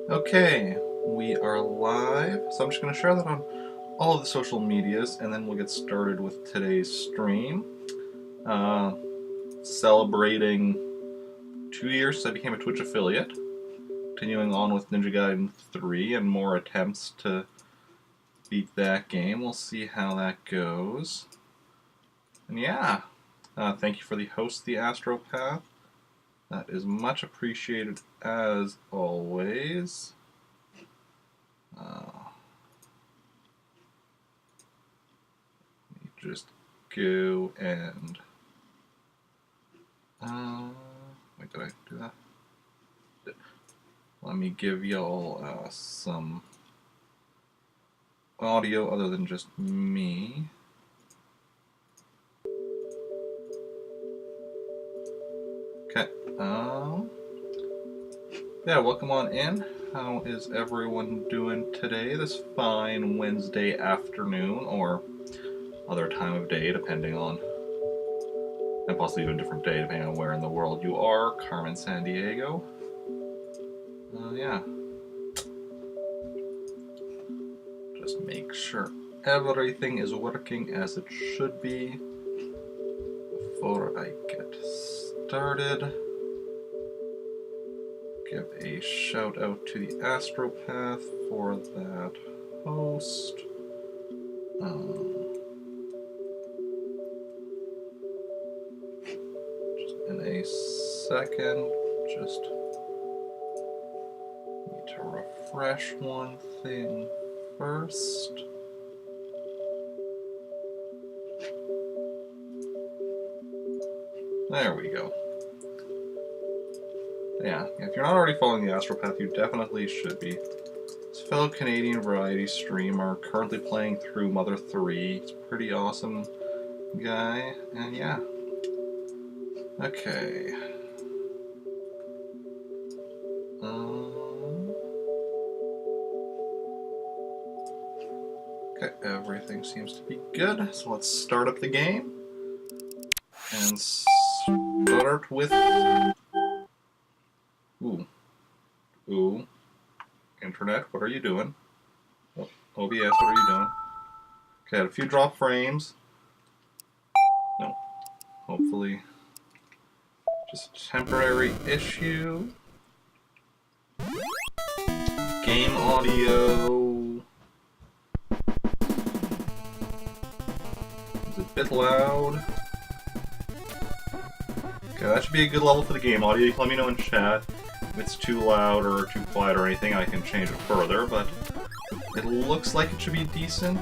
Okay, we are live, so I'm just going to share that on all of the social medias, and then we'll get started with today's stream. Celebrating 2 years since I became a Twitch affiliate, continuing on with Ninja Gaiden 3 and more attempts to beat that game. We'll see how that goes. And yeah, thank you for the host, the Astropath. That is much appreciated as always. Let me just go and... wait, did I do that? Let me give y'all some audio other than just me. Okay, yeah, welcome on in. How is everyone doing today, this fine Wednesday afternoon, or other time of day, depending on, and possibly even a different day, depending on where in the world you are. Carmen San Diego. Yeah. Just make sure everything is working as it should be before I get started. Give a shout out to the Astropath for that host. Just in a second, just need to refresh one thing first. There we go. Yeah, if you're not already following the Astropath, you definitely should be. It's a fellow Canadian variety streamer, currently playing through Mother 3. He's a pretty awesome guy, and yeah. Okay. Okay, everything seems to be good, so let's start up the game. And start with... Ooh. Internet, what are you doing? Oh, OBS, what are you doing? Okay, had a few drop frames. No. Hopefully, just a temporary issue. Game audio is a bit loud. Okay, that should be a good level for the game audio. You can let me know in chat if it's too loud or too quiet or anything. I can change it further, but it looks like it should be decent.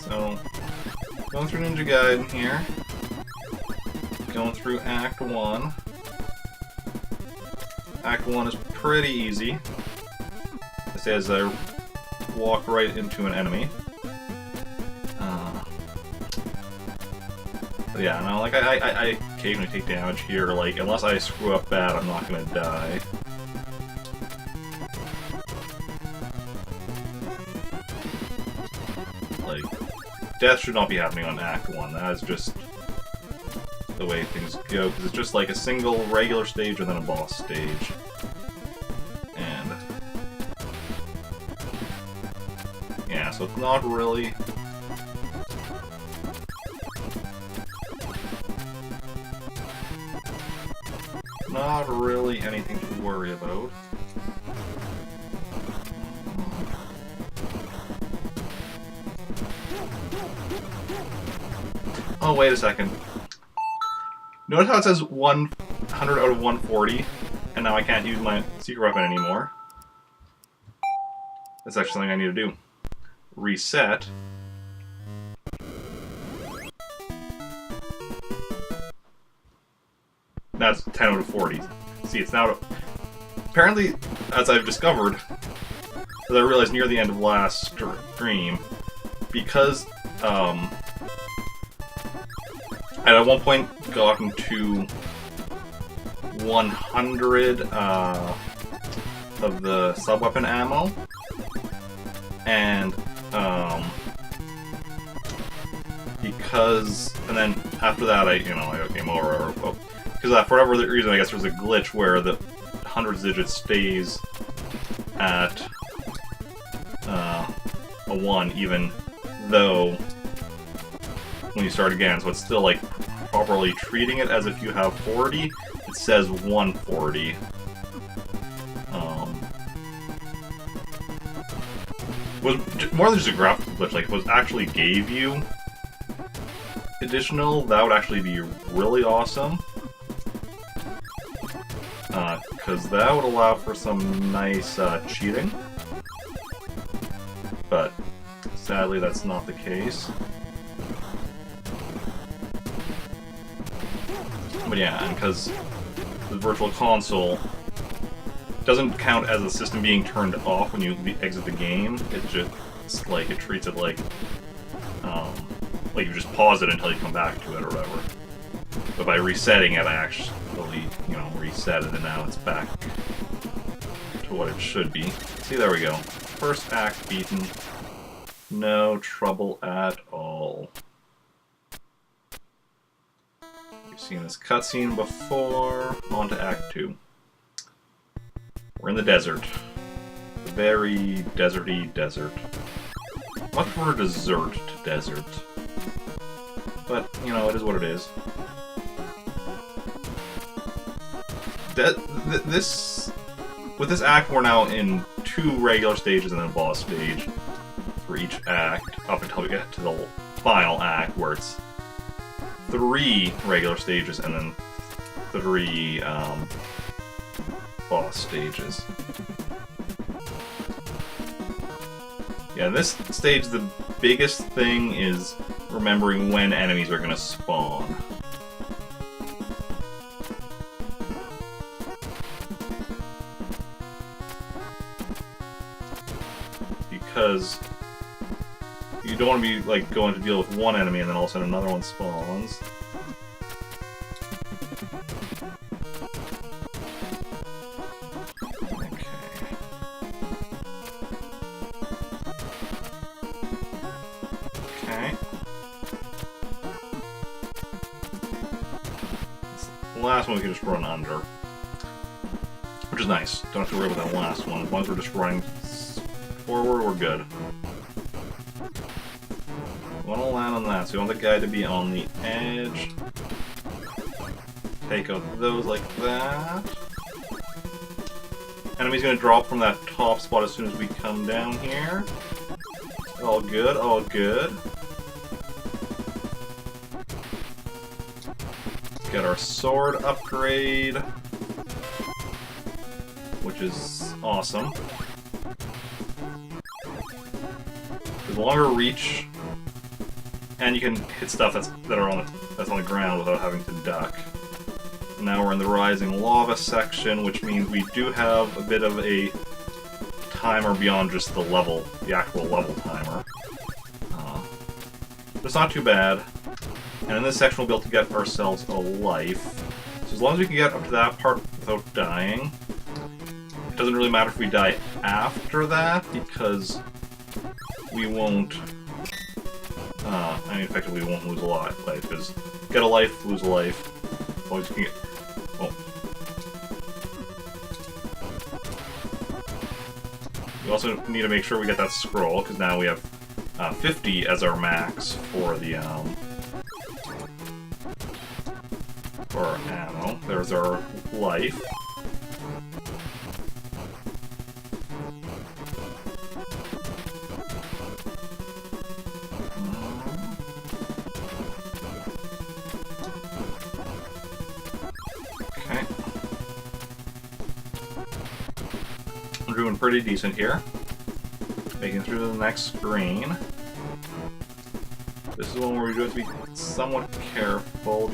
So, going through Ninja Gaiden here. Going through Act 1. Act 1 is pretty easy. I say as I walk right into an enemy. But yeah, no, like I occasionally take damage here. Like, unless I screw up bad, I'm not gonna die. Like, death should not be happening on Act 1. That is just the way things go, because it's just like a single regular stage and then a boss stage. And yeah, so it's not really... Not really anything to worry about. Oh, wait a second. Notice how it says 100 out of 140, and now I can't use my secret weapon anymore. That's actually something I need to do. Reset. That's 10 out of 40. See, it's now... Apparently, as I've discovered, as I realized near the end of last stream, because, I at one point gotten to 100, of the sub-weapon ammo, and, because, and then after that I got game over. Because for whatever reason, I guess there's a glitch where the hundreds digit stays at a 1, even though when you start again, so it's still like properly treating it as if you have 40. It says 140. Was more than just a graphical glitch. Like, if it actually gave you additional, that would actually be really awesome. Because that would allow for some nice cheating. But sadly, that's not the case. But yeah, and because the Virtual Console doesn't count as a system being turned off when you exit the game. It's just like it treats it like you just pause it until you come back to it or whatever. But by resetting it, I actually reset it, and now it's back to what it should be. See, there we go. First act beaten. No trouble at all. You've seen this cutscene before. On to Act 2. We're in the desert. The very deserty desert. Much prefer dessert to desert. But, it is what it is. With this act, we're now in 2 regular stages and then a boss stage for each act, up until we get to the final act, where it's 3 regular stages and then 3 boss stages. Yeah, this stage, the biggest thing is remembering when enemies are going to spawn. Because you don't want to be going to deal with one enemy and then all of a sudden another one spawns. Last one we can just run under, which is nice. Don't have to worry about that last one. As long as we're just running forward, we're good. We want to land on that, so we want the guy to be on the edge. Take out those like that. Enemy's going to drop from that top spot as soon as we come down here. All good, all good. Get our sword upgrade, which is awesome. There's longer reach, and you can hit stuff that's on the ground without having to duck. Now we're in the rising lava section, which means we do have a bit of a timer beyond just the actual level timer. But it's not too bad. And in this section we'll be able to get ourselves a life. So as long as we can get up to that part without dying, it doesn't really matter if we die after that, because we won't... effectively we won't lose a lot of life, because get a life, lose a life. As long as you can get... Oh. We also need to make sure we get that scroll, because now we have 50 as our max for the... for our ammo. There's our life. Okay. We're doing pretty decent here. Making it through to the next screen. This is one where we do have to be somewhat careful.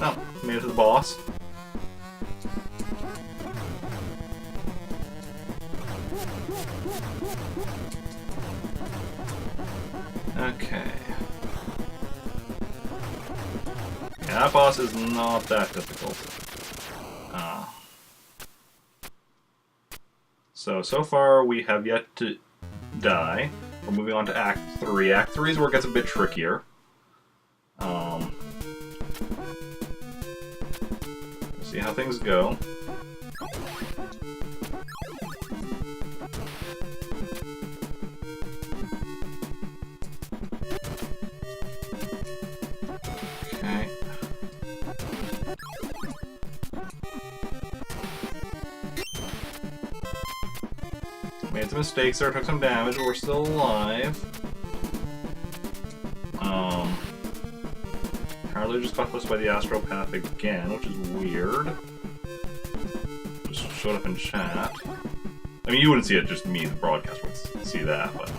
No, made it to the boss. Okay. Yeah, that boss is not that difficult. So far we have yet to die. we're moving on to Act 3. Act 3 is where it gets a bit trickier. See how things go. Okay. Made some mistakes there, took some damage, but we're still alive. Apparently just got pushed by the astropath again, which is weird. Just showed up in chat. I mean, you wouldn't see it, just me, the broadcast would see that, but...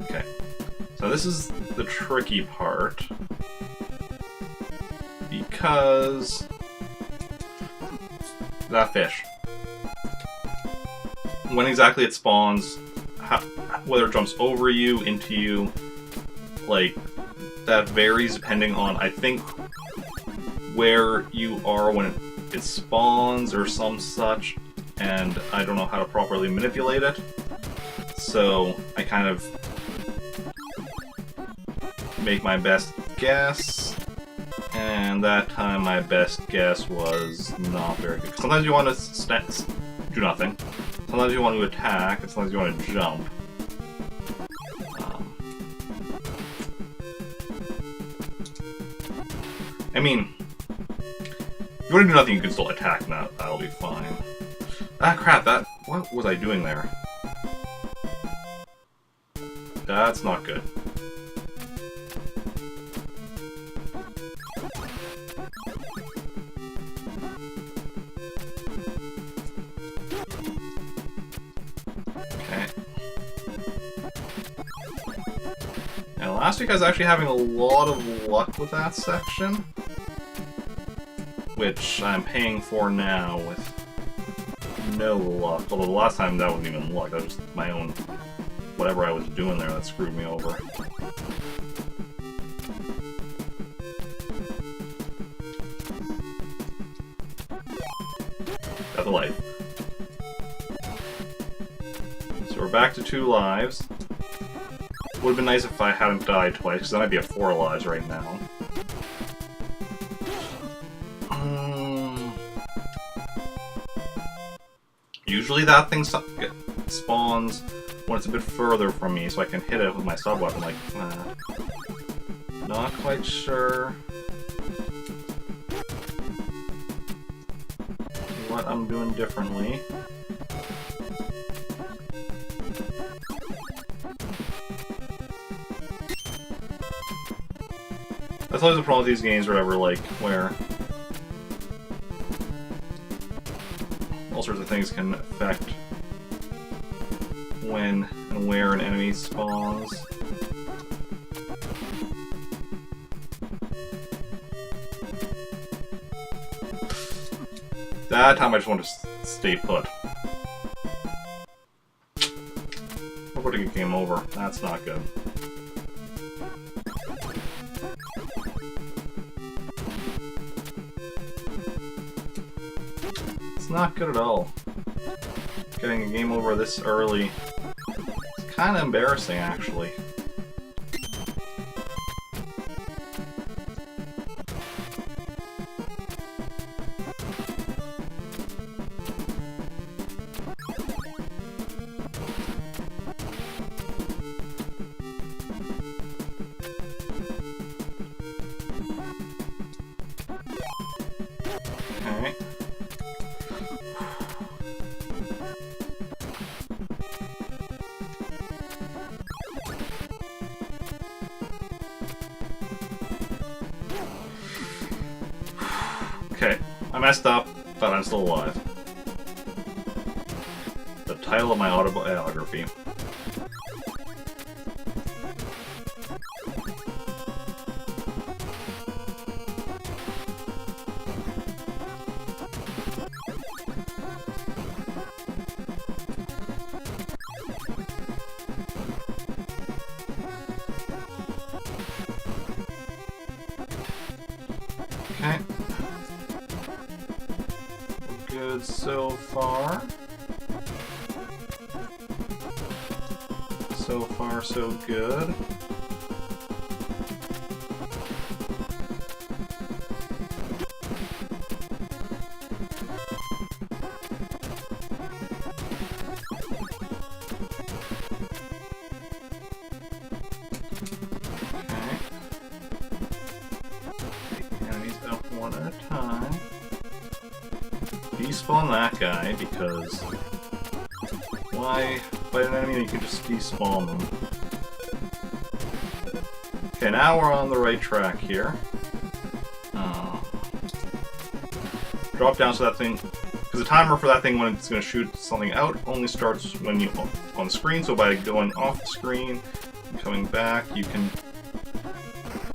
Okay. So this is the tricky part. Because... that fish. When exactly it spawns, whether it jumps over you, into you, like, that varies depending on, I think, where you are when it spawns or some such, and I don't know how to properly manipulate it, so I kind of make my best guess, and that time my best guess was not very good. Sometimes you want to do nothing, sometimes you want to attack, and sometimes you want to jump. I mean, if you want to do nothing, you can still attack, and that'll be fine. Ah, crap, what was I doing there? That's not good. Okay. And last week I was actually having a lot of luck with that section, which I'm paying for now with no luck. Although the last time that wasn't even luck, that was just my own whatever I was doing there that screwed me over. Got the life. So we're back to 2 lives. Would have been nice if I hadn't died twice, because then I'd be at 4 lives right now. Usually that thing spawns when it's a bit further from me, so I can hit it with my sub-weapon like that. Not quite sure what I'm doing differently. That's always the problem with these games or whatever, like, where all sorts of things can affect when and where an enemy spawns. That time I just want to stay put. We're putting a game over. That's not good. It's not good at all. Getting a game over this early. It's kind of embarrassing, actually. Okay. Okay, I messed up, but I'm still alive. The title of my autobiography. Okay. Good so far. So far, so good. Despawn that guy, because why fight an enemy and you can just despawn them? Okay, now we're on the right track here. Drop down so that thing, because the timer for that thing when it's going to shoot something out only starts when you on the screen, so by going off the screen and coming back you can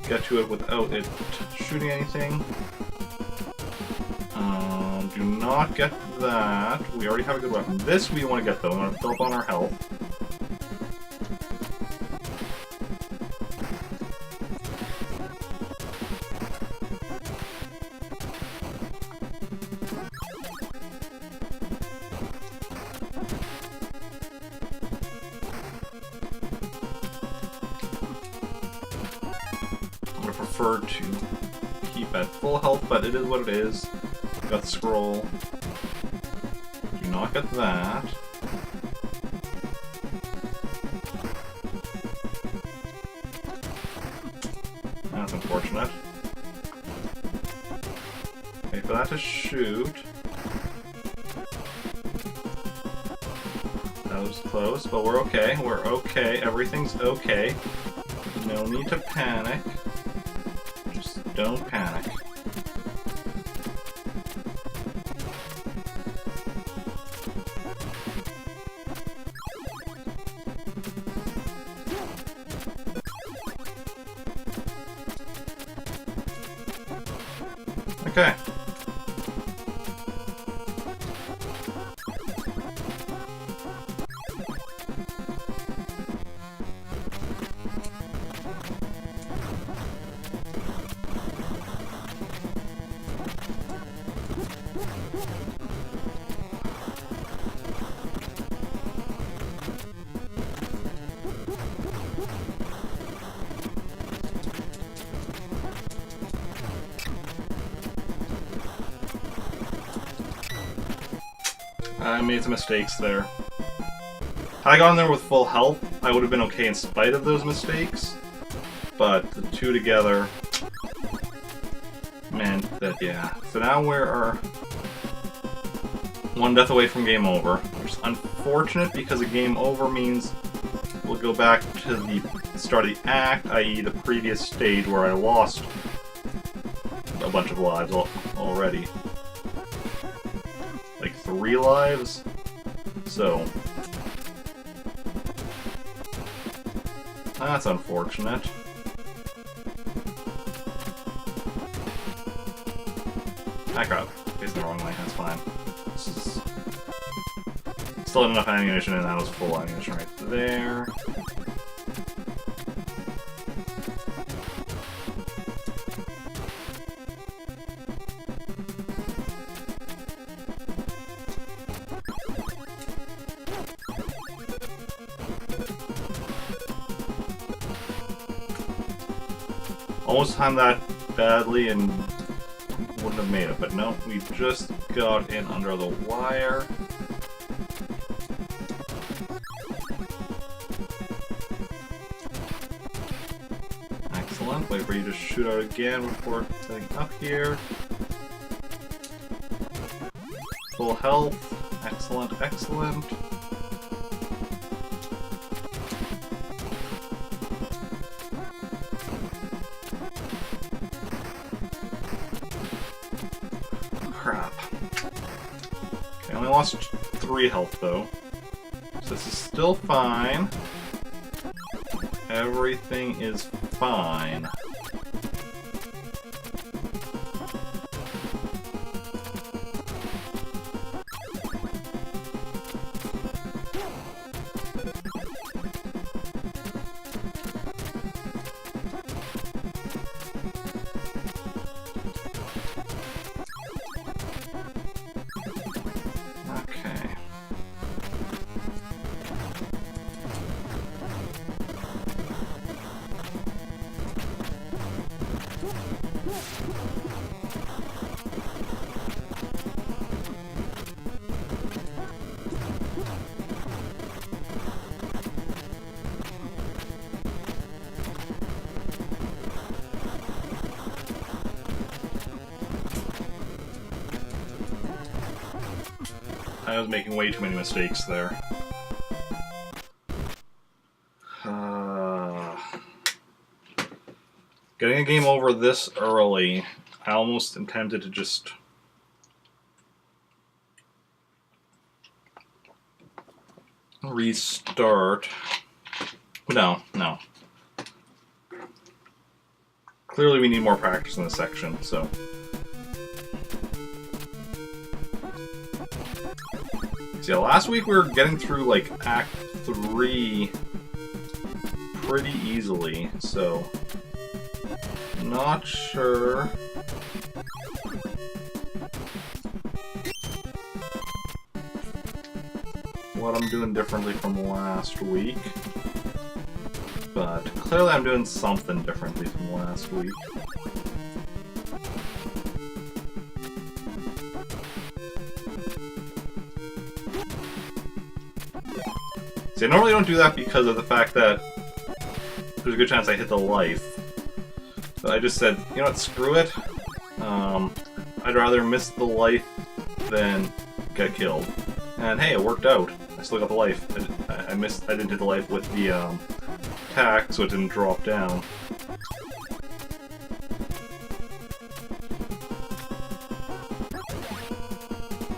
get to it without it shooting anything. Do not get that. We already have a good weapon. This we want to get though. We want to fill up on our health. I would have preferred to keep at full health, but it is what it is. Got the scroll. Do not get that. That's unfortunate. Wait for that to shoot. That was close, but we're okay. We're okay. Everything's okay. No need to panic. Just don't panic. Okay. I made some mistakes there. Had I gone there with full health, I would have been okay in spite of those mistakes. But the two together meant that, yeah. So now we're one death away from game over, which is unfortunate because a game over means we'll go back to the start of the act, i.e. the previous stage where I lost a bunch of lives already. 3 lives, so that's unfortunate. Ah crap, facing the wrong way, that's fine. This is still had enough ammunition and that was full ammunition right there. Almost timed that badly and wouldn't have made it, but no, we just got in under the wire. Excellent. Wait for you to shoot out again before setting up here. Full health. Excellent, excellent. Crap. Okay, I only lost 3 health though. So this is still fine. Everything is fine. I was making way too many mistakes there. Getting a game over this early, I almost am tempted to just restart. But no. Clearly we need more practice in this section, so. So yeah, last week we were getting through like Act 3 pretty easily, so not sure what I'm doing differently from last week, but clearly I'm doing something differently from last week. See, I normally don't do that because of the fact that there's a good chance I hit the life. But I just said, you know what, screw it. I'd rather miss the life than get killed. And hey, it worked out. I still got the life. I didn't hit the life with the attack, so it didn't drop down.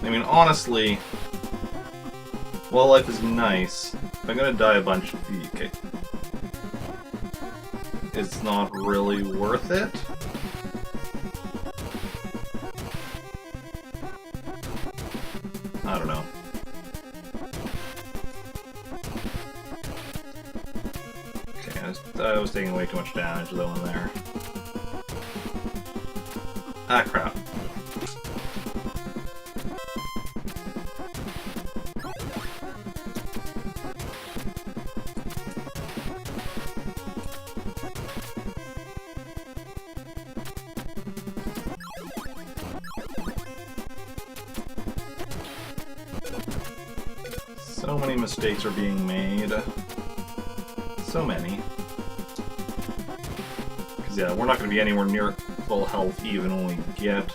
I mean, honestly, while life is nice, if I'm gonna die a bunch, okay, it's not really worth it. I don't know. Okay, I was taking way too much damage though in there. Ah, crap. So many mistakes are being made. So many. Because yeah, we're not going to be anywhere near full health even when we get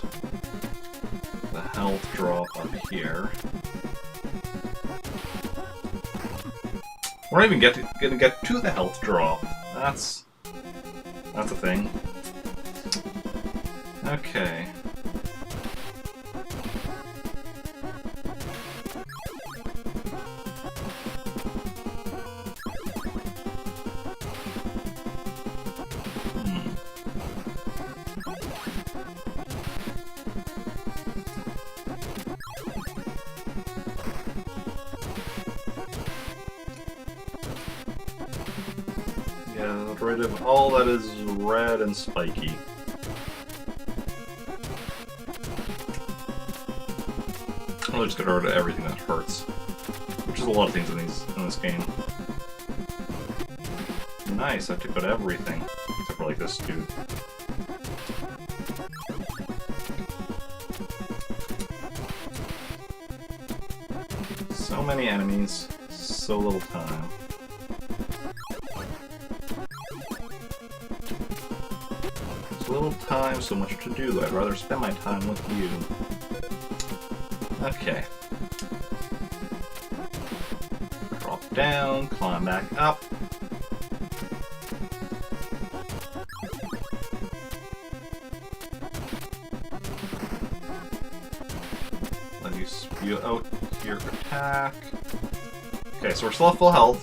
the health drop up here. We're not even going to get to the health drop. That's a thing. Okay. Get rid of all that is red and spiky. I'll just get rid of everything that hurts, which is a lot of things in this game. Nice, I took out everything except for like this dude. So many enemies, so little time. Little time, so much to do. I'd rather spend my time with you. Okay. Drop down, climb back up. Let you spew out your attack. Okay, so we're still at full health,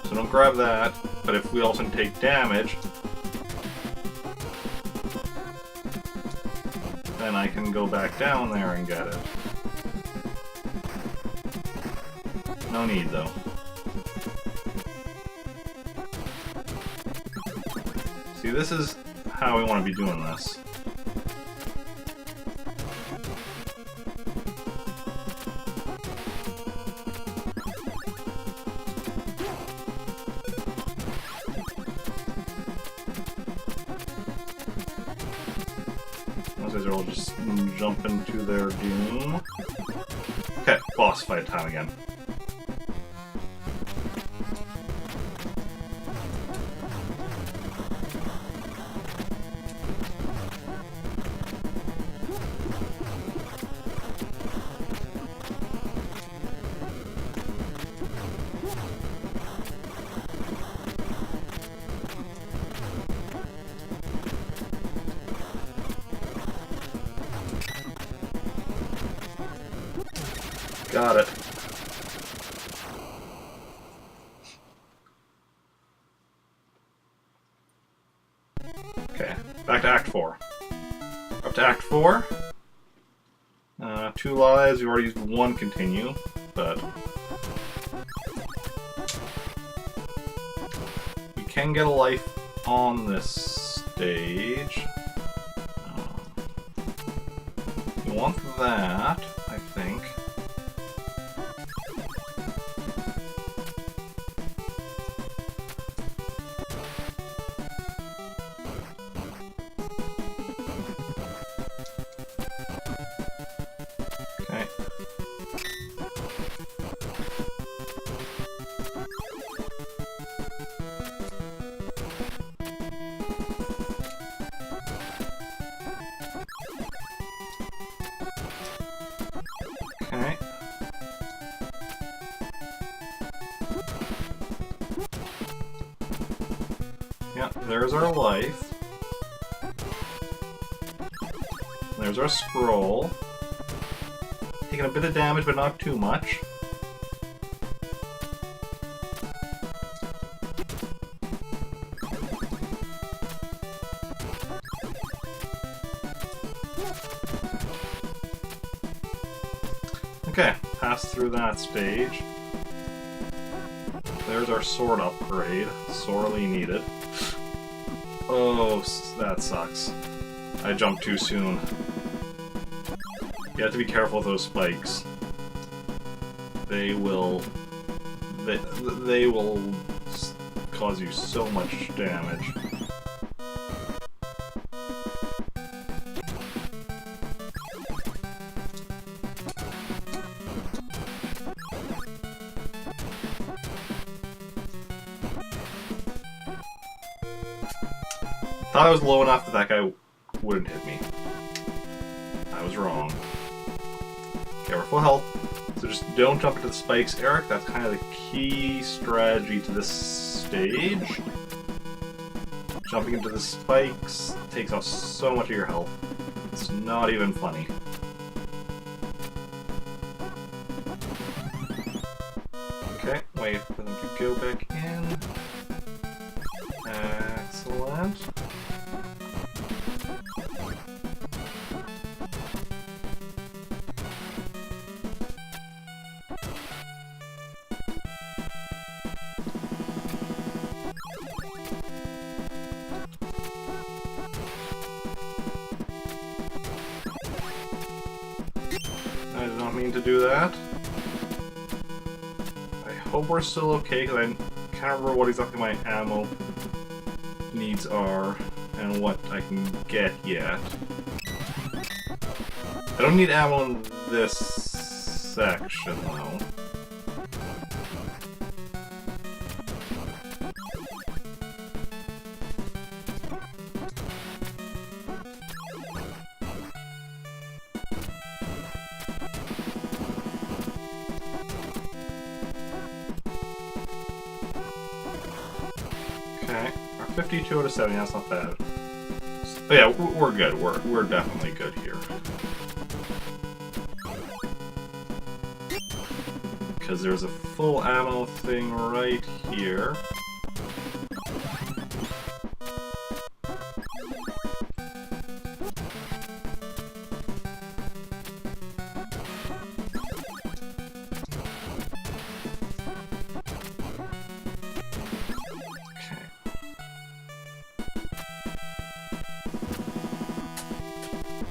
so don't grab that. But if we also take damage, then I can go back down there and get it. No need, though. See, this is how we want to be doing this. Those guys are all just jump into their doom. Okay, boss fight time again. Got it. Okay, back to Act 4. Up to Act 4. 2 lives, we already used 1 continue, but we can get a life on this stage. We want that, I think. Okay. Okay. Yeah, there's our life. There's our scroll. Taking a bit of damage, but not too much. Okay, pass through that stage. There's our sword upgrade, sorely needed. Oh, that sucks. I jumped too soon. You have to be careful with those spikes. They will cause you so much damage. Thought I was low enough that that guy wouldn't hit me. I was wrong. Okay, we're full health, so just don't jump into the spikes, Eric. That's kind of the key strategy to this stage. Jumping into the spikes takes off so much of your health. It's not even funny. Okay, wait for them to go back in. Excellent. I did not mean to do that. I hope we're still okay, because I can't remember what exactly my ammo needs are and what I can get yet. I don't need ammo in this section, though. Okay, our 52 out of 70, that's not bad. But yeah, we're good. We're definitely good here. Because there's a full ammo thing right here.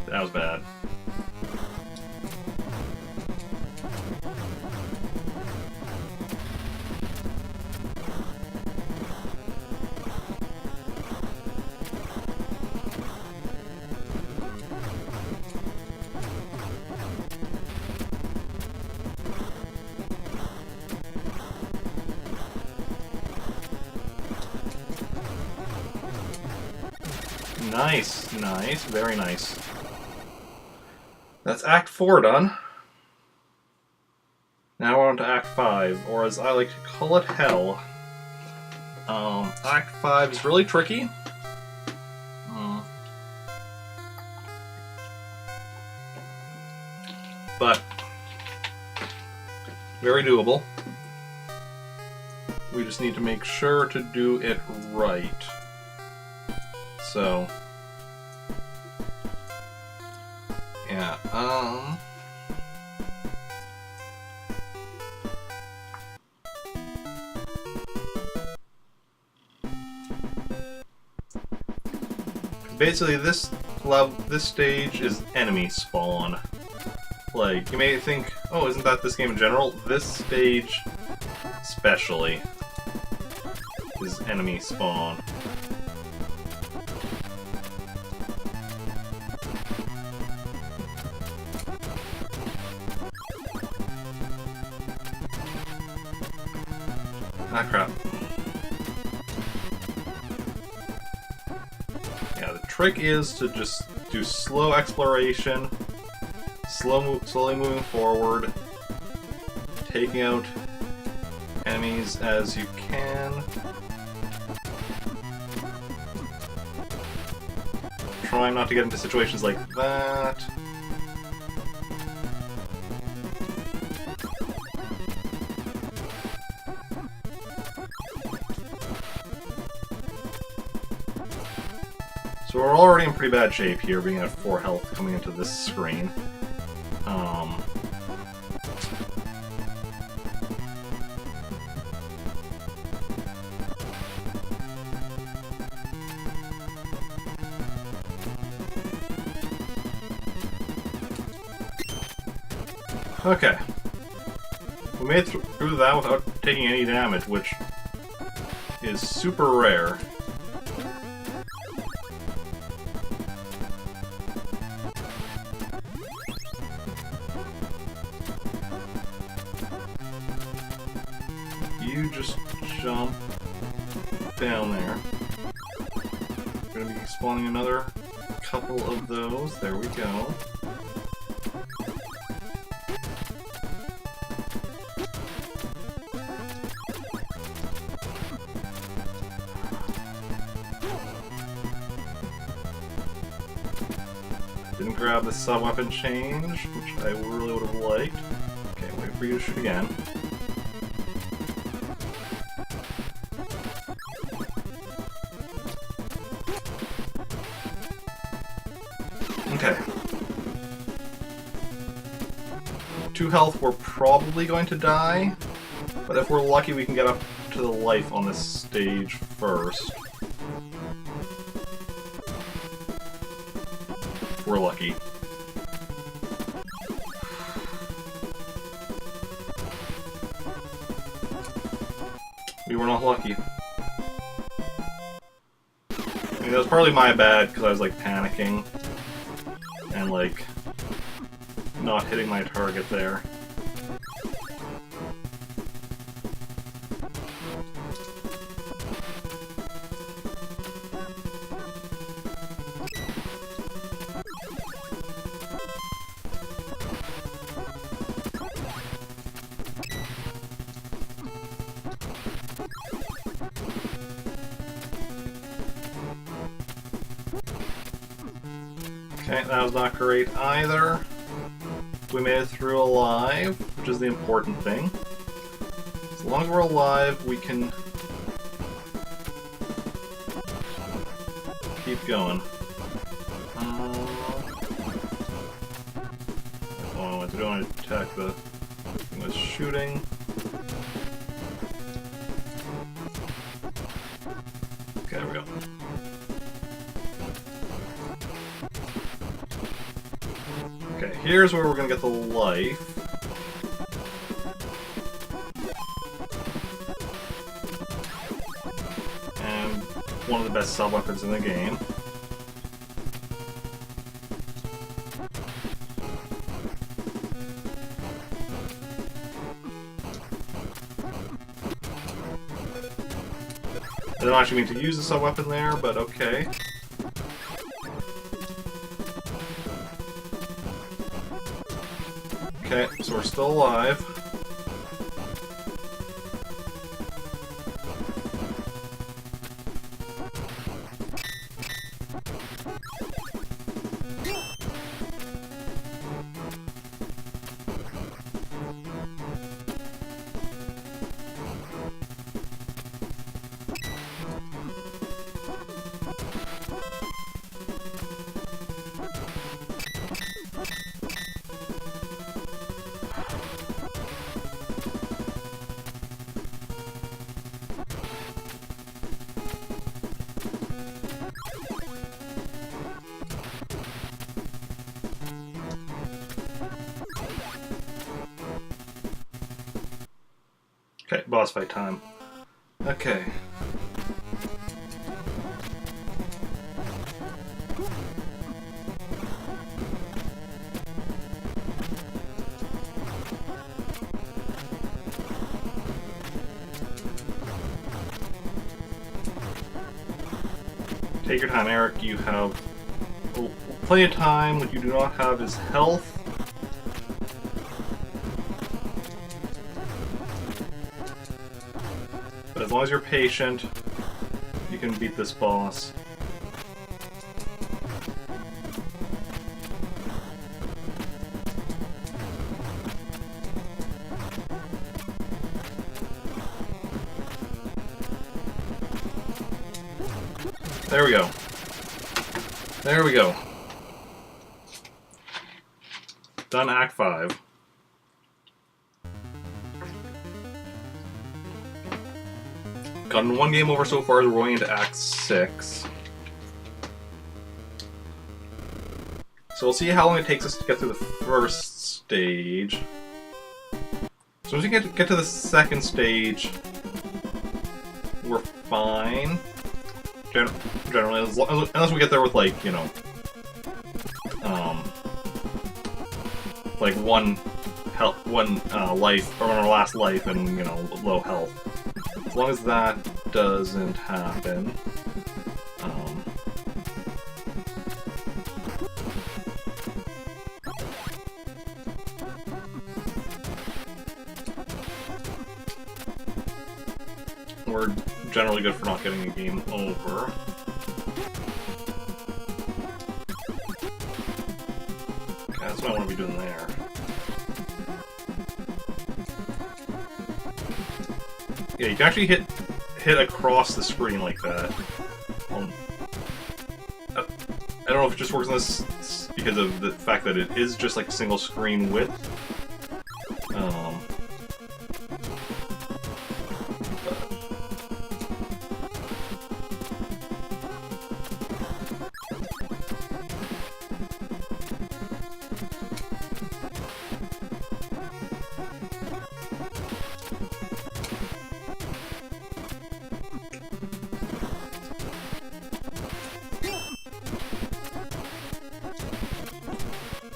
That was bad. Nice, nice, very nice. That's Act 4 done. Now we're on to Act 5, or as I like to call it, Hell. Act 5 is really tricky. But Very doable. We just need to make sure to do it right. So... yeah, basically, this stage is enemy spawn. Like, you may think, oh, isn't that this game in general? This stage, especially, is enemy spawn. Ah, crap. Yeah, the trick is to just do slow exploration, slowly moving forward, taking out enemies as you can. Trying not to get into situations like that. So we're already in pretty bad shape here, being at 4 health coming into this screen. Okay. We made it through that without taking any damage, which is super rare. You just jump down there. We're gonna be spawning another couple of those. There we go. Didn't grab the sub-weapon change, which I really would have liked. Okay, wait for you to shoot again. Okay. 2 health, we're probably going to die, but if we're lucky we can get up to the life on this stage first. We're lucky. We were not lucky. I mean, that was partly my bad, because I was, like, panicking. And, like, not hitting my target there. Okay, that was not great either. We made it through alive, which is the important thing. As long as we're alive, we can keep going. Oh, I don't want to attack the thing with shooting. Okay, there we go. Okay, here's where we're gonna get the life. And one of the best sub-weapons in the game. I don't actually mean to use the sub-weapon there, but okay. Okay, so we're still alive. Okay, boss fight time. Okay. Take your time, Eric. You have plenty of time. What you do not have is health. But as long as you're patient, you can beat this boss. There we go. There we go. Done Act 5. Gotten one game over so far, we're going into Act 6. So we'll see how long it takes us to get through the first stage. So once we get to the second stage, we're fine. Generally, unless we get there with, like, you know, like one life, or our last life, and, you know, low health. As long as that doesn't happen, we're generally good for not getting a game over. Okay, that's what I want to be doing there. Yeah, you can actually hit across the screen like that. I don't know if it just works on this because of the fact that it is just like single screen width.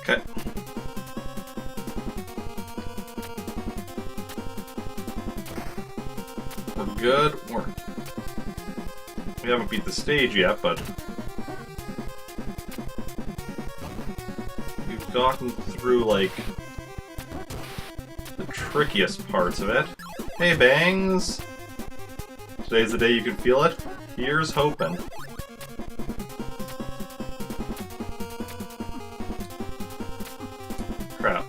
Okay. We're good. We haven't beat the stage yet, but we've gotten through, like, the trickiest parts of it. Hey, Bangs! Today's the day you can feel it. Here's hoping. Crap.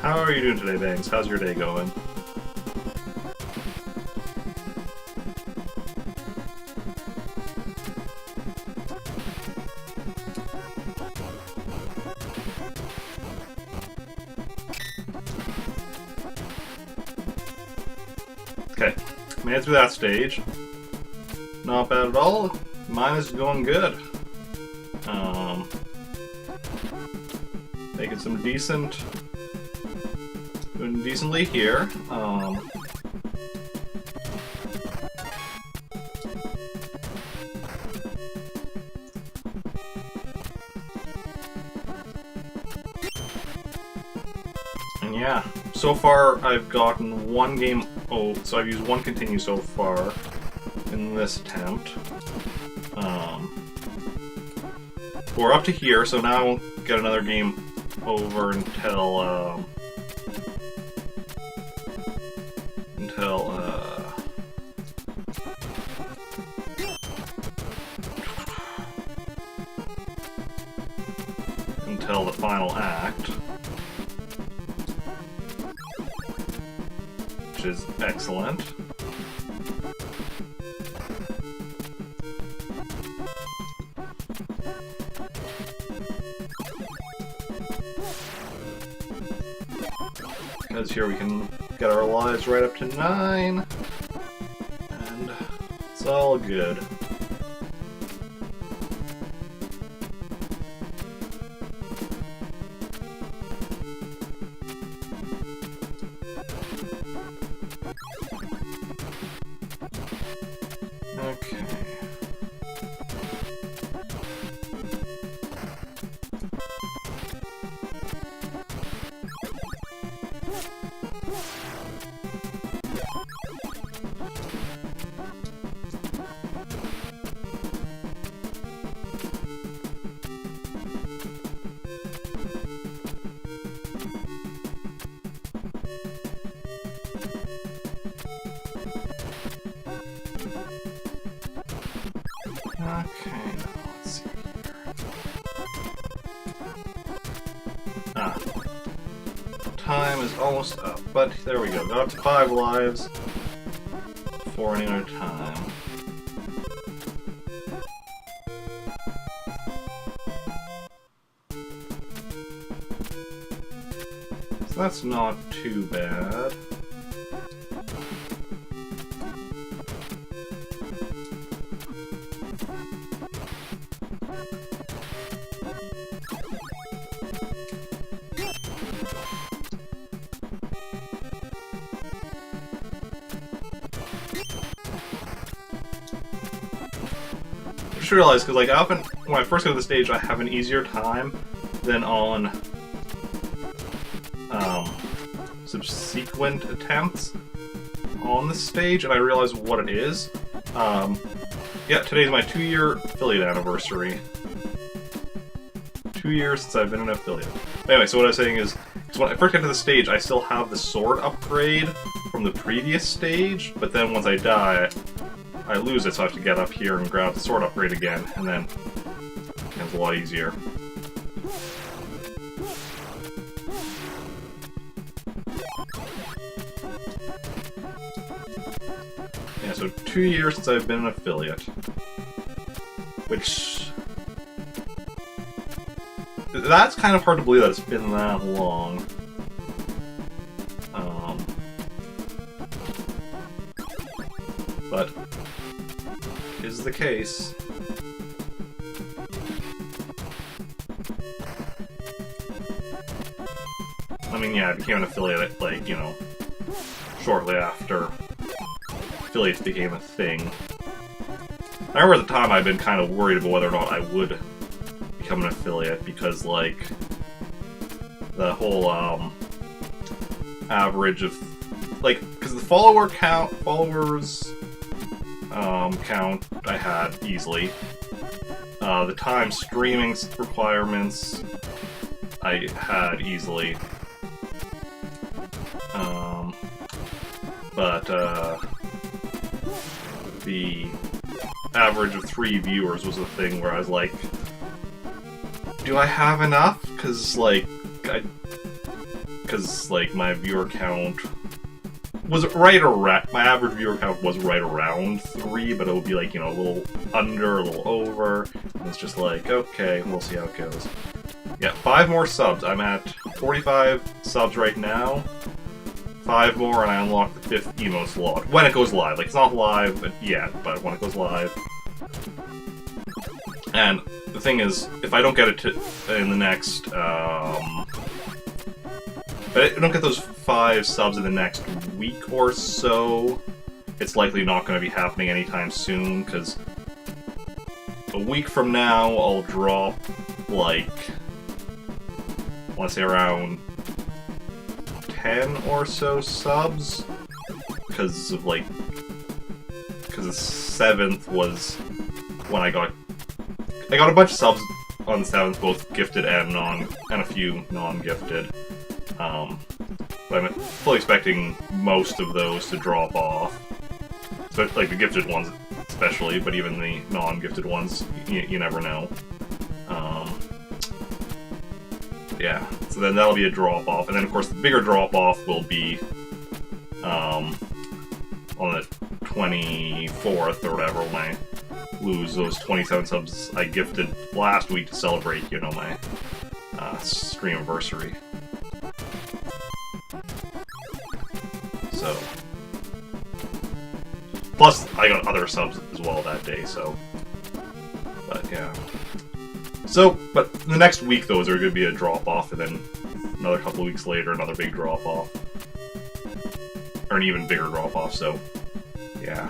How are you doing today, Bangs? How's your day going? Okay, made it through that stage. Not bad at all. Mine is going good. Making some doing decently here. And yeah, so far I've gotten one game. Oh, so I've used one continue so far in this attempt. We're up to here, so now I won't get another game over until the final act, which is excellent. because here we can get our lives right up to 9, and it's all good. Okay. Okay, now let's see here. Time is almost up, but there we go. Got up to 5 lives before running out of time. So that's not too bad. I just realized, because like often when I first go to the stage, I have an easier time than on subsequent attempts on the stage, and I realized what it is. Yeah, today's my 2-year affiliate anniversary. 2 years since I've been an affiliate. Anyway, so what I was saying is, because when I first get to the stage, I still have the sword upgrade from the previous stage, but then once I die, I lose it, so I have to get up here and grab the sword upgrade again, and then it's a lot easier. Yeah, so 2 years since I've been an affiliate. Which... that's kind of hard to believe that it's been that long. But... is the case. I mean, yeah, I became an affiliate, like, you know, shortly after affiliates became a thing. I remember at the time I'd been kind of worried about whether or not I would become an affiliate, because, like, the whole, average of, like, because the followers count I had easily. The time streaming requirements I had easily. But the average of 3 viewers was the thing where I was like, do I have enough? Because like my viewer count was right around, my average viewer count was right around 3, but it would be like, you know, a little under, a little over, and it's just like, okay, we'll see how it goes. Yeah, 5 more subs. I'm at 45 subs right now. 5 more and I unlock the 5th emo slot. When it goes live. Like, it's not live yet, but when it goes live. And the thing is, if I don't get it in the next, if I don't get those 5 subs in the next week or so, it's likely not going to be happening anytime soon, because a week from now I'll drop, like, I want to say around 10 or so subs, because of, like, because the 7th was when I got a bunch of subs on the 7th, both gifted and a few non-gifted. But I'm fully expecting most of those to drop off. So, like the gifted ones especially, but even the non-gifted ones, you never know. Yeah, so then that'll be a drop-off. And then, of course, the bigger drop-off will be on the 24th or whatever, when I lose those 27 subs I gifted last week to celebrate, you know, my stream anniversary. So, plus I got other subs as well that day. So, but yeah. So, but the next week though is there going to be a drop off, and then another couple of weeks later another big drop off, or an even bigger drop off. So, yeah.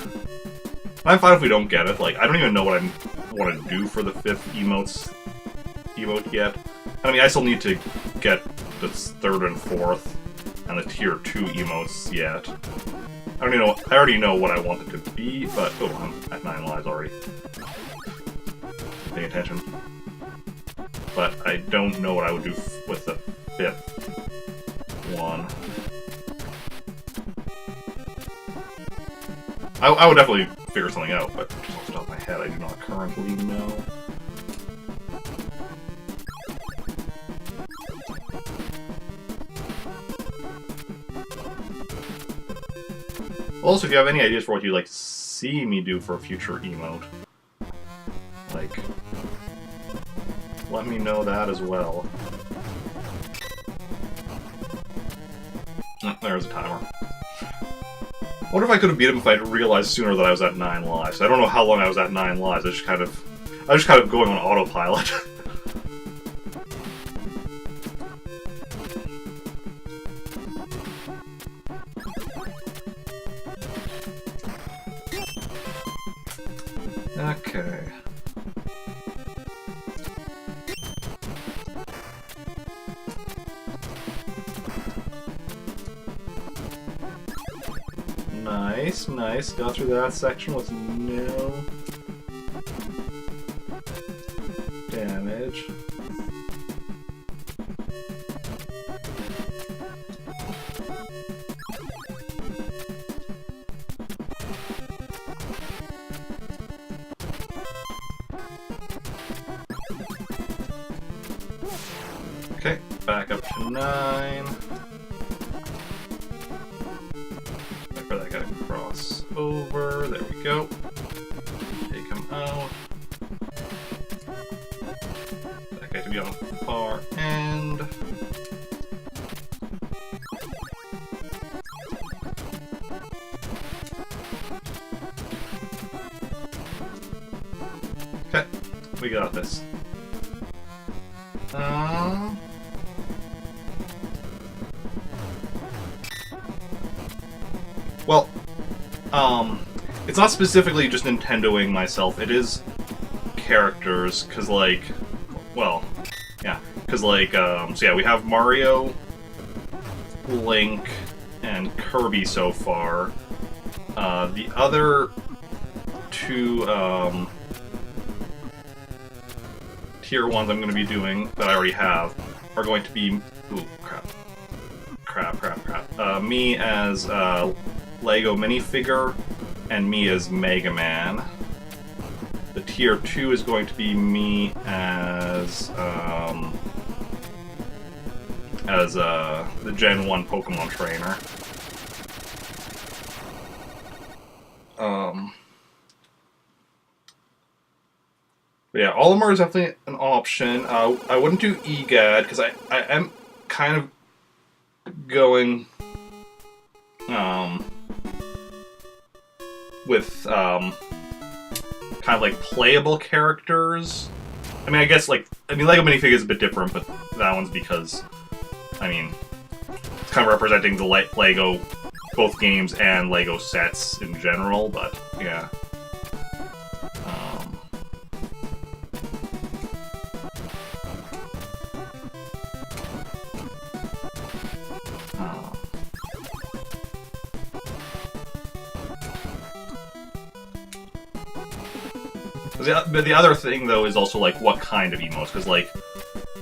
I'm fine if we don't get it. Like, I don't even know what I want to do for the 5th emote yet. I mean, I still need to get the 3rd and 4th and the tier 2 emotes yet. I already know what I want it to be, but oh, I'm at 9 lives already. Pay attention. But I don't know what I would do with the 5th one. I would definitely figure something out, but just off the top of my head, I do not currently know. Also, if you have any ideas for what you'd like to see me do for a future emote, like, let me know that as well. Oh, there's a timer. I wonder if I could have beat him if I'd realized sooner that I was at 9 lives. I don't know how long I was at 9 lives. I was just kind of going on autopilot. Okay. Nice, nice. Got through that section with no damage. Okay, back up to 9. Wait for that guy to cross over. There we go. Take him out. That guy to be on the far end. Okay, we got this. Well, it's not specifically just Nintendoing myself, it is characters, because, like, well, yeah, because, like, so yeah, we have Mario, Link, and Kirby so far. The other two, tier 1s I'm going to be doing, that I already have, are going to be, ooh, crap, me as, Lego minifigure, and me as Mega Man. The tier 2 is going to be me as the Gen 1 Pokemon trainer. But yeah, Olimar is definitely an option. I wouldn't do EGAD, because I am kind of going with kind of like playable characters. I mean, I guess like Lego minifigure is a bit different, but that one's because it's kind of representing the Lego, both games and Lego sets in general. But yeah. But the other thing, though, is also, like, what kind of emotes, because, like,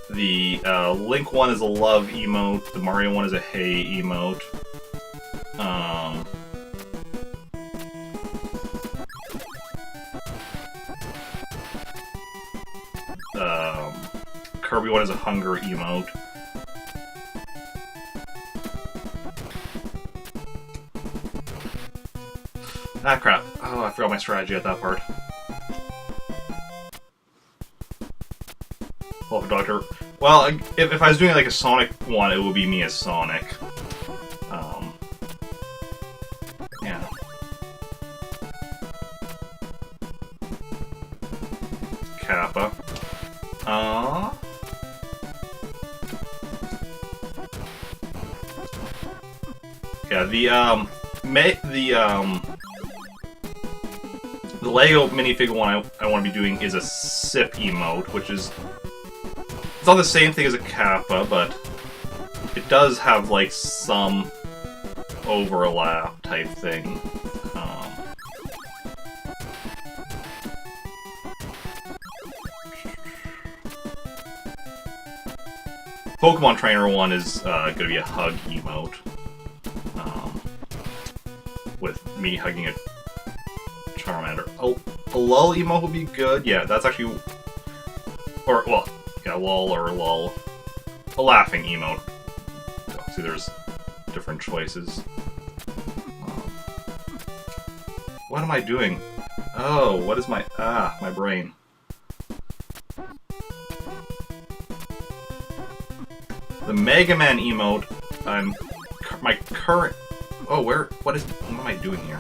the Link one is a love emote, the Mario one is a hey emote. Kirby one is a hunger emote. Ah, crap. Oh, I forgot my strategy at that part. Doctor. Well, if I was doing like a Sonic one, it would be me as Sonic. Yeah, the Lego minifigure one I want to be doing is a sip emote, which is... It's not the same thing as a Kappa, but it does have, like, some overlap type thing. Pokemon Trainer 1 is going to be a hug emote. With me hugging a Charmander. Oh, a lull emote would be good. Yeah, that's actually... Or, well, yeah, lull or lull. A laughing emote. See, there's different choices. What am I doing? Oh, what is my... Ah, my brain. The Mega Man emote, my current... Oh, what am I doing here?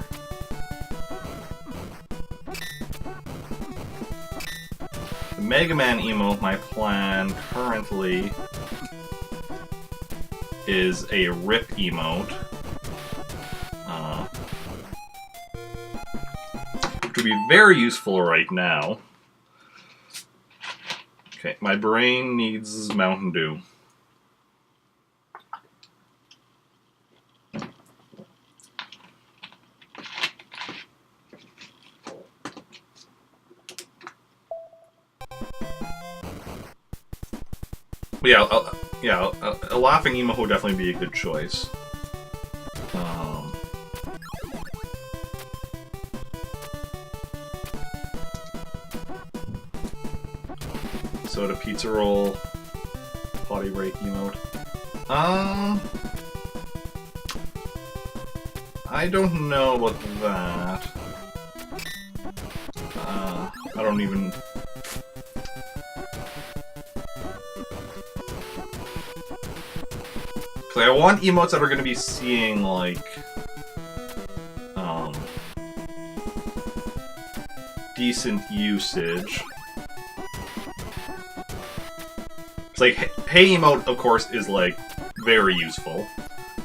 The Mega Man emote, my plan currently is a Rip emote. Which would be very useful right now. Okay, my brain needs Mountain Dew. Yeah, a laughing emote would definitely be a good choice. Soda pizza roll, potty break emote. I don't know about that. I don't even... I want emotes that are going to be seeing, like, decent usage. It's like, hey emote, of course, is, like, very useful.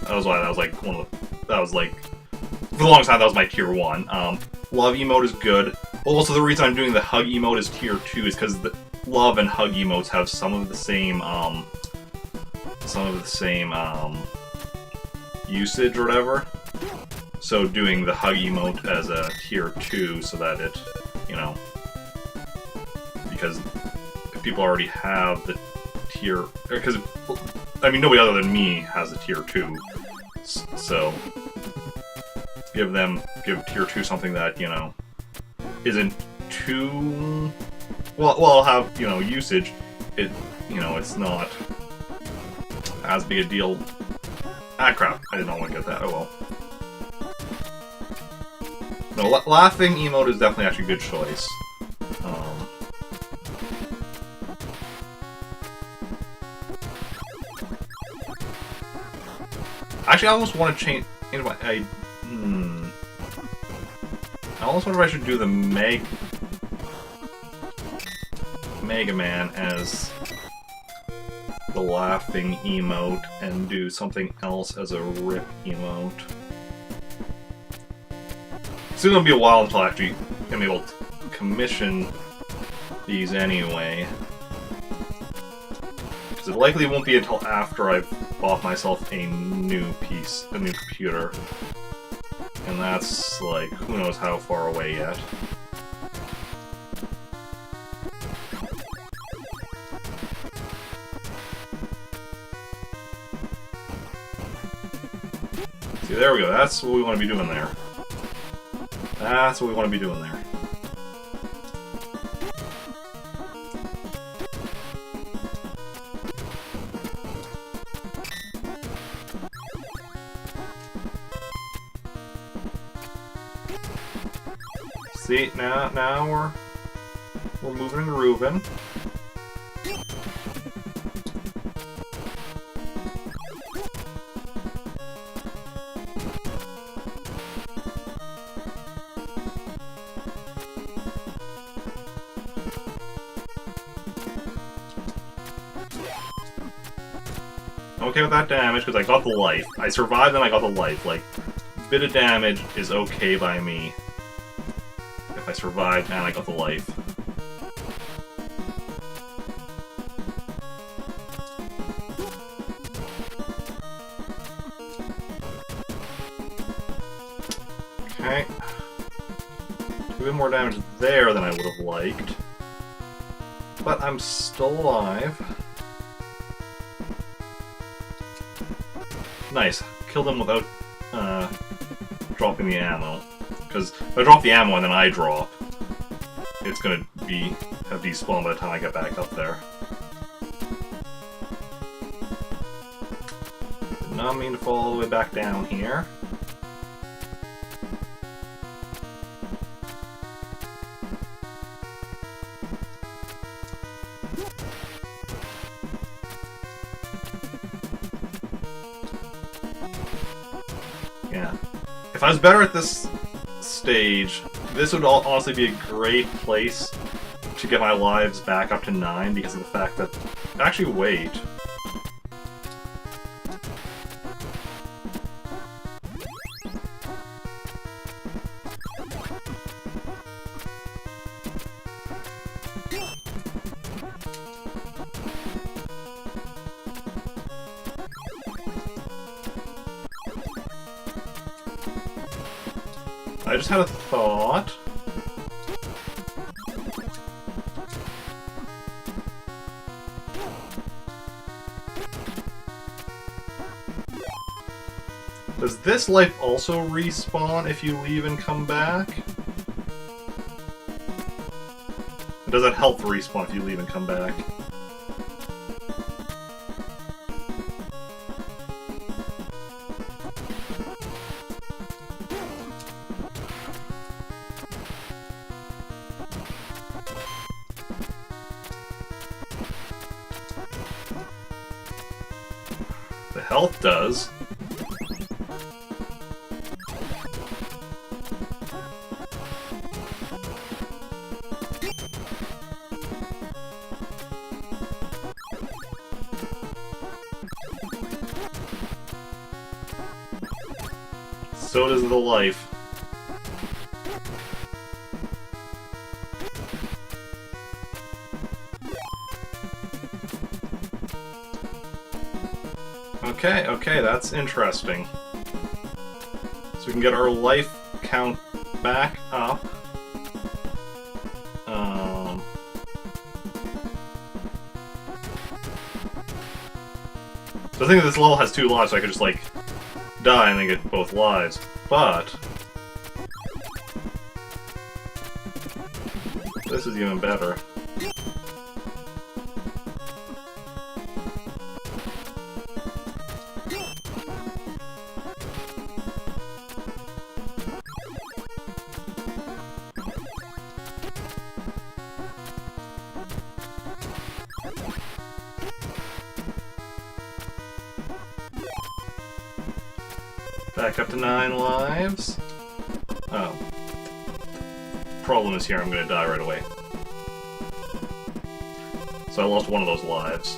That was why that was, like, for the longest time, that was my tier 1. Love emote is good. Well, also the reason I'm doing the hug emote as tier 2 is because the love and hug emotes have some of the same, usage or whatever. So doing the hug emote as a tier 2 so that it, you know, because if people already have the tier, because, I mean, nobody other than me has a tier 2, so give tier 2 something that, you know, isn't too, well, have, you know, usage, you know, it's not as big a deal. Ah, crap. I did not want to get that. Oh, well. No, laughing emote is definitely actually a good choice. Actually, I almost want to change... I almost wonder if I should do the Mega Man as the laughing emote and do something else as a Rip emote. It's gonna be a while until I actually am able to commission these anyway. Because it likely won't be until after I've bought myself a new computer. And that's, like, who knows how far away yet. See, there we go. That's what we want to be doing there. That's what we want to be doing there. See, now we're moving and grooving. okay with that damage because I got the life. I survived and I got the life. Like, bit of damage is okay by me if I survived and I got the life. Okay. A bit more damage there than I would have liked. But I'm still alive. Nice. Killed him without dropping the ammo. Because if I drop the ammo and then I drop, it's gonna have despawned by the time I get back up there. Did not mean to fall all the way back down here. Yeah. If I was better at this stage, this would honestly be a great place to get my lives back up to 9 because of the fact that... Actually, wait. I just had a thought. Does this life also respawn if you leave and come back? Or does that help respawn if you leave and come back? The health does. So does the life. Okay, that's interesting. So we can get our life count back up. So I think this level has 2 lives, so I could just, like, die and then get both lives. But this is even better. Back up to 9 lives. Oh. Problem is here, I'm gonna die right away. So I lost one of those lives.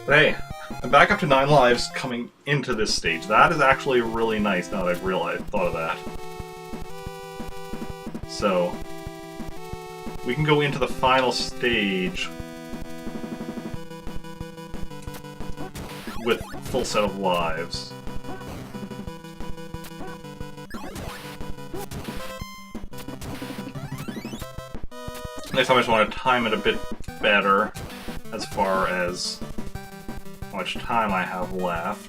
But hey, I'm back up to 9 lives coming into this stage. That is actually really nice now that I've thought of that. So, we can go into the final stage with full set of lives. Next time I just want to time it a bit better as far as how much time I have left.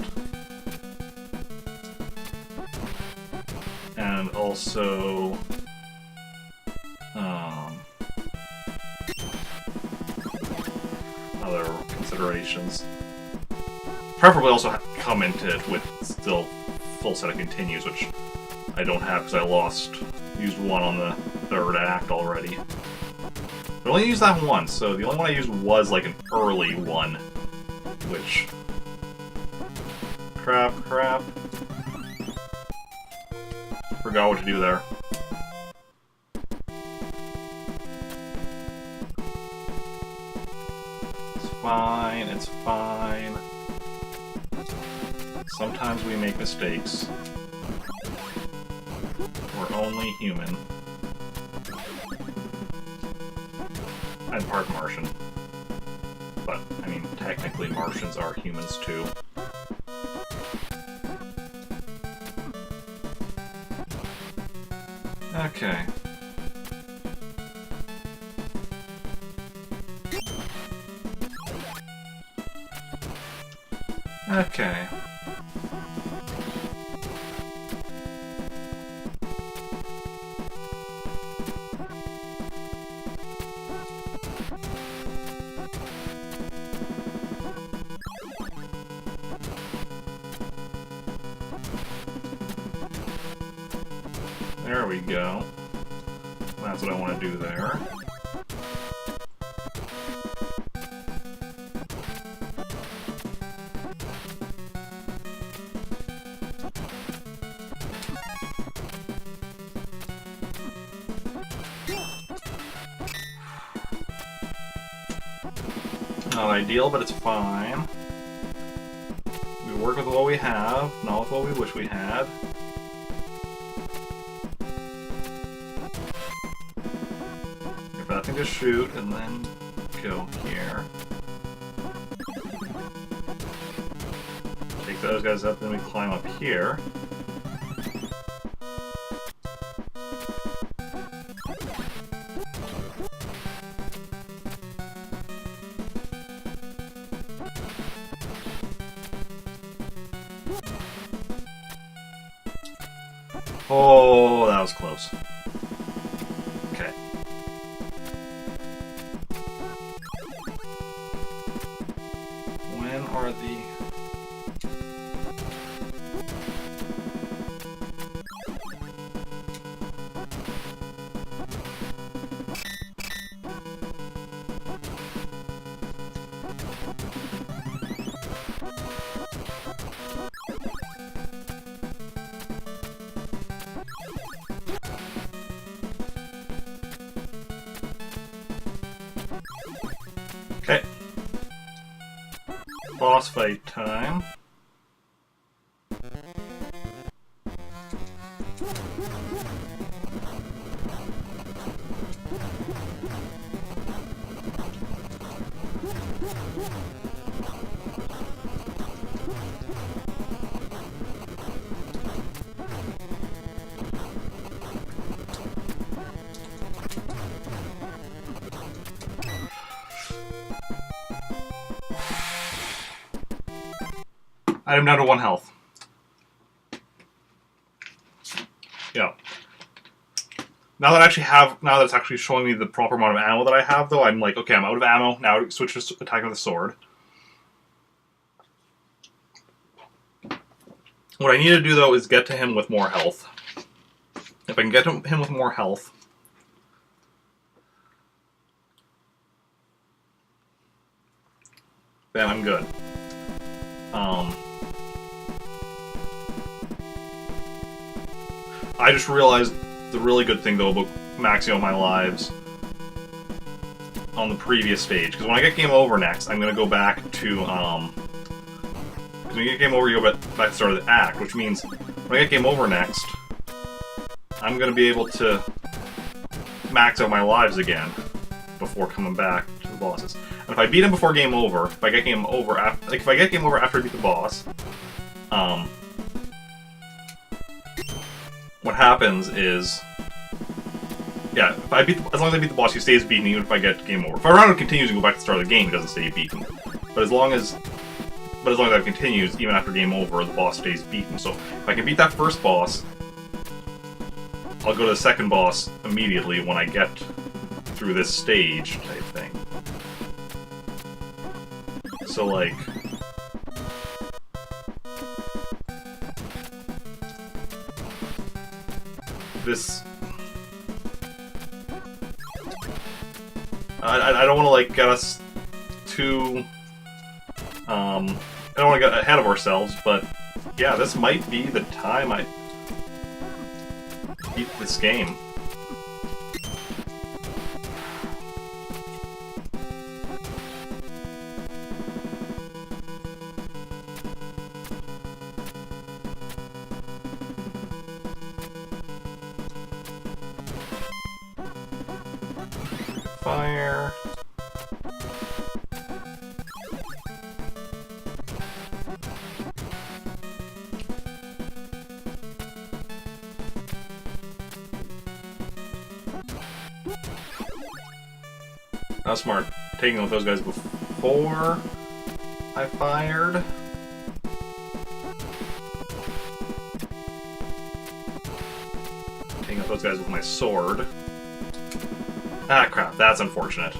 And also other considerations. Preferably also come into it with still full set of continues, which I don't have because used one on the 3rd act already. But I only used that once, so the only one I used was like an early one, which... Crap. Forgot what to do there. It's fine, it's fine. Sometimes we make mistakes. We're only human. I'm part Martian. But, I mean, technically Martians are humans too. Okay. Okay. There we go. That's what I want to do there. Not ideal, but it's fine. We work with what we have, not with what we wish we had. If that thing to shoot, and then go here. Take those guys up, then we climb up here. Oh, that was close. Okay. When are the... Okay. Boss fight time. I'm down to 1 health. Yeah. Now that it's actually showing me the proper amount of ammo that I have, though, I'm like, okay, I'm out of ammo. Now switch to attacking with the sword. What I need to do, though, is get to him with more health. If I can get to him with more health, then I'm good. I just realized the really good thing, though, about maxing out my lives on the previous stage. Because when I get game over next, I'm going to go back to, because when you get game over, you go back to the start of the act, which means when I get game over next, I'm going to be able to max out my lives again before coming back to the bosses. And if I beat him before game over, if I get game over after, like if I get game over after I beat the boss, what happens is, yeah, if I beat as long as I beat the boss, he stays beaten even if I get game over. If I run and continues and go back to the start of the game, he doesn't stay beaten. But as long as that continues, even after game over, the boss stays beaten. So if I can beat that first boss, I'll go to the second boss immediately when I get through this stage type thing. So like, this, I don't want to like get us too, I don't want to get ahead of ourselves, but yeah, this might be the time I beat this game. fire. That's smart. Taking out those guys before I fired. Taking out those guys with my sword. Ah, crap. That's unfortunate.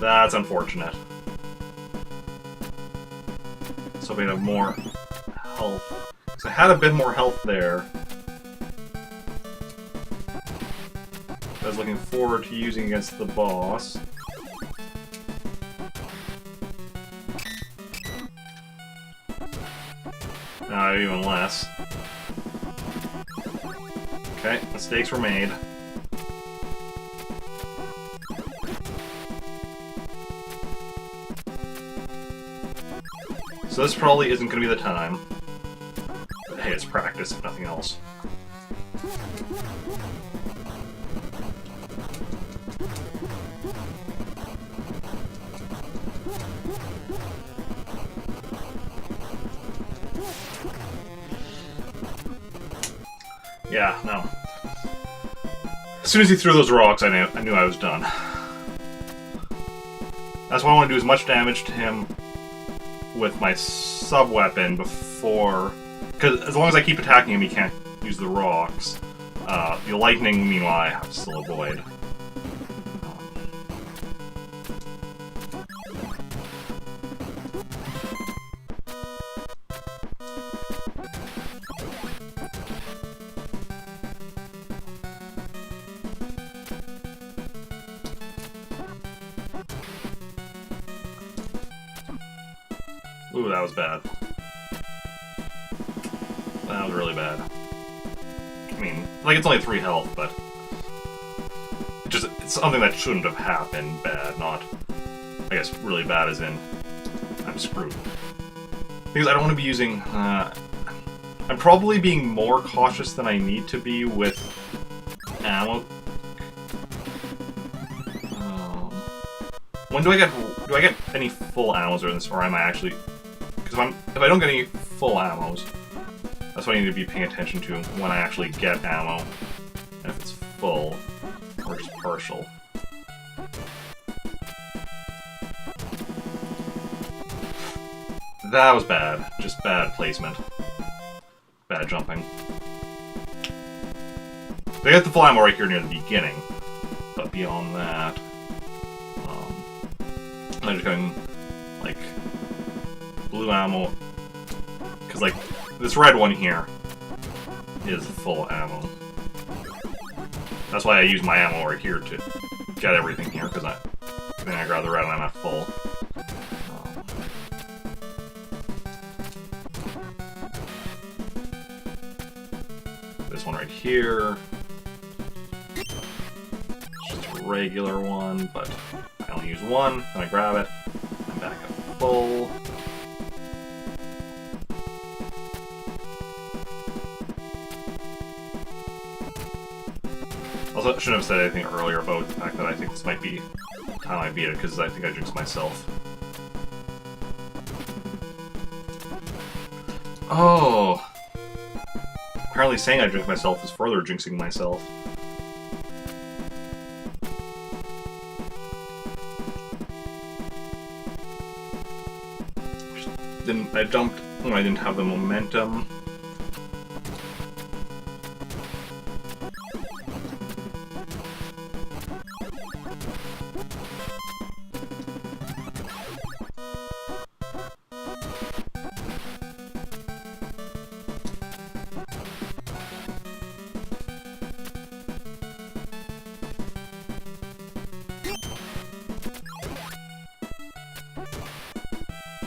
That's unfortunate. So we have more health. Because I had a bit more health there. I was looking forward to using against the boss. Now even less. Okay, mistakes were made. So this probably isn't going to be the time. But hey, it's practice if nothing else. Yeah, no. As soon as he threw those rocks, I knew I was done. That's why I want to do as much damage to him with my sub-weapon before... Because as long as I keep attacking him, he can't use the rocks. The lightning, meanwhile, I have to still avoid. Ooh, that was bad. That was really bad. I mean, like, it's only 3 health, but... it's something that shouldn't have happened bad, not... I guess really bad as in... I'm screwed. Because I don't want to be using... I'm probably being more cautious than I need to be with ammo. When do I get any full ammos in this, or am I actually... Because if I don't get any full ammos, that's what I need to be paying attention to when I actually get ammo. And if it's full, or just partial. That was bad. Just bad placement. Bad jumping. They got the full ammo right here near the beginning, but beyond that... I'm just going, like, blue ammo, because, like, this red one here is full ammo. That's why I use my ammo right here to get everything here, because then I grab the red and I'm at full. This one right here, just a regular one, but I only use one, then I grab it, I'm back at full. Also, I shouldn't have said anything earlier about the fact that I think this might be the time I beat it, because I think I jinxed myself. Oh! Apparently saying I jinxed myself is further jinxing myself. I jumped when I didn't have the momentum.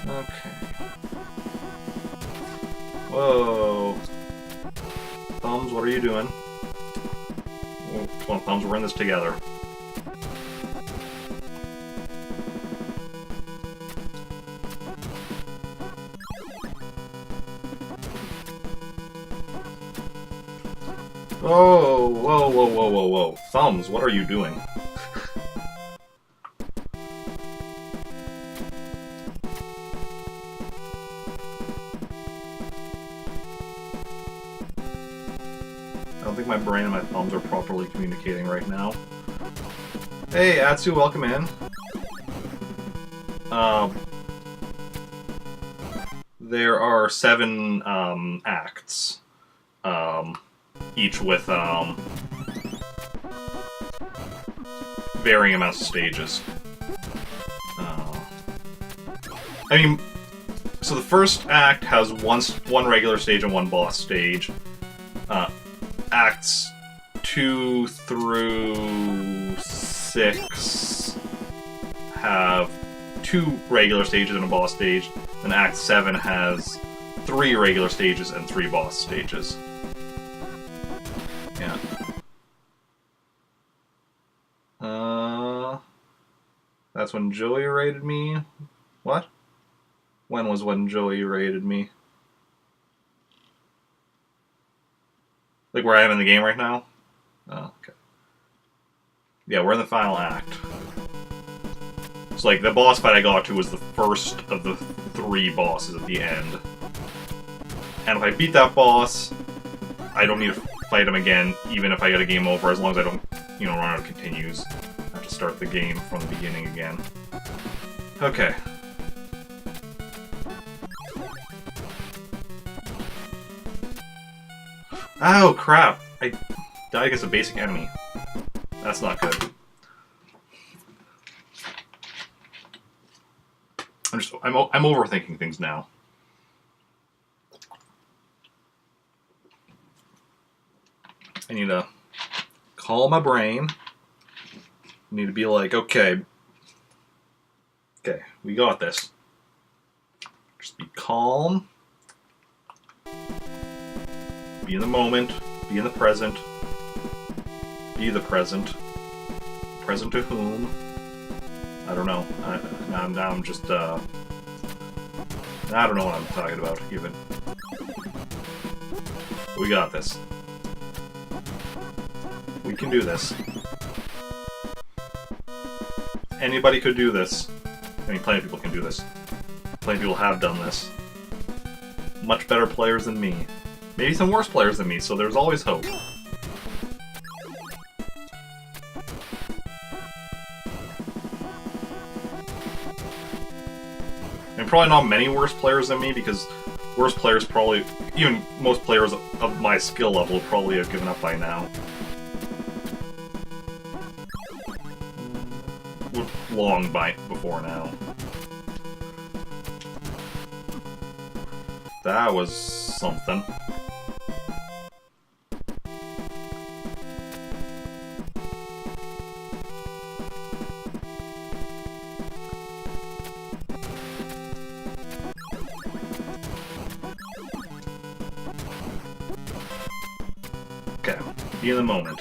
Okay. Whoa. Thumbs, what are you doing? Oh, come on, Thumbs, we're in this together. Oh, whoa, whoa, whoa, whoa, whoa. Thumbs, what are you doing? I don't think my brain and my thumbs are properly communicating right now. Hey, Atsu, welcome in. There are 7 acts, each with varying amounts of stages. I mean, so the first act has one regular stage and one boss stage. Acts 2 through 6 have 2 regular stages and a boss stage, and Act 7 has 3 regular stages and 3 boss stages. Yeah. That's when Joey raided me? What? When was when Joey raided me? Like where I am in the game right now? Oh, okay. Yeah, we're in the final act. So, like, the boss fight I got to was the first of the 3 bosses at the end. And if I beat that boss, I don't need to fight him again, even if I get a game over, as long as I don't, you know, run out of continues. I have to start the game from the beginning again. Okay. Oh, crap! I died against a basic enemy. That's not good. I'm overthinking things now. I need to calm my brain. I need to be like, okay, we got this. Just be calm. Be in the moment. Be in the present. Be the present. Present to whom? I don't know. Now I'm just, I don't know what I'm talking about, even. We got this. We can do this. Anybody could do this. I mean, plenty of people can do this. Plenty of people have done this. Much better players than me. Maybe some worse players than me, so there's always hope. And probably not many worse players than me, because worse players probably, even most players of my skill level probably have given up by now. Long before now. That was something. Okay, be in the moment.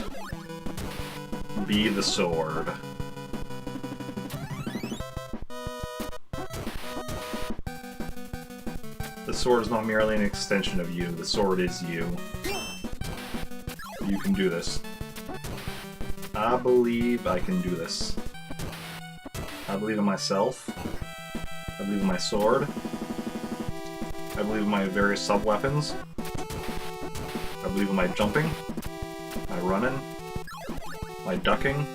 Be the sword. The sword is not merely an extension of you, the sword is you. You can do this. I believe I can do this. I believe in myself. I believe in my sword. I believe in my various sub-weapons. I believe in my jumping, my running, my ducking.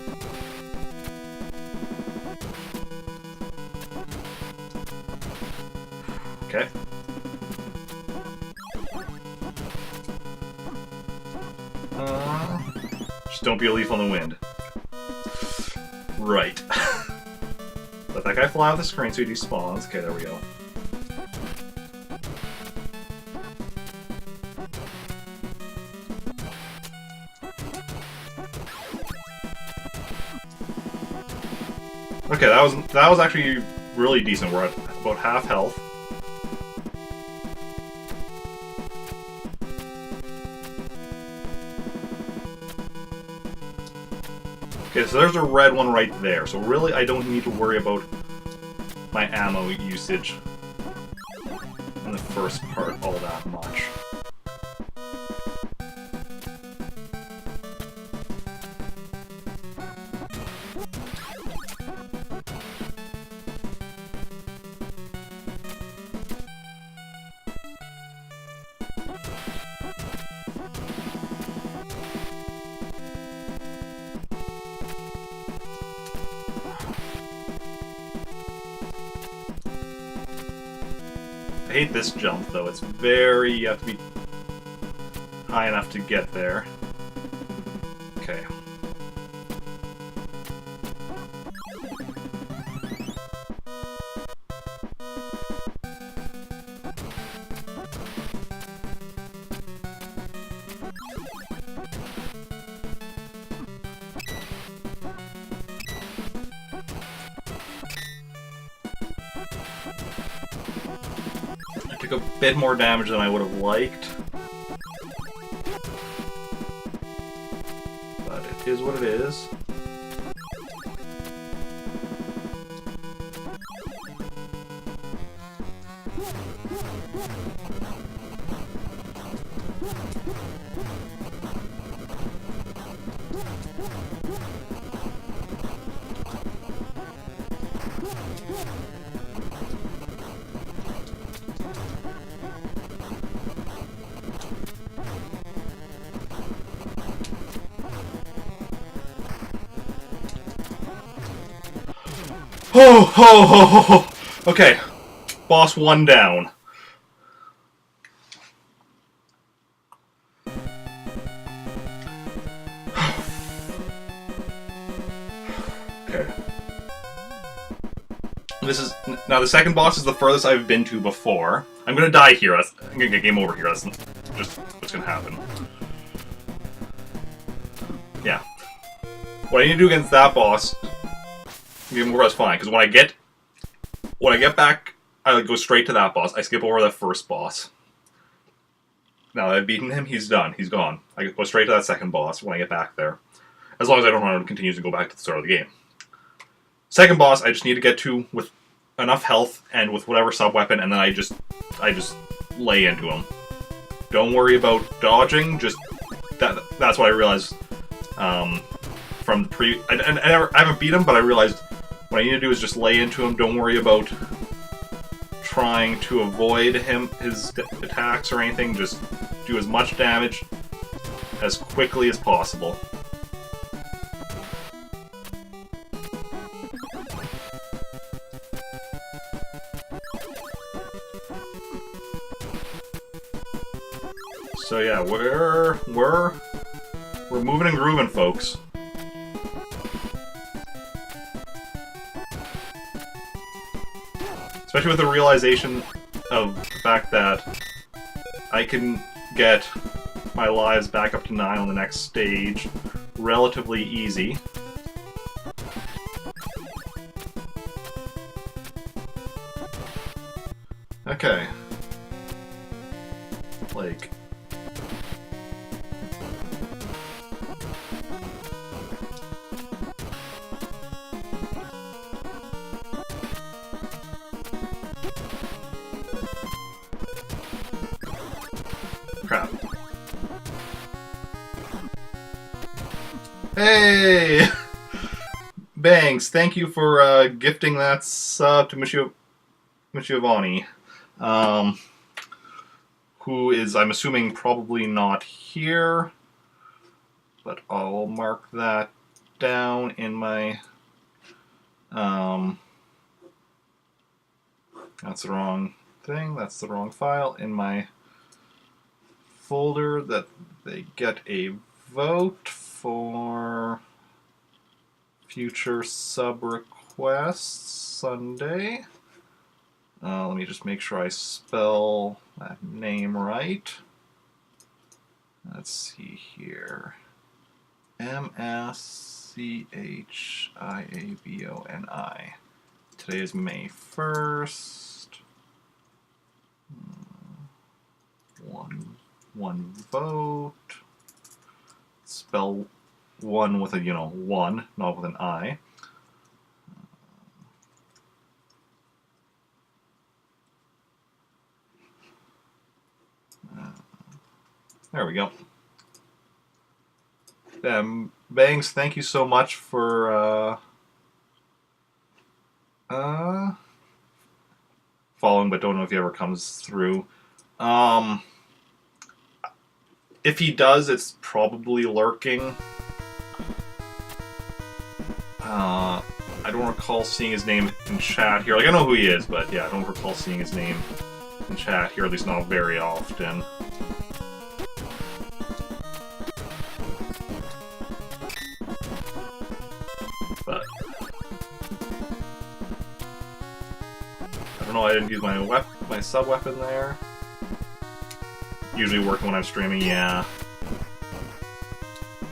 Okay. Just don't be a leaf on the wind. Right. Let that guy fly off the screen so he despawns. Okay, there we go. Okay, that was actually really decent. We're at about half health. Okay, so there's a red one right there. So really, I don't need to worry about my ammo usage in the first part all that much. hate this jump, though. It's very... you have to be high enough to get there. Okay. I took a bit more damage than I would have liked. But it is what it is. Ho ho ho ho ho! Okay, boss 1 down. Okay. This is now the second boss is the furthest I've been to before. I'm gonna die here. I'm gonna get game over here. That's just what's gonna happen. Yeah. What I need to do against that boss. Game over is fine, because when I get back, I go straight to that boss. I skip over that first boss. Now that I've beaten him, he's done. He's gone. I go straight to that second boss when I get back there. As long as I don't want to continue to go back to the start of the game. Second boss, I just need to get to with enough health and with whatever sub-weapon, and then I just lay into him. Don't worry about dodging, just... That's what I realized from the pre... I haven't beat him, but I realized what I need to do is just lay into him. Don't worry about trying to avoid his attacks or anything. Just do as much damage as quickly as possible. So yeah, we're moving and grooving, folks. Especially with the realization of the fact that I can get my lives back up to 9 on the next stage relatively easy. Okay. Like... crap. Hey! Banks, thank you for gifting that sub to Michiavani. Who is, I'm assuming, probably not here. But I'll mark that down in my... that's the wrong thing, that's the wrong file. In my folder that they get a vote for future sub requests Sunday. Let me just make sure I spell that name right. Let's see here. Mschiavoni. Today is May 1st. One vote. Spell one with a, one, not with an I. There we go. Bangs, thank you so much for following, but don't know if he ever comes through. If he does, it's probably lurking. I don't recall seeing his name in chat here. Like, I know who he is, but yeah, I don't recall seeing his name in chat here, at least not very often. But I don't know, I didn't use my sub-weapon there. Usually working when I'm streaming, yeah.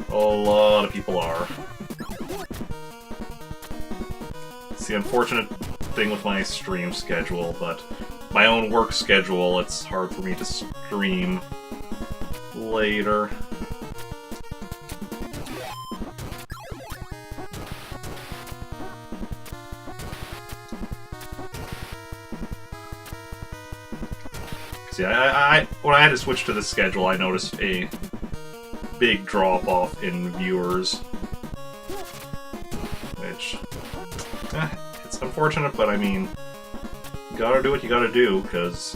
A lot of people are. It's the unfortunate thing with my stream schedule, but my own work schedule, it's hard for me to stream later. Yeah, when I had to switch to this schedule, I noticed a big drop-off in viewers. Which, it's unfortunate, but I mean, you gotta do what you gotta do, because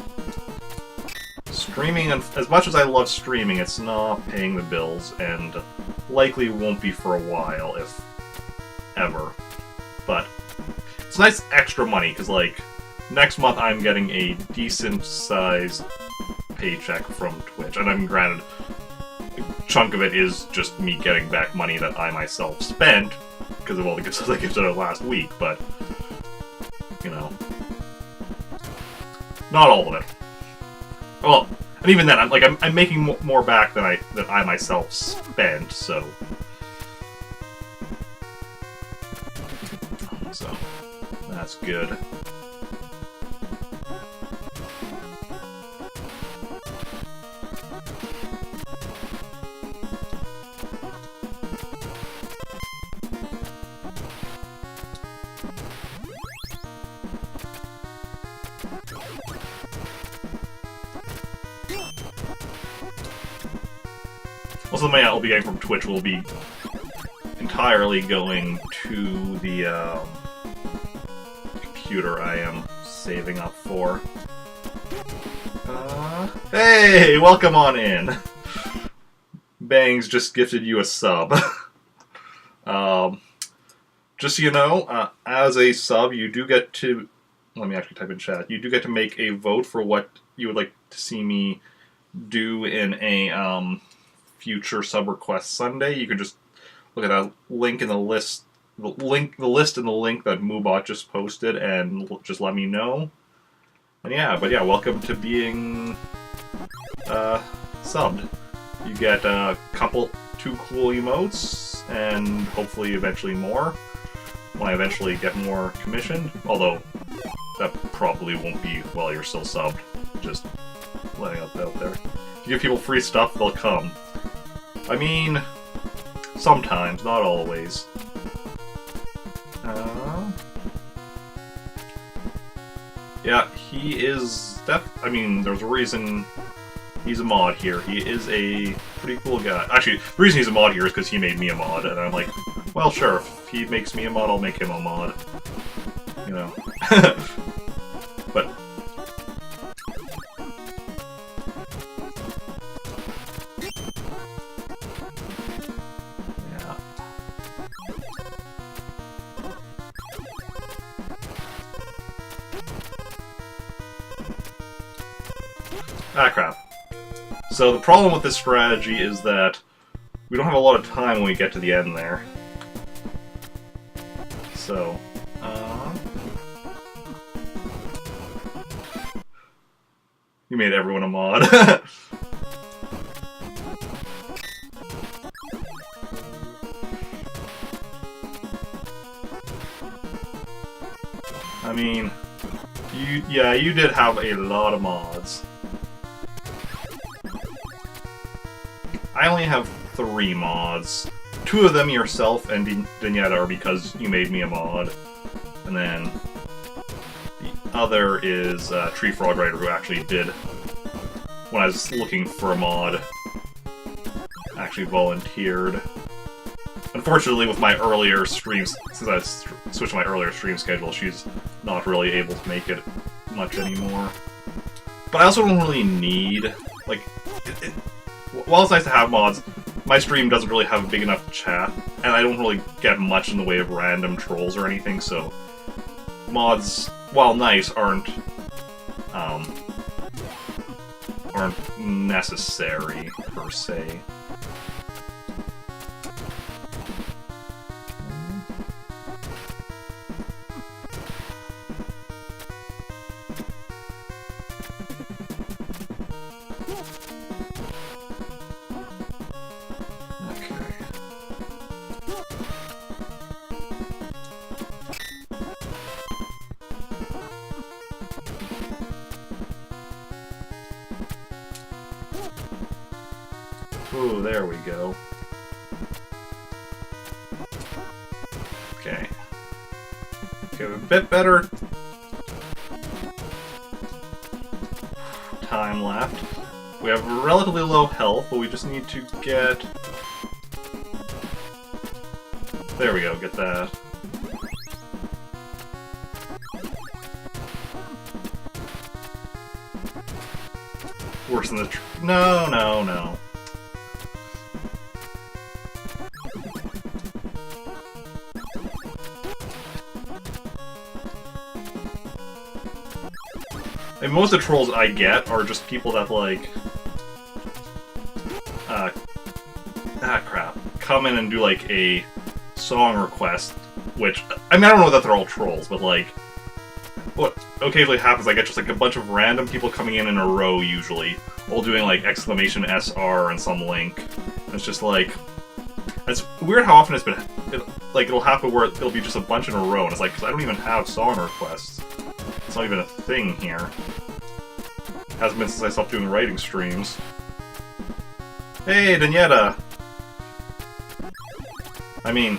streaming, as much as I love streaming, it's not paying the bills, and likely won't be for a while, if ever. But it's nice extra money, because, like, next month I'm getting a decent-sized paycheck from Twitch, and I'm granted, a chunk of it is just me getting back money that I myself spent because of all the gifts I gifted out last week, but, you know, not all of it. Well, and even then, I'm making more back than I myself spent, so that's good. Also, the money I'll be getting from Twitch will be entirely going to the computer I am saving up for. Hey, welcome on in. Bangs just gifted you a sub. Just so you know, as a sub, you do get to... Let me actually type in chat. You do get to make a vote for what you would like to see me do in a future sub request Sunday. You can just look at that link in the list, the list and the link that Moobot just posted, and just let me know. And yeah, but yeah, welcome to being subbed. You get two cool emotes, and hopefully eventually more, when I eventually get more commissioned, although that probably won't be while you're still subbed, just letting it out there. If you give people free stuff, they'll come. I mean, sometimes, not always. Yeah, he is I mean, there's a reason he's a mod here. He is a pretty cool guy. Actually, the reason he's a mod here is because he made me a mod, and I'm like, well, sure, if he makes me a mod, I'll make him a mod. You know. But... yeah. Ah, crap. So the problem with this strategy is that we don't have a lot of time when we get to the end there. So, you made everyone a mod. I mean, you did have a lot of mods. I only have 3 mods. 2 of them yourself and Vignetta are because you made me a mod. And then the other is Tree Frog Rider, who actually did, when I was looking for a mod, actually volunteered. Unfortunately, with my earlier streams, since I switched to my earlier stream schedule, she's not really able to make it much anymore. But I also don't really need, like, while it's nice to have mods, my stream doesn't really have a big enough chat, and I don't really get much in the way of random trolls or anything, so mods, while nice, aren't aren't necessary, per se. Ooh, there we go. Okay. Okay, a bit better time left. We have relatively low health, but we just need to get... There we go, get that. Worse than the... No, no, no. And most of the trolls I get are just people that, like... crap. Come in and do, like, a song request, which... I mean, I don't know that they're all trolls, but, like... What occasionally happens, I get just, like, a bunch of random people coming in a row, usually, all doing, like, exclamation SR and some link. And it's just, like... It's weird how often it's been... it'll happen where it'll be just a bunch in a row, and it's like, because I don't even have song requests. It's not even a thing here. Hasn't been since I stopped doing writing streams. Hey, Danietta! I mean...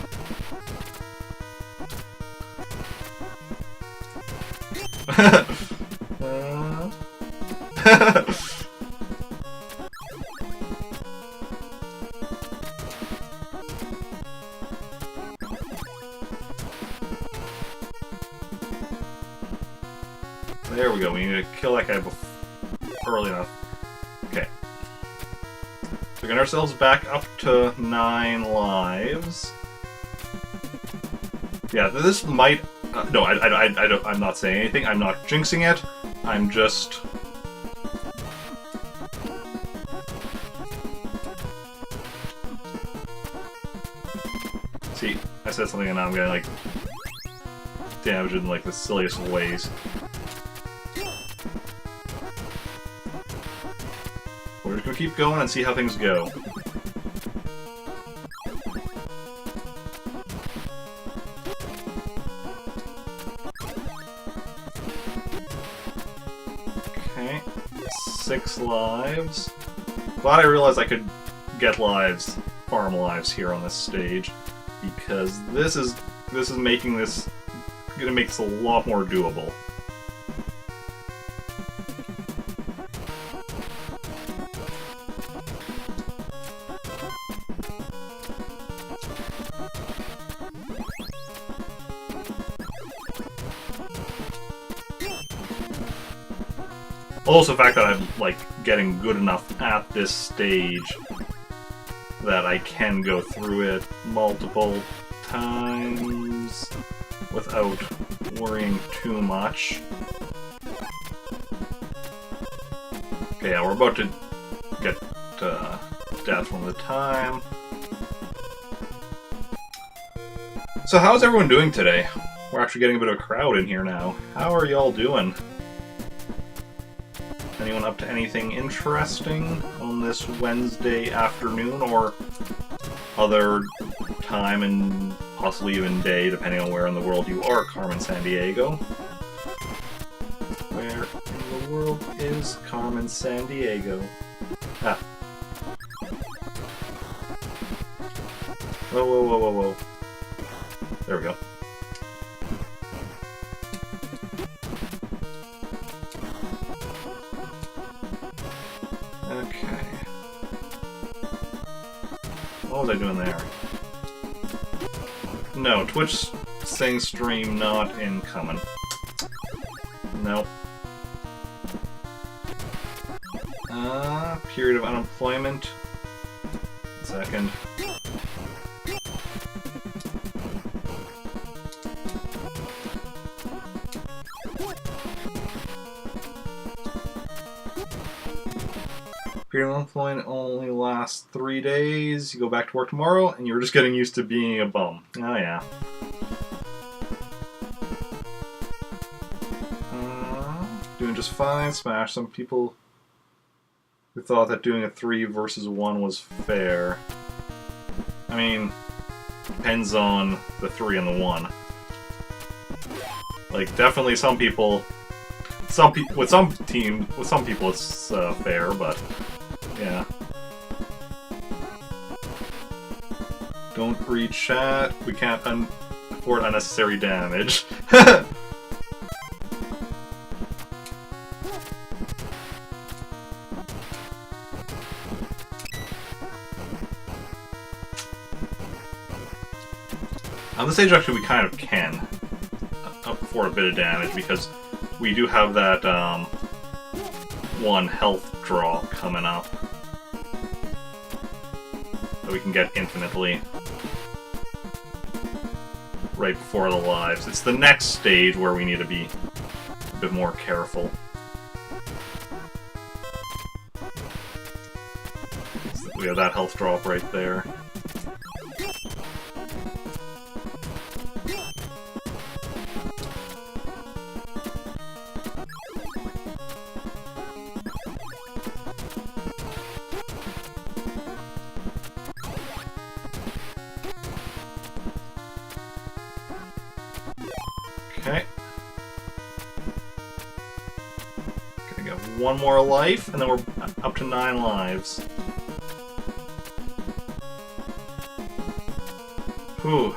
There we go, we need to kill that guy early enough. Okay. So we get ourselves back up to 9 lives. Yeah, this might... no, I'm not saying anything. I'm not jinxing it. I'm just... See, I said something and now I'm getting, like, damaged in, like, the silliest ways. We're just gonna keep going and see how things go. Okay, 6 lives. Glad I realized I could get lives, farm lives here on this stage, because this is making this gonna make this a lot more doable. Also, the fact that I'm, like, getting good enough at this stage that I can go through it multiple times without worrying too much. Okay, yeah, we're about to get death one at a time. So how's everyone doing today? We're actually getting a bit of a crowd in here now. How are y'all doing? Anyone up to anything interesting on this Wednesday afternoon or other time and possibly even day, depending on where in the world you are, Carmen Sandiego? Where in the world is Carmen Sandiego? Ah. Whoa, whoa, whoa, whoa, whoa. There we go. Okay. What was I doing there? No, Twitch Sing stream not incoming. Nope. Period of unemployment. A second. Creating one point only lasts 3 days. You go back to work tomorrow, and you're just getting used to being a bum. Oh yeah. Doing just fine. Smash some people who thought that doing a 3 versus 1 was fair. I mean, depends on the 3 and the 1. Like, definitely some people, with some people it's fair, but yeah. Don't read chat. We can't afford unnecessary damage. On this stage, actually, we kind of can afford a bit of damage because we do have that 1 health draw coming up that we can get infinitely right before the lives. It's the next stage where we need to be a bit more careful. We have that health drop right there. Okay. Gonna get 1 more life, and then we're up to 9 lives. Whew.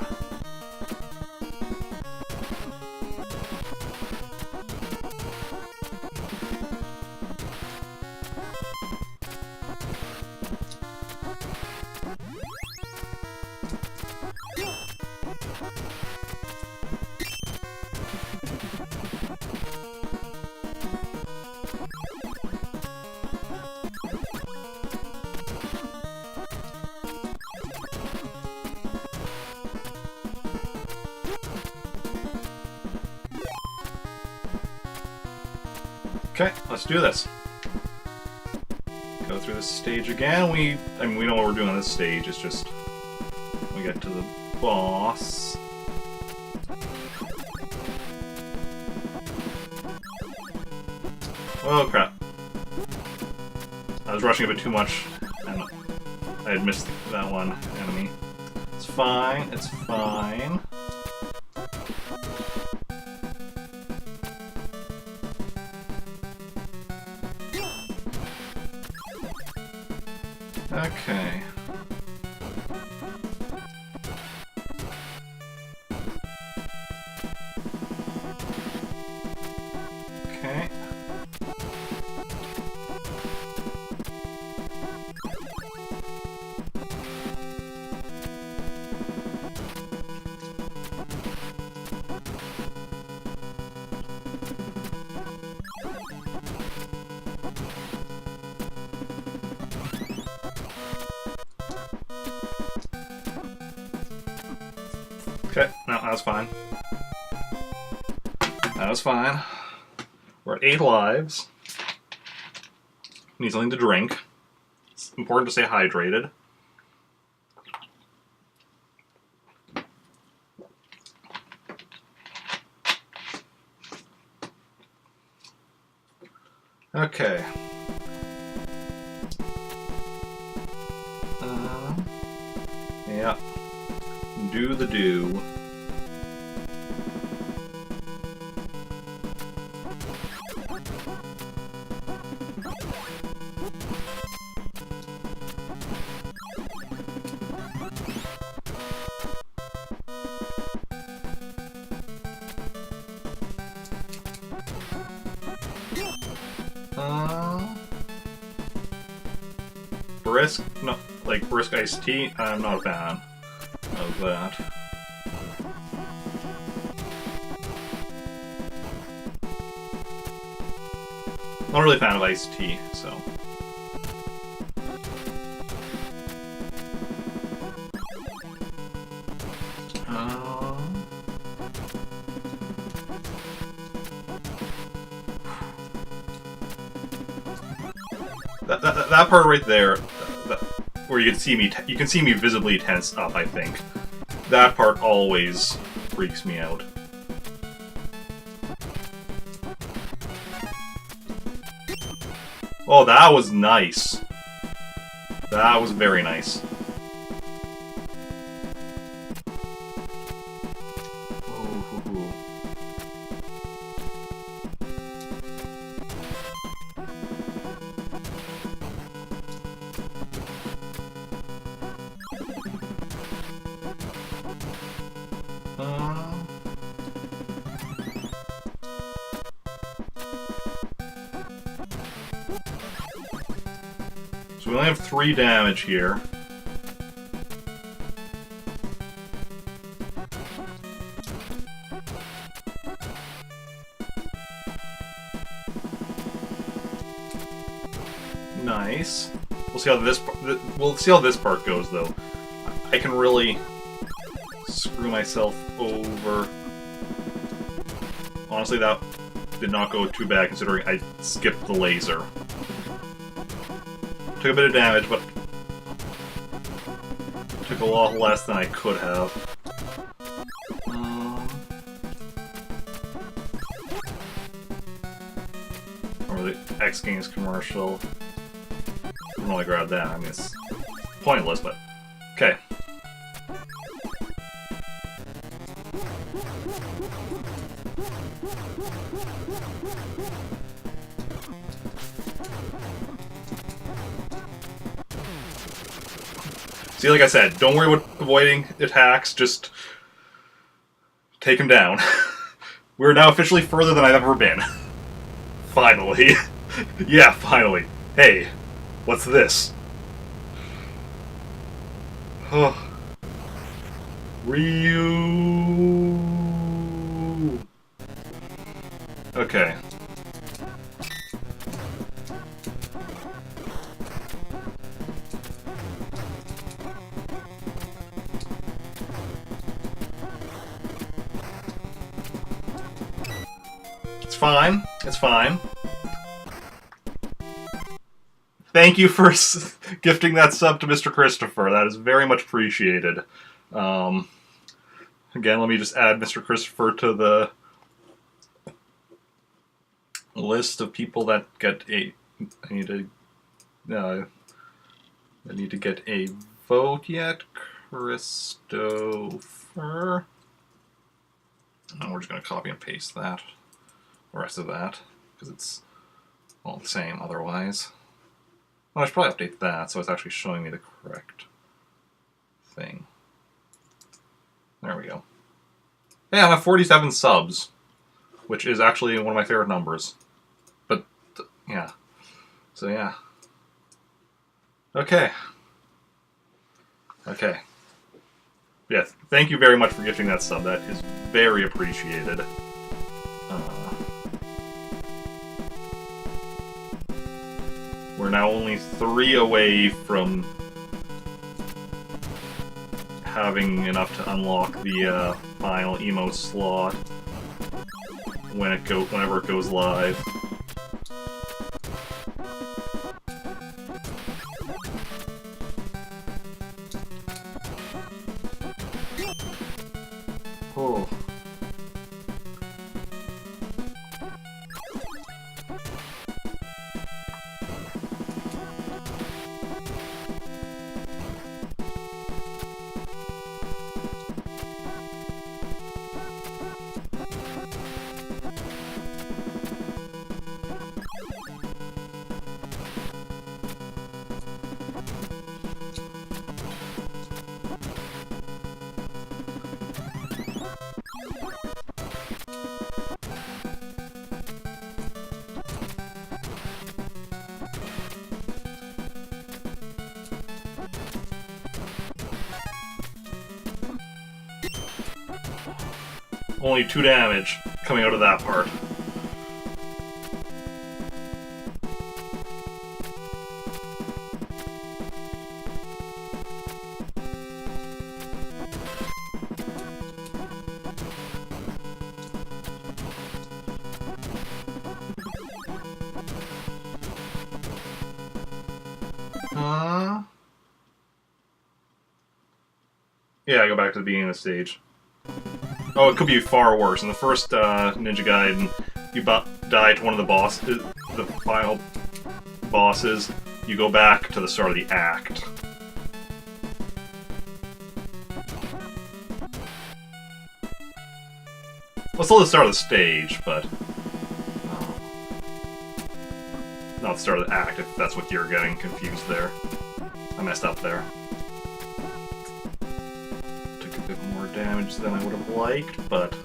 Okay, let's do this. Go through this stage again. I mean, we know what we're doing on this stage. It's just we get to the boss. Oh crap! I was rushing a bit too much, and I had missed that one enemy. It's fine. It's fine. Okay. Okay. Okay, no, that was fine. That was fine. We're at 8 lives. Need something to drink. It's important to stay hydrated. Okay. Yeah. Do the do. Brisk? No, like brisk iced tea? I'm not a fan of that. Not really a fan of iced tea, so. That part right there, where you can see me visibly tense up, I think. That part always freaks me out. Oh, that was nice. That was very nice. So we only have 3 damage here. Nice. We'll see how this part goes, though. I can really screw myself over. Honestly, that did not go too bad considering I skipped the laser. Took a bit of damage, but took a lot less than I could have. Or the X Games commercial. I don't know why I grabbed that. I mean, it's pointless, but okay. See, like I said, don't worry about avoiding attacks, just take him down. We're now officially further than I've ever been. Finally. Yeah, finally. Hey, what's this? Oh. Ryu. Okay. It's fine. It's fine. Thank you for gifting that sub to Mr. Christopher. That is very much appreciated. Again, let me just add Mr. Christopher to the list of people that get a... I need to get a vote yet. Christopher. And we're just going to copy and paste that. The rest of that. Because it's all the same otherwise. Well, I should probably update that so it's actually showing me the correct thing. There we go. Yeah, I'm at 47 subs, which is actually one of my favorite numbers. But, yeah. So, yeah. Okay. Okay. Yeah, thank you very much for gifting that sub. That is very appreciated. We're now only 3 away from having enough to unlock the final emote slot whenever it goes live. Oh. Only 2 damage coming out of that part. Yeah, I go back to the beginning of the stage. Oh, it could be far worse. In the first Ninja Gaiden, you die to one of the final bosses, you go back to the start of the act. Well, still the start of the stage, but not the start of the act, if that's what you're getting confused there. I messed up there. Took a bit more damage than I would have liked, but...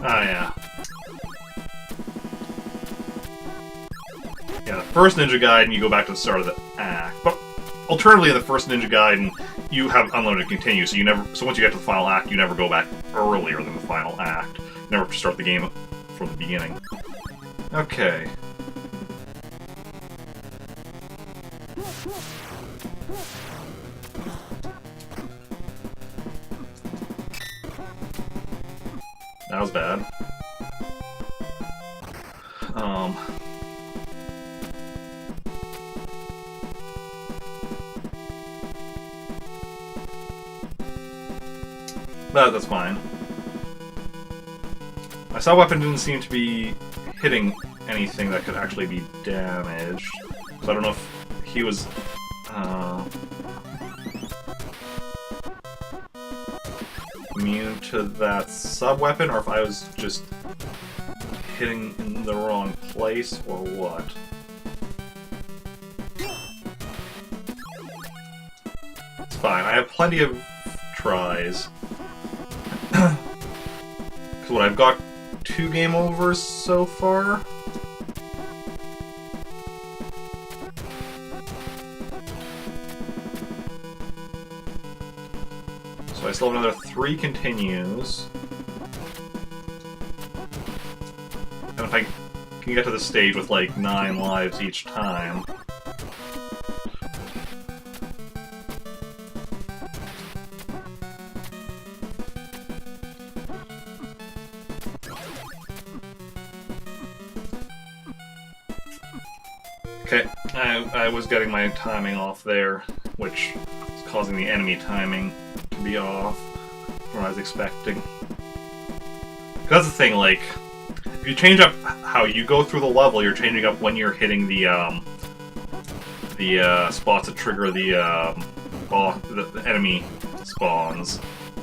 Ah, yeah. Yeah, the first Ninja Gaiden, you go back to the start of the act. But alternatively, in the first Ninja Gaiden, you have unlimited continue, so so once you get to the final act, you never go back earlier than the final act. You never start the game from the beginning. Okay. That was bad. That's fine. My sub weapon didn't seem to be hitting anything that could actually be damaged. So I don't know if he was immune to that sub weapon, or if I was just hitting in the wrong place, or what. It's fine. I have plenty of tries. Because what, I've got 2 game overs so far? So I still have another 3 continues. And if I can get to the stage with like 9 lives each time... Okay, I was getting my timing off there, which is causing the enemy timing to be off from what I was expecting. That's the thing, like, if you change up how you go through the level, you're changing up when you're hitting the spots that trigger the enemy spawns,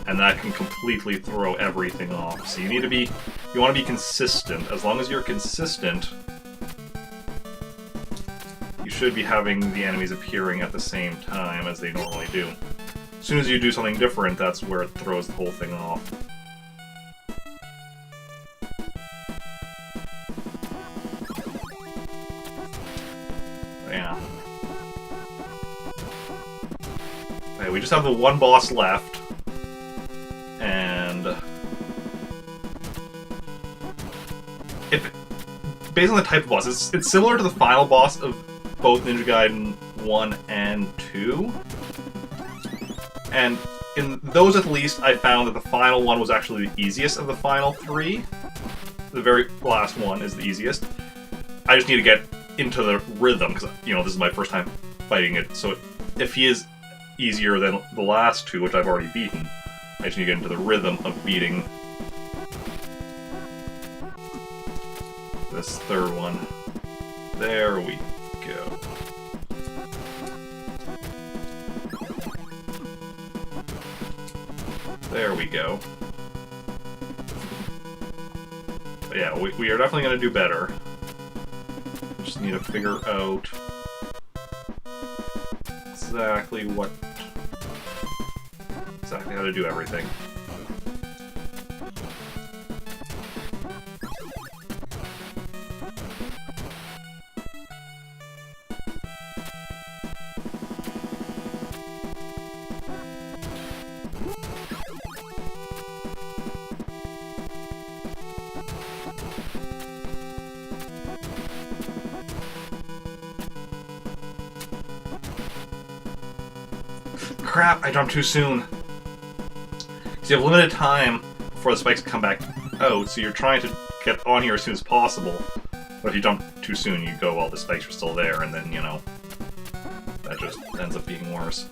and that can completely throw everything off. So you want to be consistent. As long as you're consistent, should be having the enemies appearing at the same time as they normally do. As soon as you do something different, that's where it throws the whole thing off. Yeah. Okay, we just have the one boss left. And... based on the type of boss, it's similar to the final boss of both Ninja Gaiden 1 and 2. And in those, at least, I found that the final one was actually the easiest of the final 3. The very last one is the easiest. I just need to get into the rhythm, because, you know, this is my first time fighting it, so if he is easier than the last 2, which I've already beaten, I just need to get into the rhythm of beating this third one. There we go. There we go. But yeah, we are definitely going to do better. We just need to figure out exactly how to do everything. Crap, I jumped too soon. So you have limited time before the spikes come back out, so you're trying to get on here as soon as possible. But if you jump too soon, you go while the spikes are still there, and then, you know, that just ends up being worse.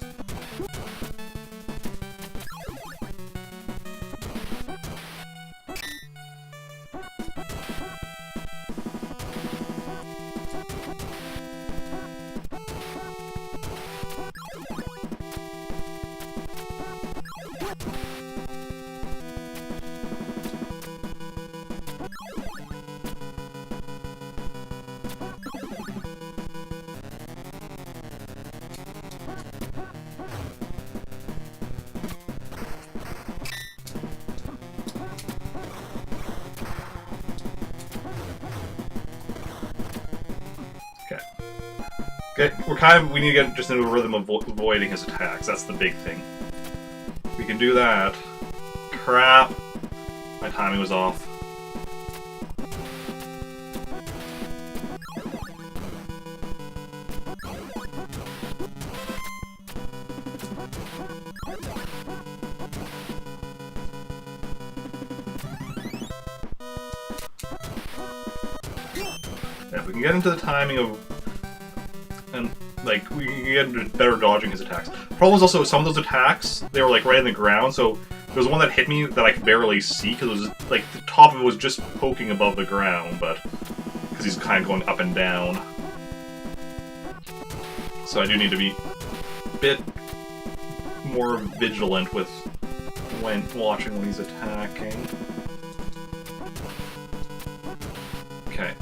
We need to get just into a rhythm of avoiding his attacks. That's the big thing. We can do that. Crap. My timing was off. Yeah, if we can get into the timing of... and like, we can get into better dodging his attacks. The problem is also, some of those attacks, they were like right in the ground, so there was one that hit me that I could barely see, because it was like, the top of it was just poking above the ground, but because he's kind of going up and down. So I do need to be a bit more vigilant with when watching when he's attacking. Okay.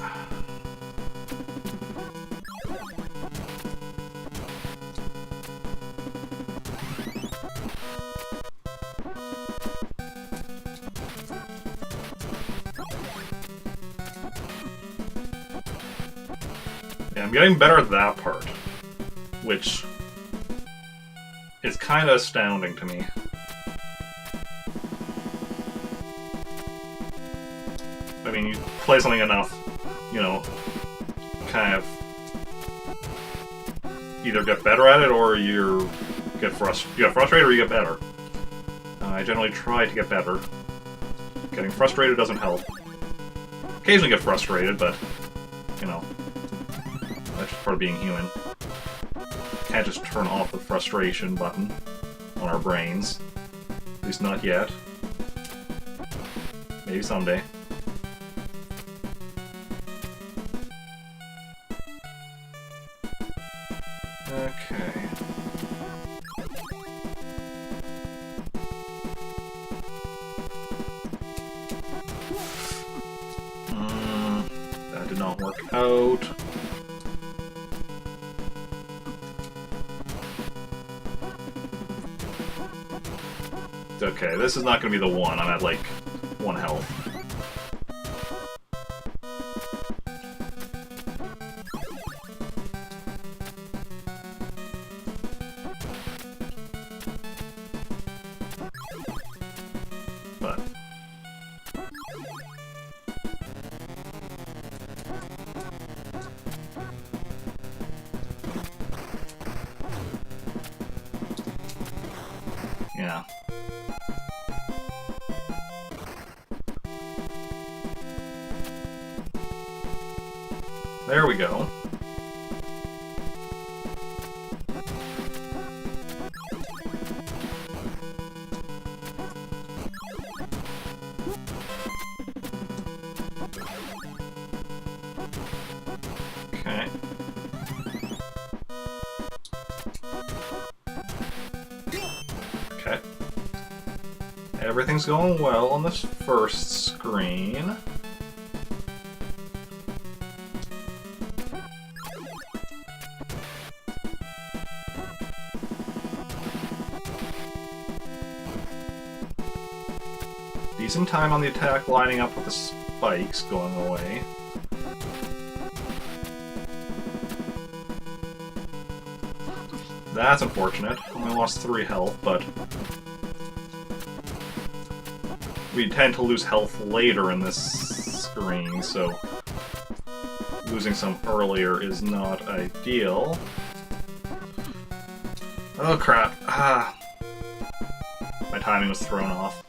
Yeah, I'm getting better at that part, which is kind of astounding to me. I mean, you play something enough, you know, kind of either get better at it or you get frustrated or you get better. I generally try to get better. Getting frustrated doesn't help. Occasionally get frustrated, but, you know, that's just part of being human. Can't just turn off the frustration button on our brains. At least not yet. Maybe someday. Okay. That did not work out. Okay, this is not going to be the one. I'm at, like, 1 health. But... yeah. There we go. Okay. Okay. Everything's going well on this first screen. Decent time on the attack lining up with the spikes going away. That's unfortunate. Only lost 3 health, but we tend to lose health later in this screen, so losing some earlier is not ideal. Oh crap. Ah. My timing was thrown off.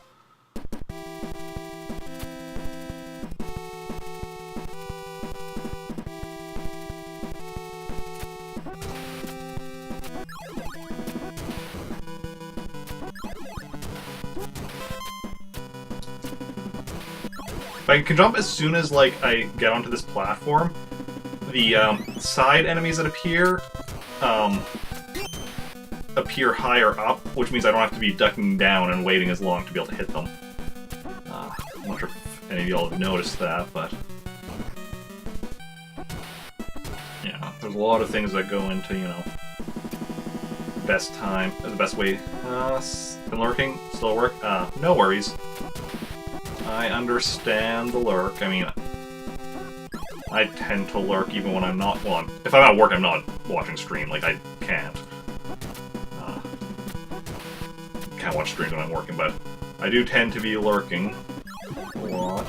If I can jump as soon as, like, I get onto this platform, the side enemies that appear higher up, which means I don't have to be ducking down and waiting as long to be able to hit them. I'm not sure if any of y'all have noticed that, but yeah, there's a lot of things that go into, you know, best time, the best way. Been lurking, still work? No worries. I understand the lurk. I mean, I tend to lurk even when I'm not, well, if I'm at work, I'm not watching stream, like, I can't. Can't watch streams when I'm working, but I do tend to be lurking a lot.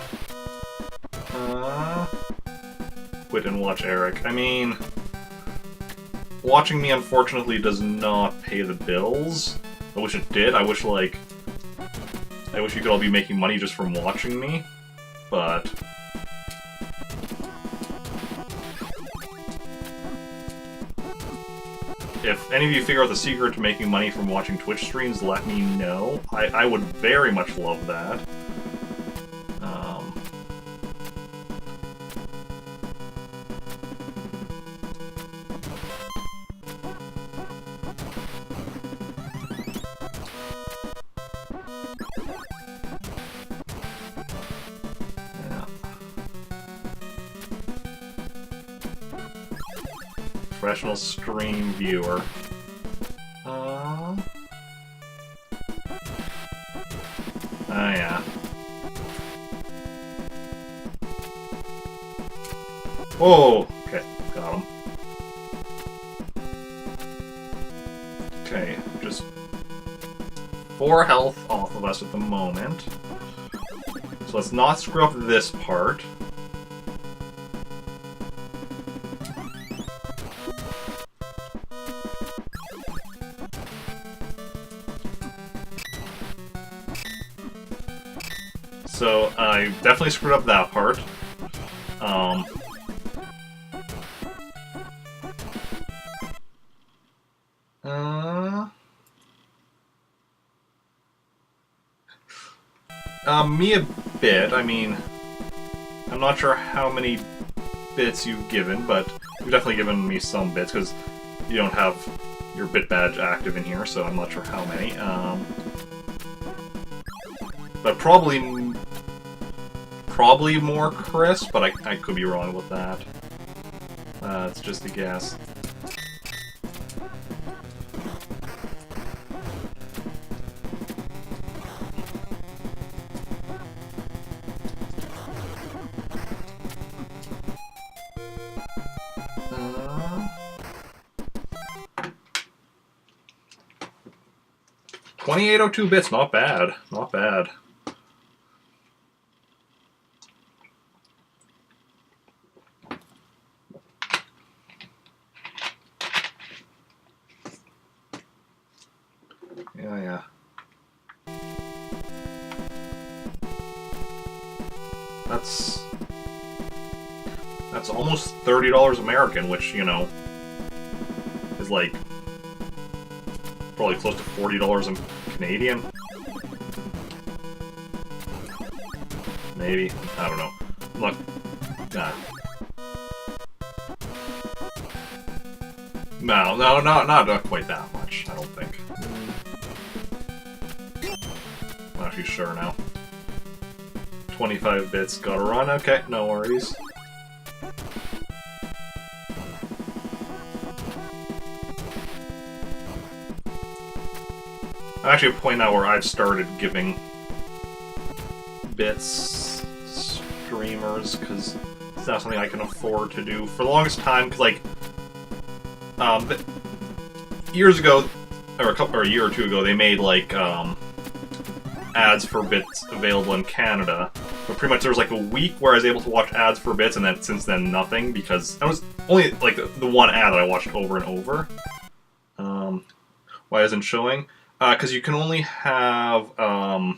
Quit and watch Eric. I mean, watching me, unfortunately, does not pay the bills. I wish it did. I wish, like, I wish you could all be making money just from watching me, but if any of you figure out the secret to making money from watching Twitch streams, let me know. I would very much love that. Professional stream viewer. Oh yeah. Oh, okay, got him. Okay, just 4 health off of us at the moment. So let's not screw up this part. So, I definitely screwed up that part. Me a bit. I mean, I'm not sure how many bits you've given, but you've definitely given me some bits, because you don't have your bit badge active in here, so I'm not sure how many. But probably more Chris, but I could be wrong with that. It's just a guess. $28.02 bits, not bad, not bad. Yeah. That's almost $30 American, which, you know, is like probably close to $40 in Canadian. Maybe, I don't know. Look, nah. No, not quite that much, I don't think. I'm not too sure now. 25 bits, gotta run, okay, no worries. I'm actually at a point now where I've started giving bits streamers, because it's not something I can afford to do for the longest time, because, like, years ago, or a year or two ago, they made, like, ads for bits available in Canada, but pretty much there was, like, a week where I was able to watch ads for bits, and then since then, nothing, because I was only, like, the one ad that I watched over and over. Why isn't showing? Because you can only have a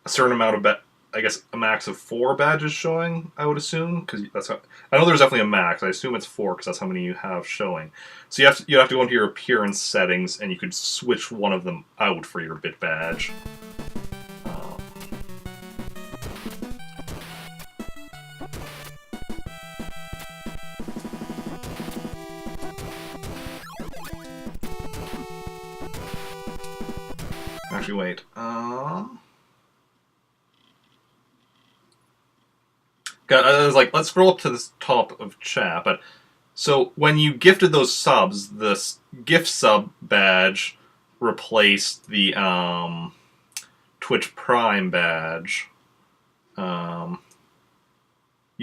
certain amount of I guess a max of 4 badges showing. I would assume because that's how, I know there's definitely a max. I assume it's 4 because that's how many you have showing. So you have to go into your appearance settings and you could switch one of them out for your bit badge. Actually, wait. I was like, let's scroll up to the top of chat. But so when you gifted those subs, the gift sub badge replaced the Twitch Prime badge. You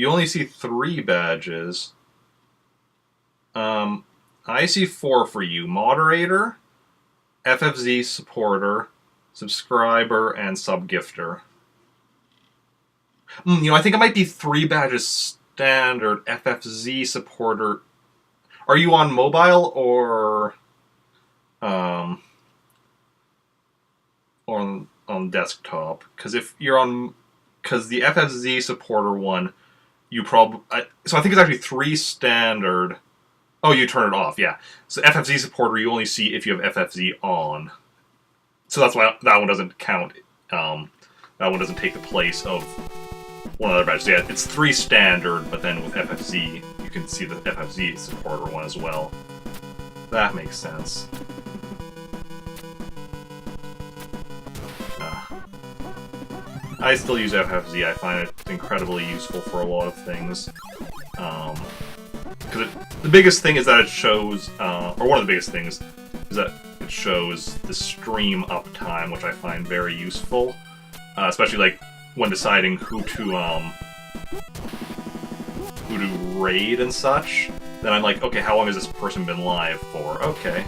only see 3 badges. I see 4 for you: moderator, FFZ supporter, subscriber, and sub-gifter. I think it might be 3 badges standard, FFZ supporter. Are you on mobile or on desktop? Because if you're on, because the FFZ supporter one, you probably, so I think it's actually 3 standard. Oh, you turn it off, yeah. So FFZ supporter, you only see if you have FFZ on. So that's why that one doesn't count. That one doesn't take the place of one other badge. So yeah, it's 3 standard, but then with FFZ, you can see the FFZ supporter one as well. That makes sense. I still use FFZ. I find it incredibly useful for a lot of things. Because the biggest thing is that it shows, or one of the biggest things is that it shows the stream uptime, which I find very useful, especially like when deciding who to raid and such. Then I'm like, okay, how long has this person been live for? Okay.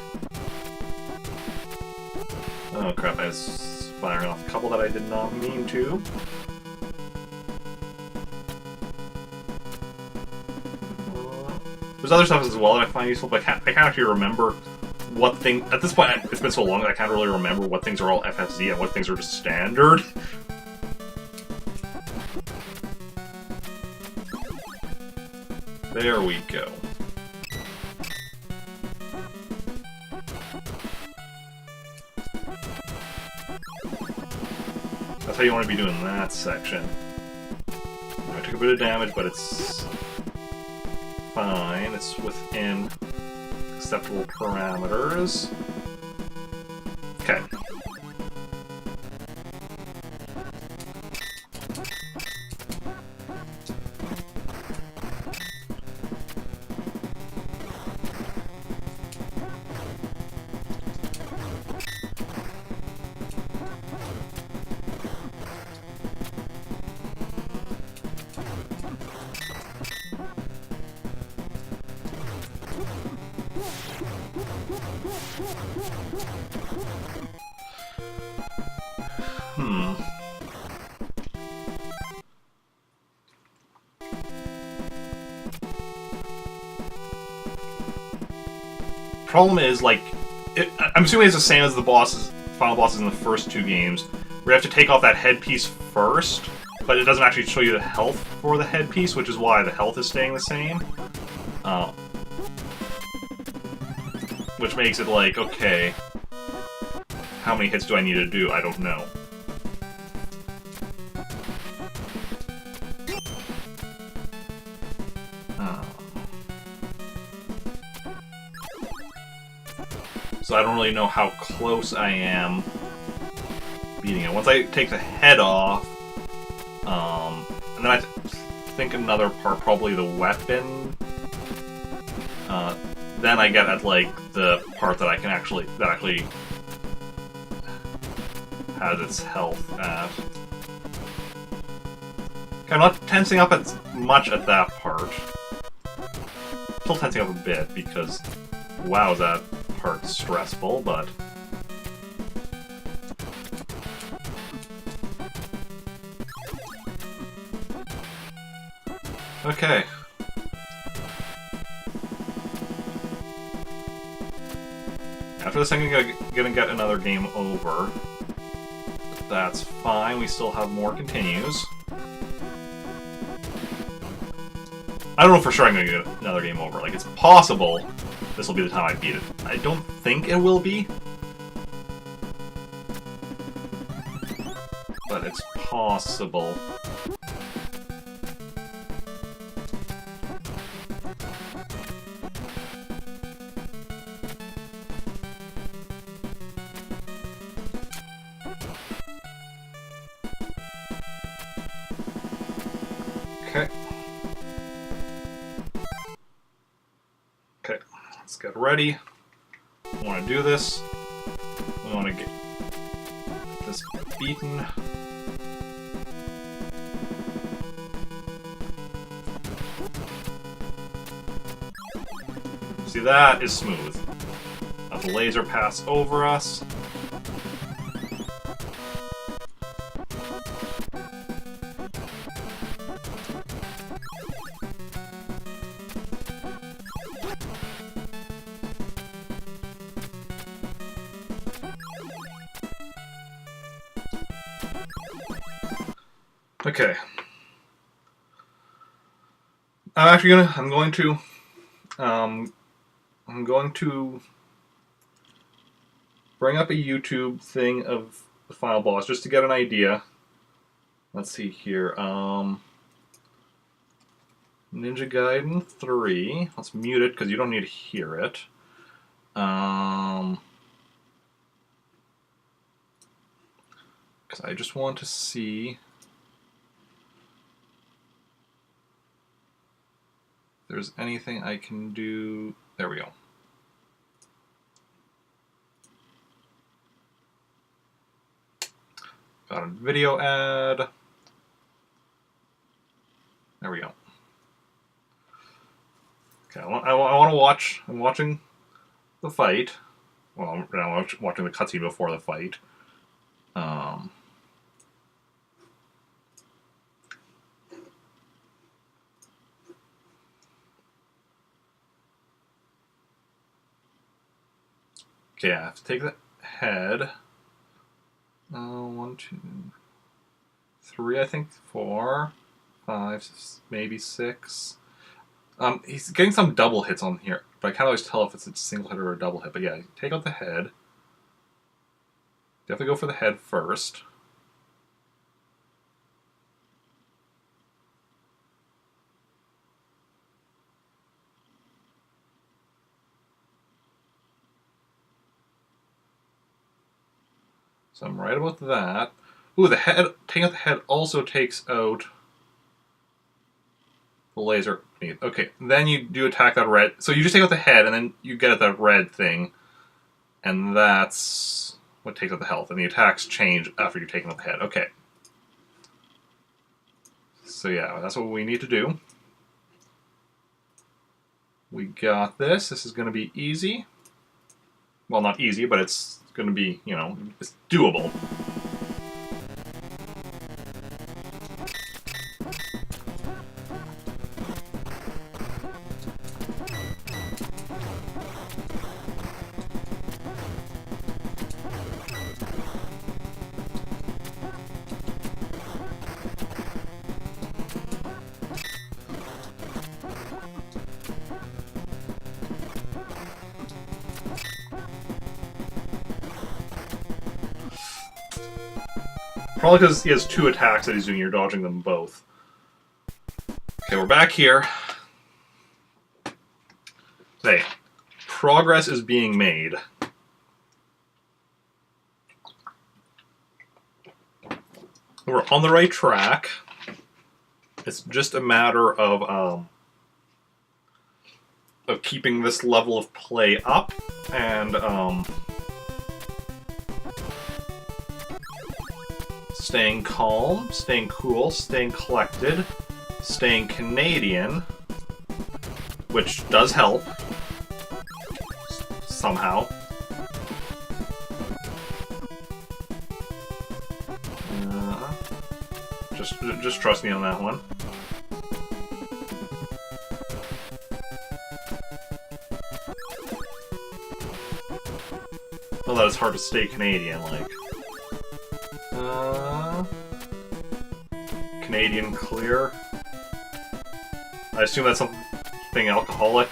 Oh crap! I was firing off a couple that I did not mean to. There's other stuff as well that I find useful, but I can't actually remember what thing... At this point, it's been so long that I can't really remember what things are all FFZ and what things are just standard. There we go. That's how you want to be doing that section. I took a bit of damage, but it's fine. It's within acceptable parameters. Okay. Problem is, like, I'm assuming it's the same as the final bosses in the first 2 games, where you have to take off that headpiece first, but it doesn't actually show you the health for the headpiece, which is why the health is staying the same. Which makes it like, okay, how many hits do I need to do? I don't know. So I don't really know how close I am beating it. Once I take the head off, and then I think another part, probably the weapon, then I get at like the part that actually has its health at. Okay, I'm not tensing up as much at that part. Still tensing up a bit because, wow, is that part stressful, but okay. After this, I'm gonna get another game over. That's fine. We still have more continues. I don't know for sure I'm gonna get another game over. Like, it's possible this will be the time I beat it. I don't think it will be. But it's possible. Okay. Okay, let's get ready. We want to do this. We want to get this beaten. See, that is smooth. Let the laser pass over us. Okay. I'm going to bring up a YouTube thing of the final boss just to get an idea. Let's see here. Ninja Gaiden 3. Let's mute it because you don't need to hear it. Because I just want to see if there's anything I can do. There we go. Got a video ad. There we go. Okay, I want to watch. I'm watching the fight. Well, I'm watching the cutscene before the fight. Okay, I have to take the head. 1, 2, 3, I think, 4, 5, maybe 6. He's getting some double hits on here, but I can't always tell if it's a single hit or a double hit. But yeah, take out the head. Definitely go for the head first. So I'm right about that. Ooh, the head, taking out the head also takes out the laser. Okay, then you do attack that red. So you just take out the head, and then you get at that red thing, and that's what takes out the health. And the attacks change after you've taken out the head. Okay. So yeah, that's what we need to do. We got this. This is going to be easy. Well, not easy, but it's going to be, you know, it's doable. Probably because he has 2 attacks that he's doing, you're dodging them both. Okay, we're back here. Hey, progress is being made. We're on the right track. It's just a matter of keeping this level of play up and staying calm, staying cool, staying collected, staying Canadian, which does help somehow. Just trust me on that one. Well, that is hard to stay Canadian, like. Canadian clear. I assume that's something alcoholic.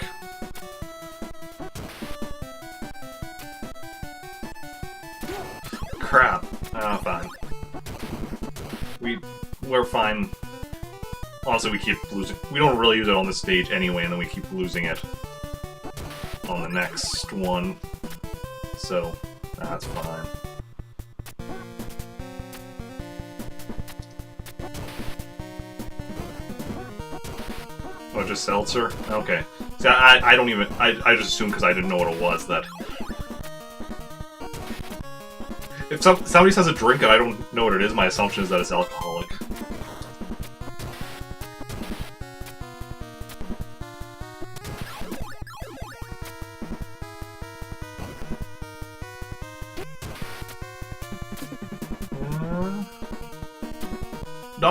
Crap. Fine. We're fine. Honestly, we keep losing. We don't really use it on this stage anyway, and then we keep losing it on the next one. So, that's fine. Oh, just seltzer? Okay. See, I don't even... I just assumed because I didn't know what it was that... If somebody says a drink and I don't know what it is, my assumption is that it's alcoholic.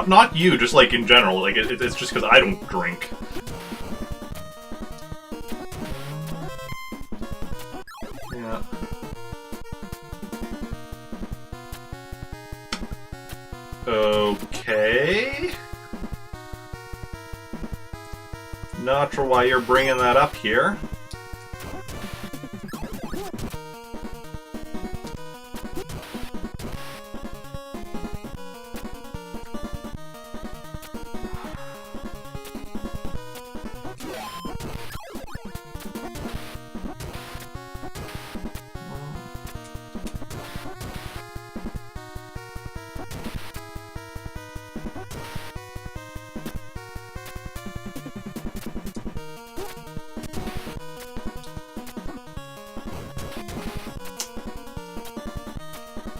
Not you, just like in general. Like it's just because I don't drink. Yeah. Okay. Not sure why you're bringing that up here.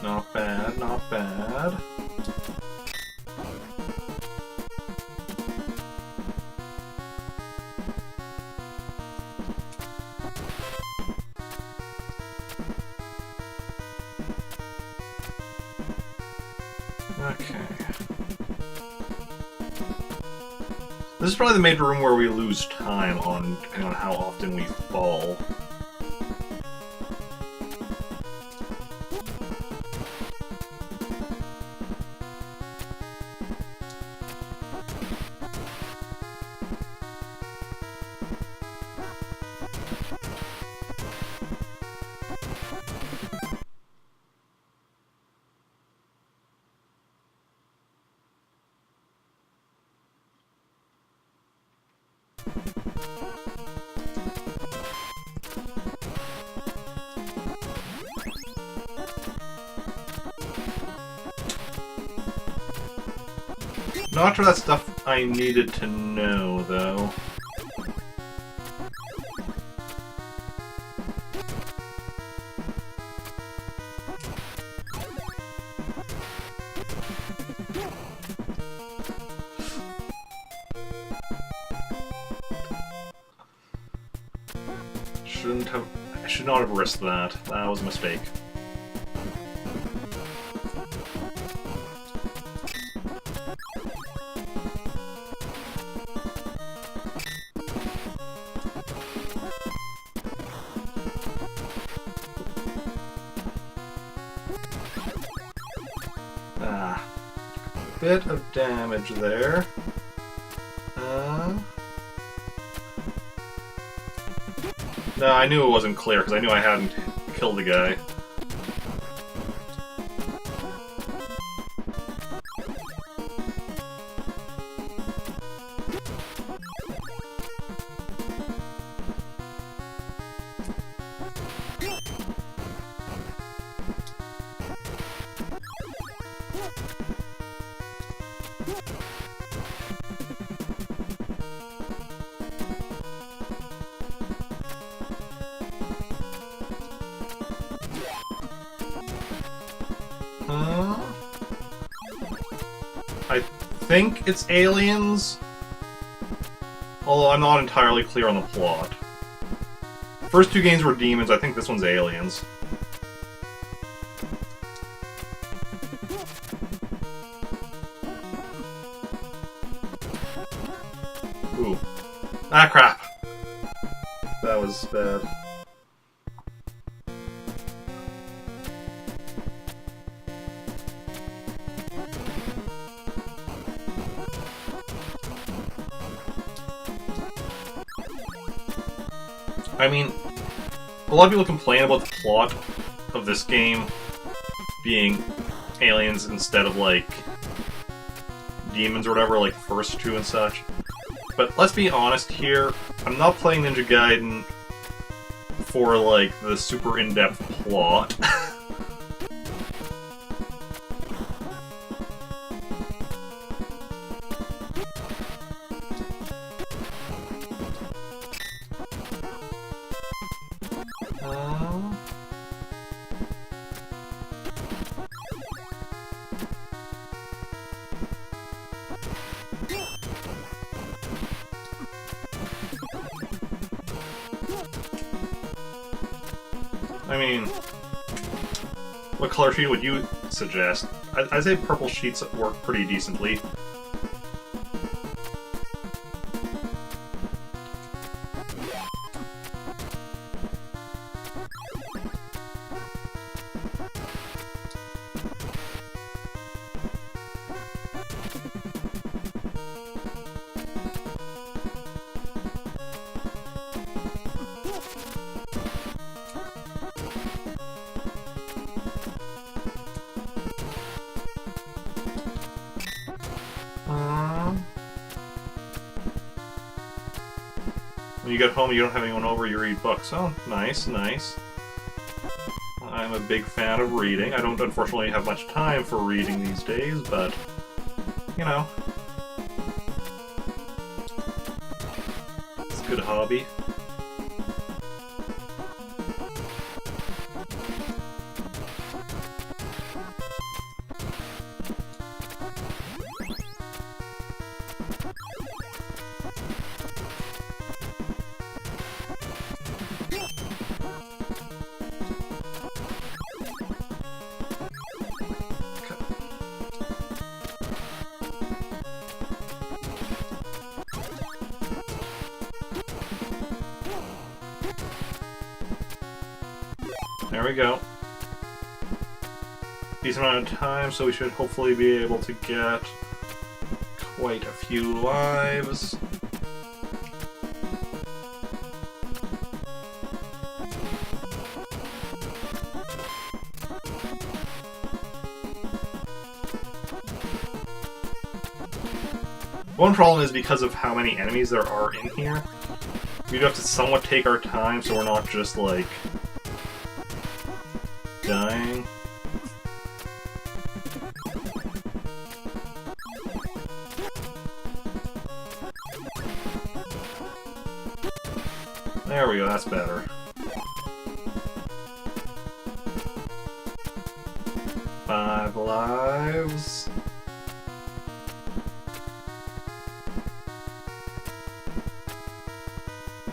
Not bad, not bad. Okay. This is probably the major room where we lose time on, depending on how often we fall. Not sure that's stuff I needed to know, though. I should not have risked that. That was a mistake. Bit of damage there. No, I knew it wasn't clear because I knew I hadn't killed the guy. I think it's aliens, although I'm not entirely clear on the plot. First two games were demons, I think this one's aliens. Ooh. Ah, crap. That was bad. I mean, a lot of people complain about the plot of this game being aliens instead of, like, demons or whatever, like the first two and such. But let's be honest here, I'm not playing Ninja Gaiden for, like, the super in-depth plot. I mean, what color sheet would you suggest? I'd say purple sheets work pretty decently. When you get home, you don't have anyone over, you read books. Oh, nice, nice. I'm a big fan of reading. I don't, unfortunately, have much time for reading these days, but, you know. It's a good hobby. There we go. Decent amount of time, so we should hopefully be able to get quite a few lives. One problem is because of how many enemies there are in here, we do have to somewhat take our time so we're not just like dying. There we go, that's better. Five lives.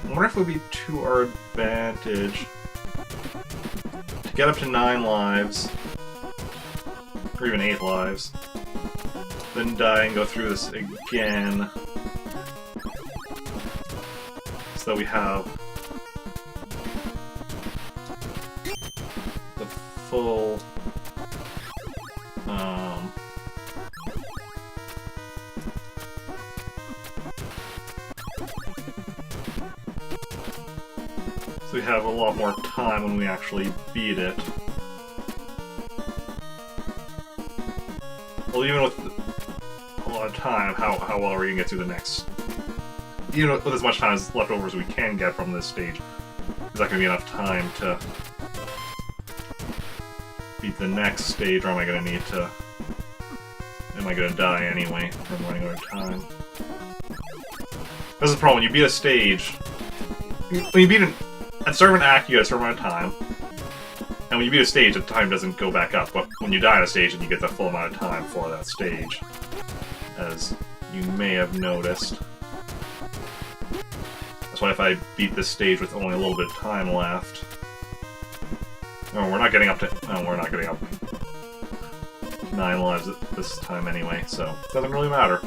I wonder if it would be to our advantage to get up to 9 lives, or even 8 lives, then die and go through this again, so that we have the full so we have a lot more time when we actually beat it. Well, even with a lot of time, how well are we going to get through the next... Even with as much time as left over as we can get from this stage, is that going to be enough time to beat the next stage, or am I going to need to... Am I going to die anyway from running out of time? This is the problem, when you beat a stage... When you beat an... At the start of an act, you get a certain amount of time, and when you beat a stage, the time doesn't go back up, but when you die on a stage, then you get the full amount of time for that stage, as you may have noticed. That's why if I beat this stage with only a little bit of time left... Oh, we're not getting up to... No, we're not getting up 9 lives at this time anyway, so it doesn't really matter.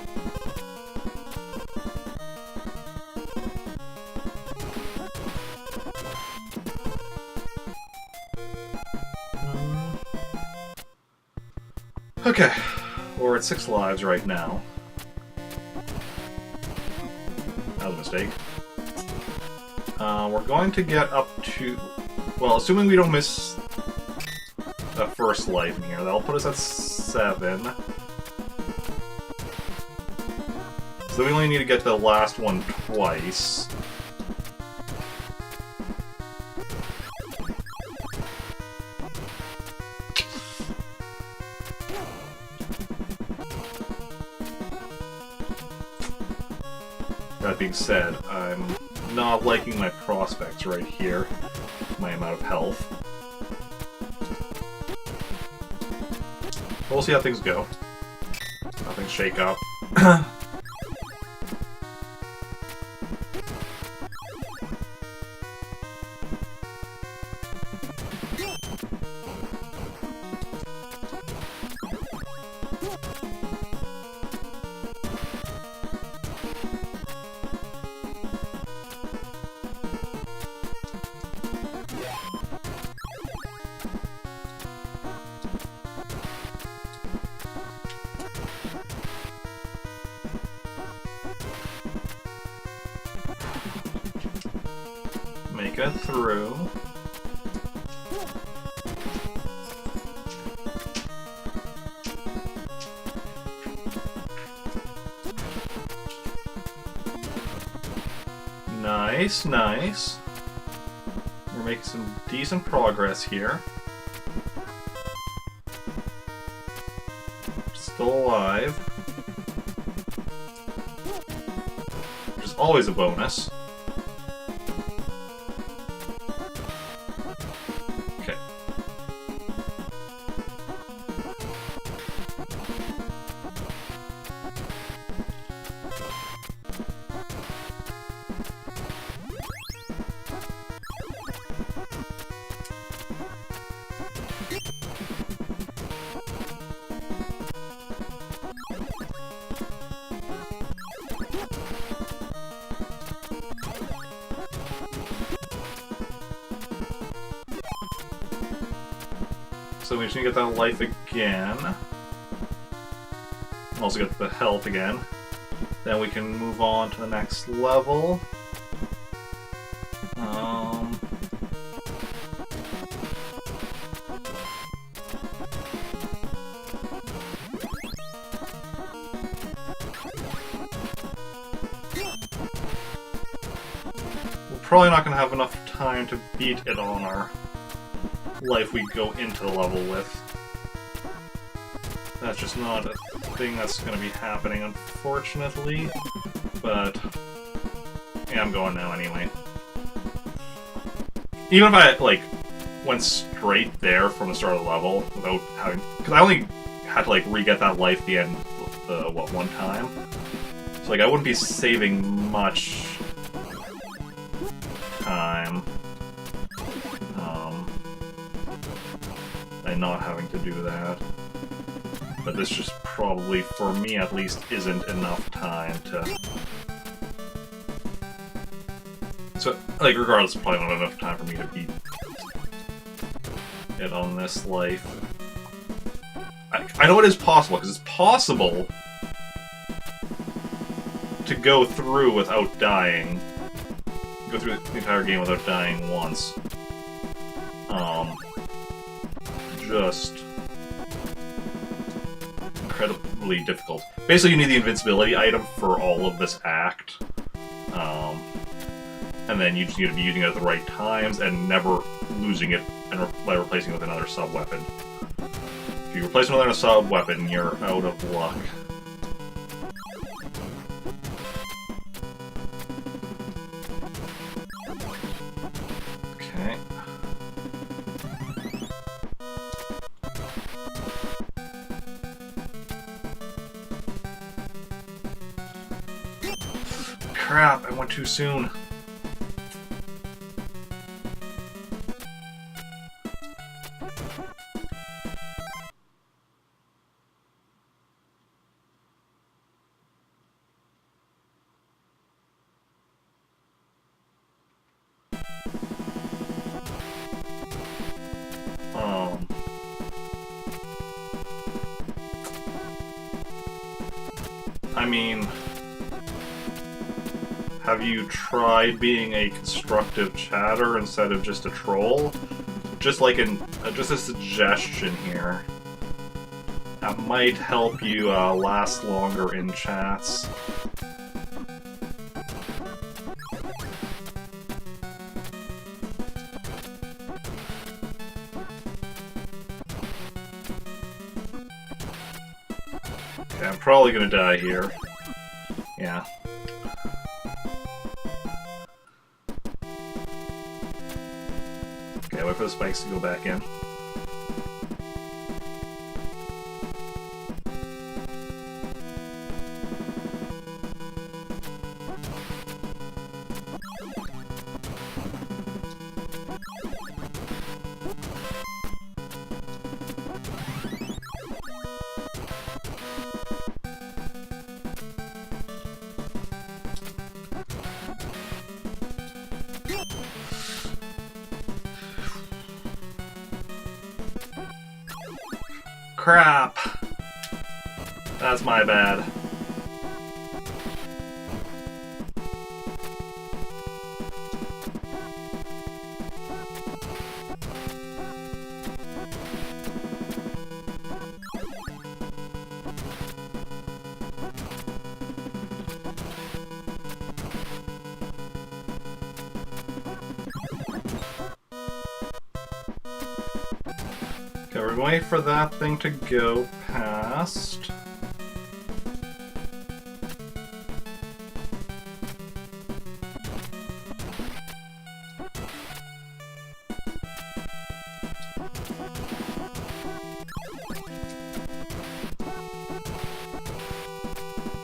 Okay, we're at 6 lives right now. That was a mistake. We're going to get up to... Well, assuming we don't miss the first life in here, that'll put us at 7. So we only need to get the last one twice. That being said, I'm not liking my prospects right here. My amount of health. We'll see how things go. Nothing shake up. Make it through. Nice, nice. We're making some decent progress here. Still alive. Which is always a bonus. Okay. So we just need to get that life again. Also get the health again. Then we can move on to the next level. We're probably not going to have enough time to beat it on our life we go into the level with. That's just not a thing that's going to be happening, unfortunately. But yeah, I'm going now anyway. Even if I like went straight there from the start of the level without having, because I only had to like re-get that life at the end, one time. So like I wouldn't be saving much time. By not having to do that. But this just probably, for me at least, isn't enough time to... So, like, regardless, probably not enough time for me to beat it on this life. I know it is possible, because it's possible to go through without dying. Go through the entire game without dying once. Just incredibly difficult. Basically, you need the invincibility item for all of this act. And then you just need to be using it at the right times and never losing it by replacing it with another sub-weapon. If you replace it with another sub-weapon, you're out of luck. Okay. Crap, I went too soon. I mean, Have you tried being a constructive chatter instead of just a troll? Just like just a suggestion here. That might help you last longer in chats. Okay, I'm probably gonna die here. Yeah. Okay, wait for the spikes to go back in. Crap! That's my bad. Okay, we're going to wait for that thing to go past.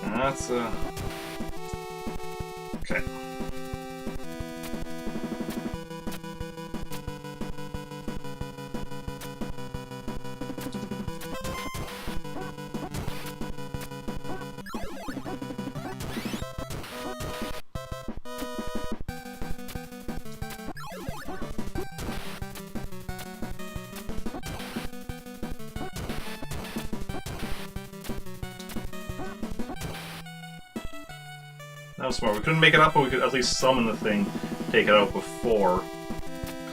That's okay. That was smart. We couldn't make it up, but we could at least summon the thing, take it out before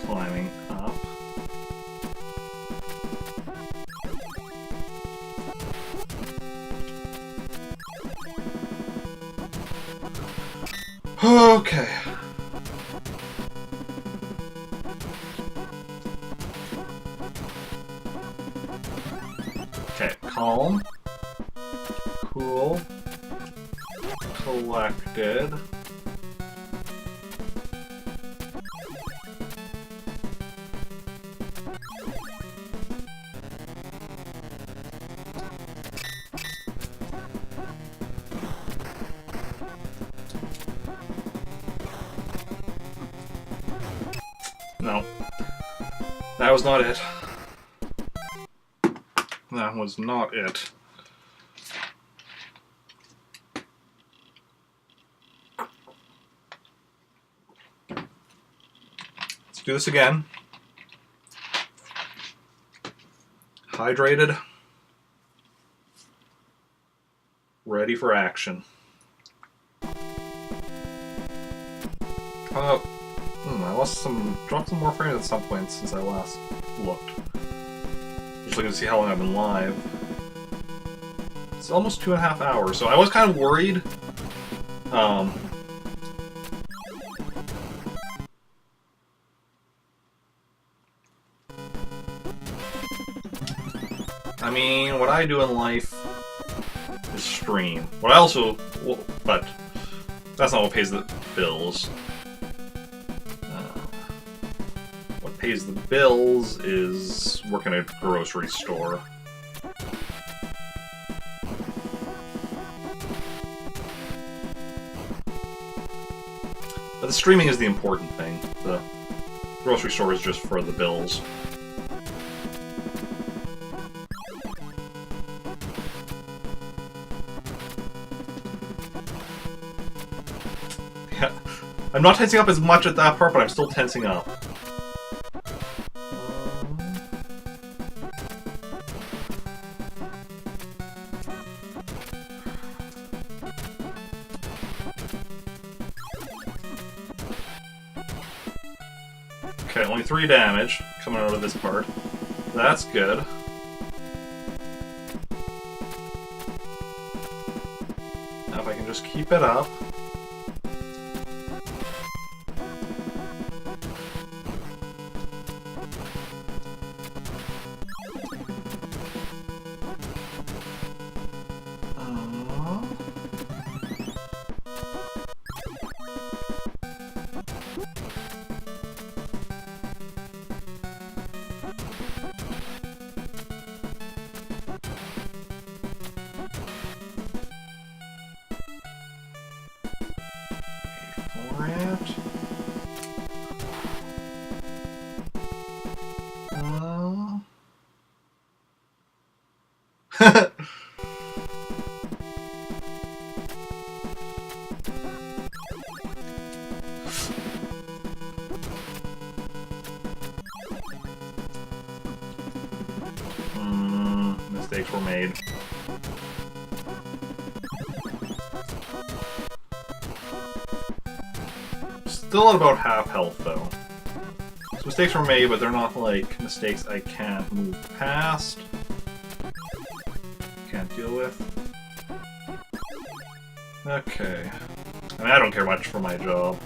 climbing up. Okay. Okay, calm. Cool. Collected. No. That was not it. That was not it. Let's do this again. Hydrated. Ready for action. I dropped some more frames at some point since I last looked. Just looking to see how long I've been live. It's almost 2.5 hours, so I was kind of worried. I mean, what I do in life is stream. What I also, but that's not what pays the bills. What pays the bills is working at a grocery store. But the streaming is the important thing. The grocery store is just for the bills. Yeah. I'm not tensing up as much at that part, but I'm still tensing up. Okay, only 3 damage coming out of this part. That's good. Now if I can just keep it up. Mistakes were made. Still at about half health, though. So mistakes were made, but they're not, like, mistakes I can't move past. Can't deal with. Okay. I mean, I don't care much for my job.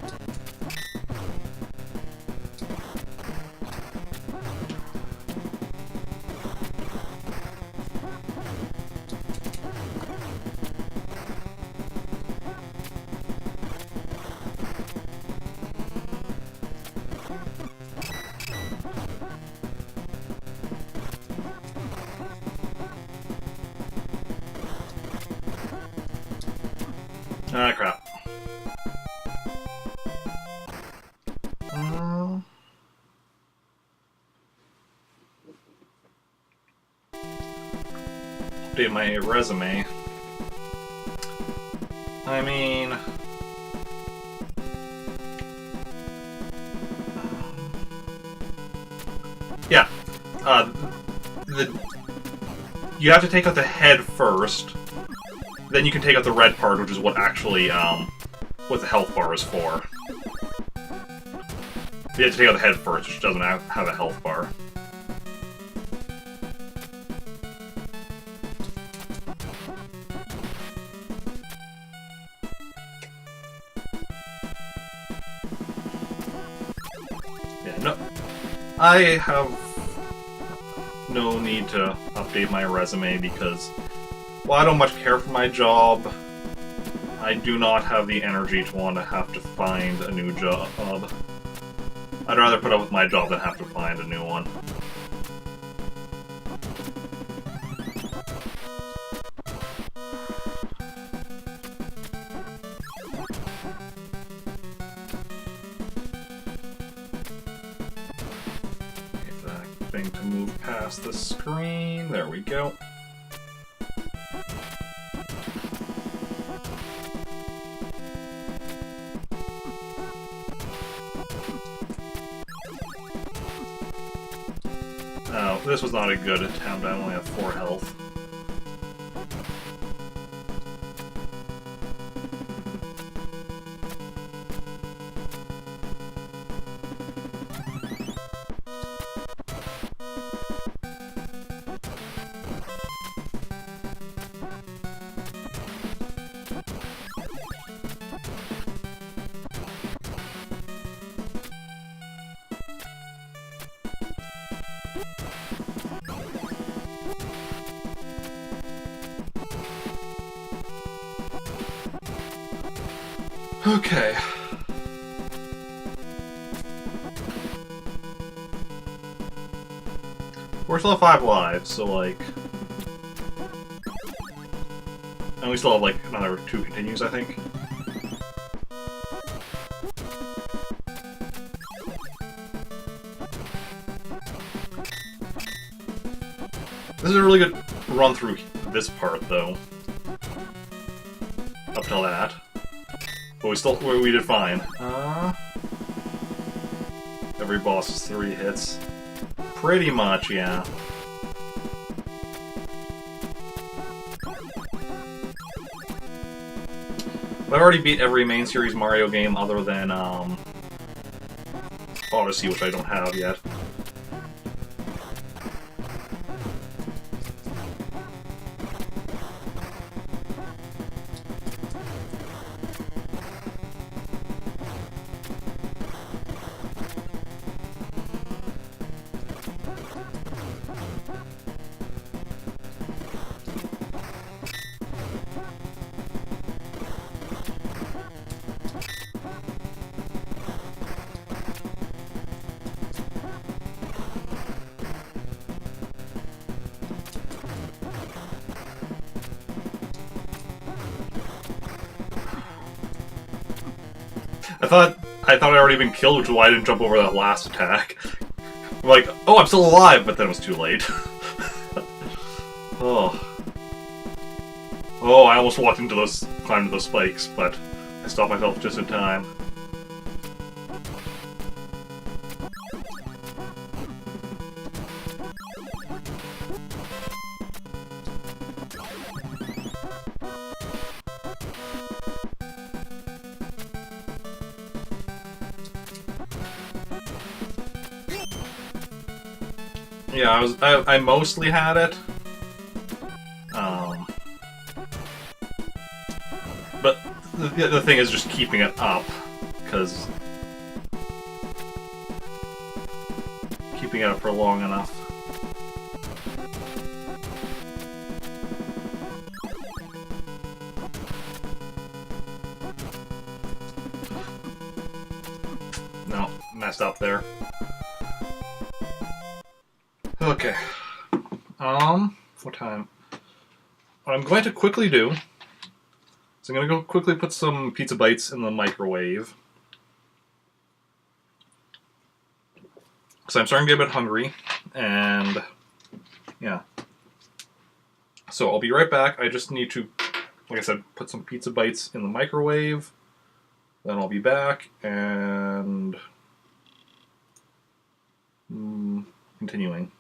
Ah, crap. Update my resume. I mean... yeah. You have to take out the head first. Then you can take out the red part, which is what actually, what the health bar is for. You have to take out the head first, which doesn't have a health bar. Yeah, no. I have no need to update my resume because... well, I don't much care for my job. I do not have the energy to want to have to find a new job. I'd rather put up with my job than have to find a new one. Get that thing to move past the screen. There we go. Oh, this was not a good attempt. I only have 4 health. Okay. We're still at 5 lives, so like... and we still have like another 2 continues, I think. This is a really good run through this part, though. Up till that. But we did fine. Every boss is 3 hits. Pretty much, yeah. I've already beat every main series Mario game other than, Odyssey, which I don't have yet. I thought I'd already been killed, which is why I didn't jump over that last attack. I'm like, oh, I'm still alive, but then it was too late. Oh. Oh, I almost walked into those, climbed into those spikes, but I stopped myself just in time. Yeah, I mostly had it. But the thing is just keeping it up, because keeping it up for long enough. No, messed up there. Okay. What time? What I'm going to quickly do is I'm going to go quickly put some pizza bites in the microwave. Because I'm starting to get a bit hungry, and yeah. So I'll be right back. I just need to, like I said, put some pizza bites in the microwave. Then I'll be back, and continuing.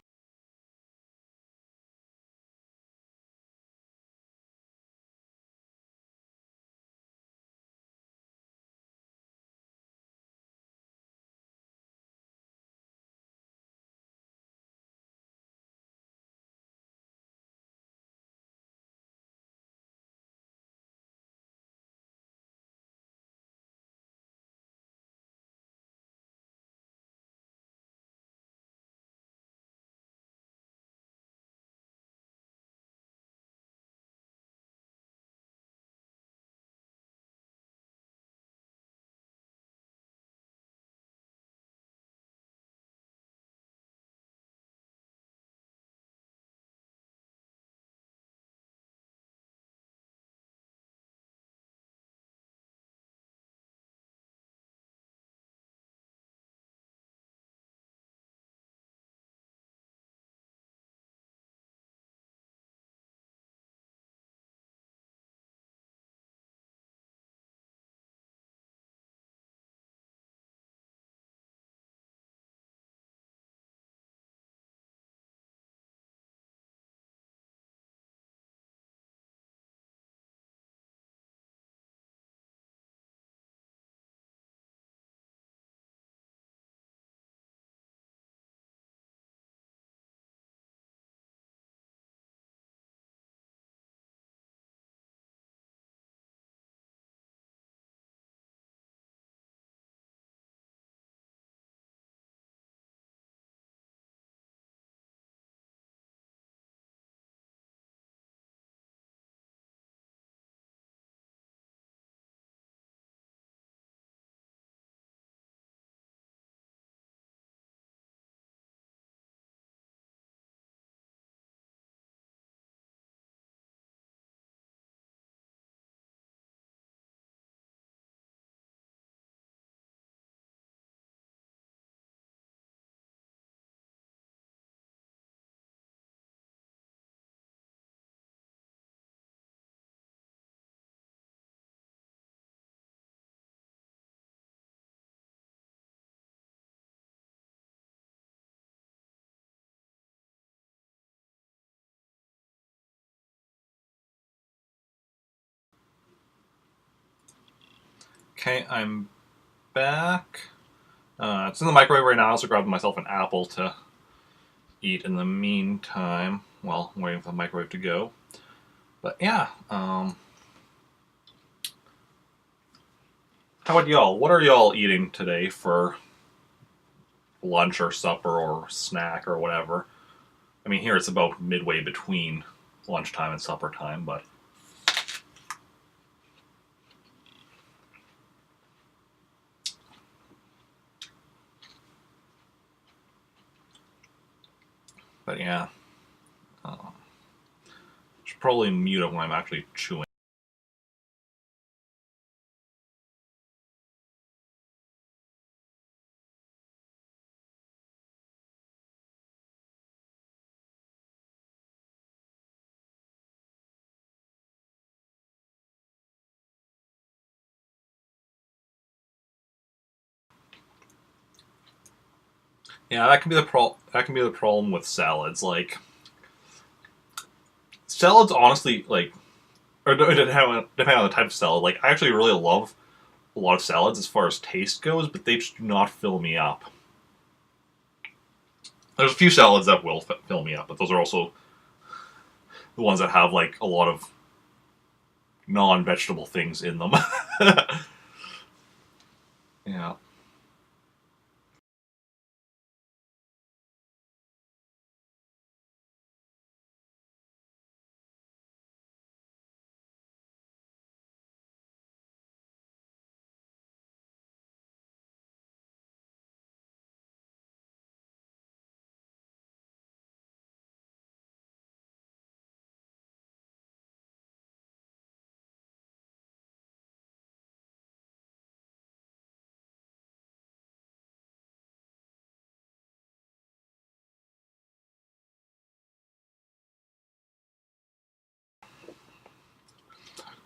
Okay, I'm back. It's in the microwave right now. I also grabbed myself an apple to eat in the meantime while I'm waiting for the microwave to go. But yeah, how about y'all? What are y'all eating today for lunch or supper or snack or whatever? I mean, here it's about midway between lunchtime and supper time, but yeah, should probably mute it when I'm actually chewing. Yeah, that can be the problem with salads. Like salads, honestly, like or depending on the type of salad. Like I actually really love a lot of salads as far as taste goes, but they just do not fill me up. There's a few salads that will fill me up, but those are also the ones that have like a lot of non-vegetable things in them. Yeah.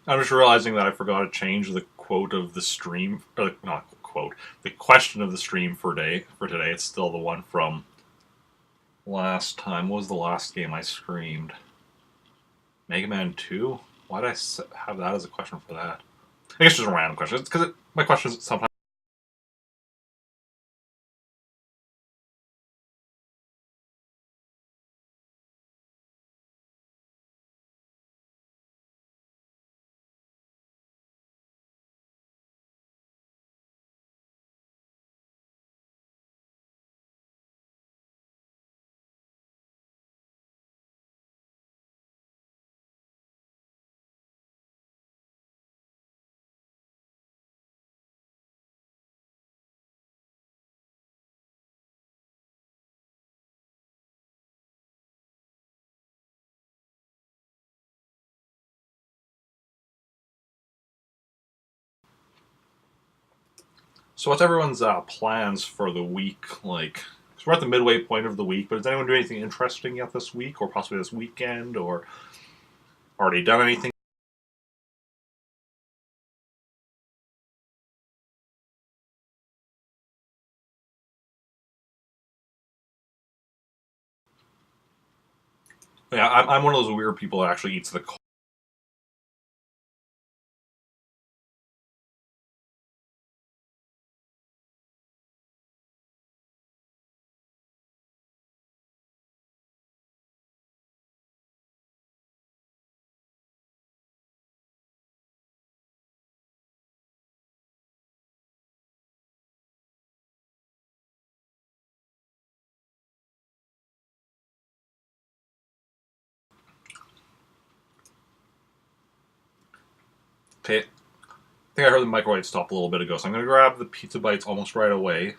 I'm just realizing that I forgot to change the quote of the stream, or not quote, the question of the stream for today. It's still the one from last time. What was the last game I screamed? Mega Man 2? Why did I have that as a question for that? I guess just a random question. It's because my questions sometimes. So, what's everyone's plans for the week? Like, 'cause we're at the midway point of the week, but does anyone do anything interesting yet this week, or possibly this weekend, or already done anything? Yeah, I'm one of those weird people that actually eats the. Okay, I think I heard the microwave stop a little bit ago, so I'm going to grab the pizza bites almost right away.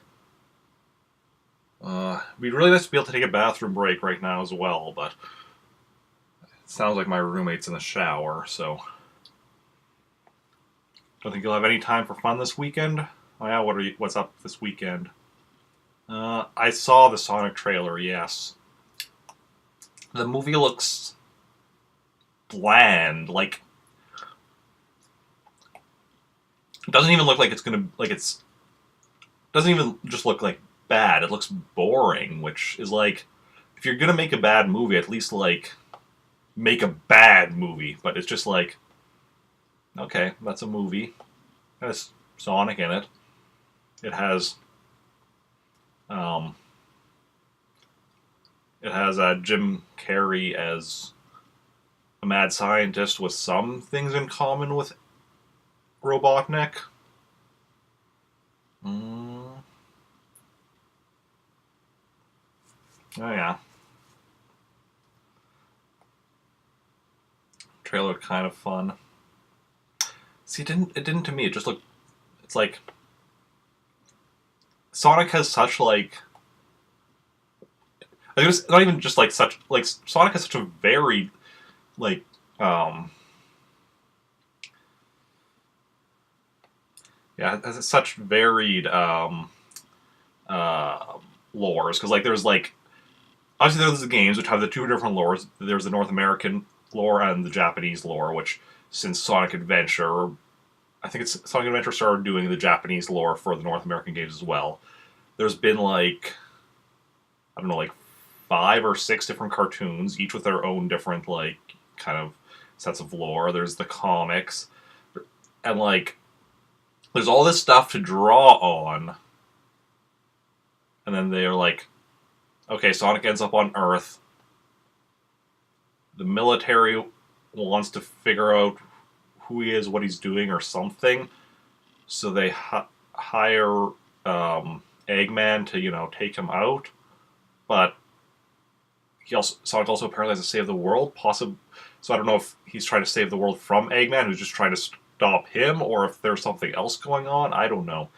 It'd be really nice to be able to take a bathroom break right now as well, but it sounds like my roommate's in the shower, so don't think you'll have any time for fun this weekend. Oh yeah, what's up this weekend? I saw the Sonic trailer. Yes, the movie looks bland. Like, it doesn't even look like it's gonna like it's doesn't even just look like bad. It looks boring, which is like, if you're gonna make a bad movie, at least like make a bad movie. But it's just like, okay, that's a movie. It has Sonic in it. It has Um, it has Jim Carrey as a mad scientist with some things in common with Robotnik. Mm. Oh yeah, trailer kind of fun. See, it didn't to me. It just looked. It's like Sonic has such like. I think it's not even just like such like Sonic has such a varied like um yeah, it has such varied uh lores because like there's like obviously there's the games which have the two different lores. There's the North American lore and the Japanese lore, which since Sonic Adventure, I think it's Sonic Adventure started doing the Japanese lore for the North American games as well. There's been like I don't know like 5 or 6 different cartoons, each with their own different like kind of sets of lore. There's the comics, and like there's all this stuff to draw on, and then they're like, okay, Sonic ends up on Earth. The military wants to figure out who he is, what he's doing, or something. So they hire Eggman to take him out, but Sonic also apparently has to save the world. Possibly, so I don't know if he's trying to save the world from Eggman, who's just trying to stop him, or if there's something else going on. I don't know.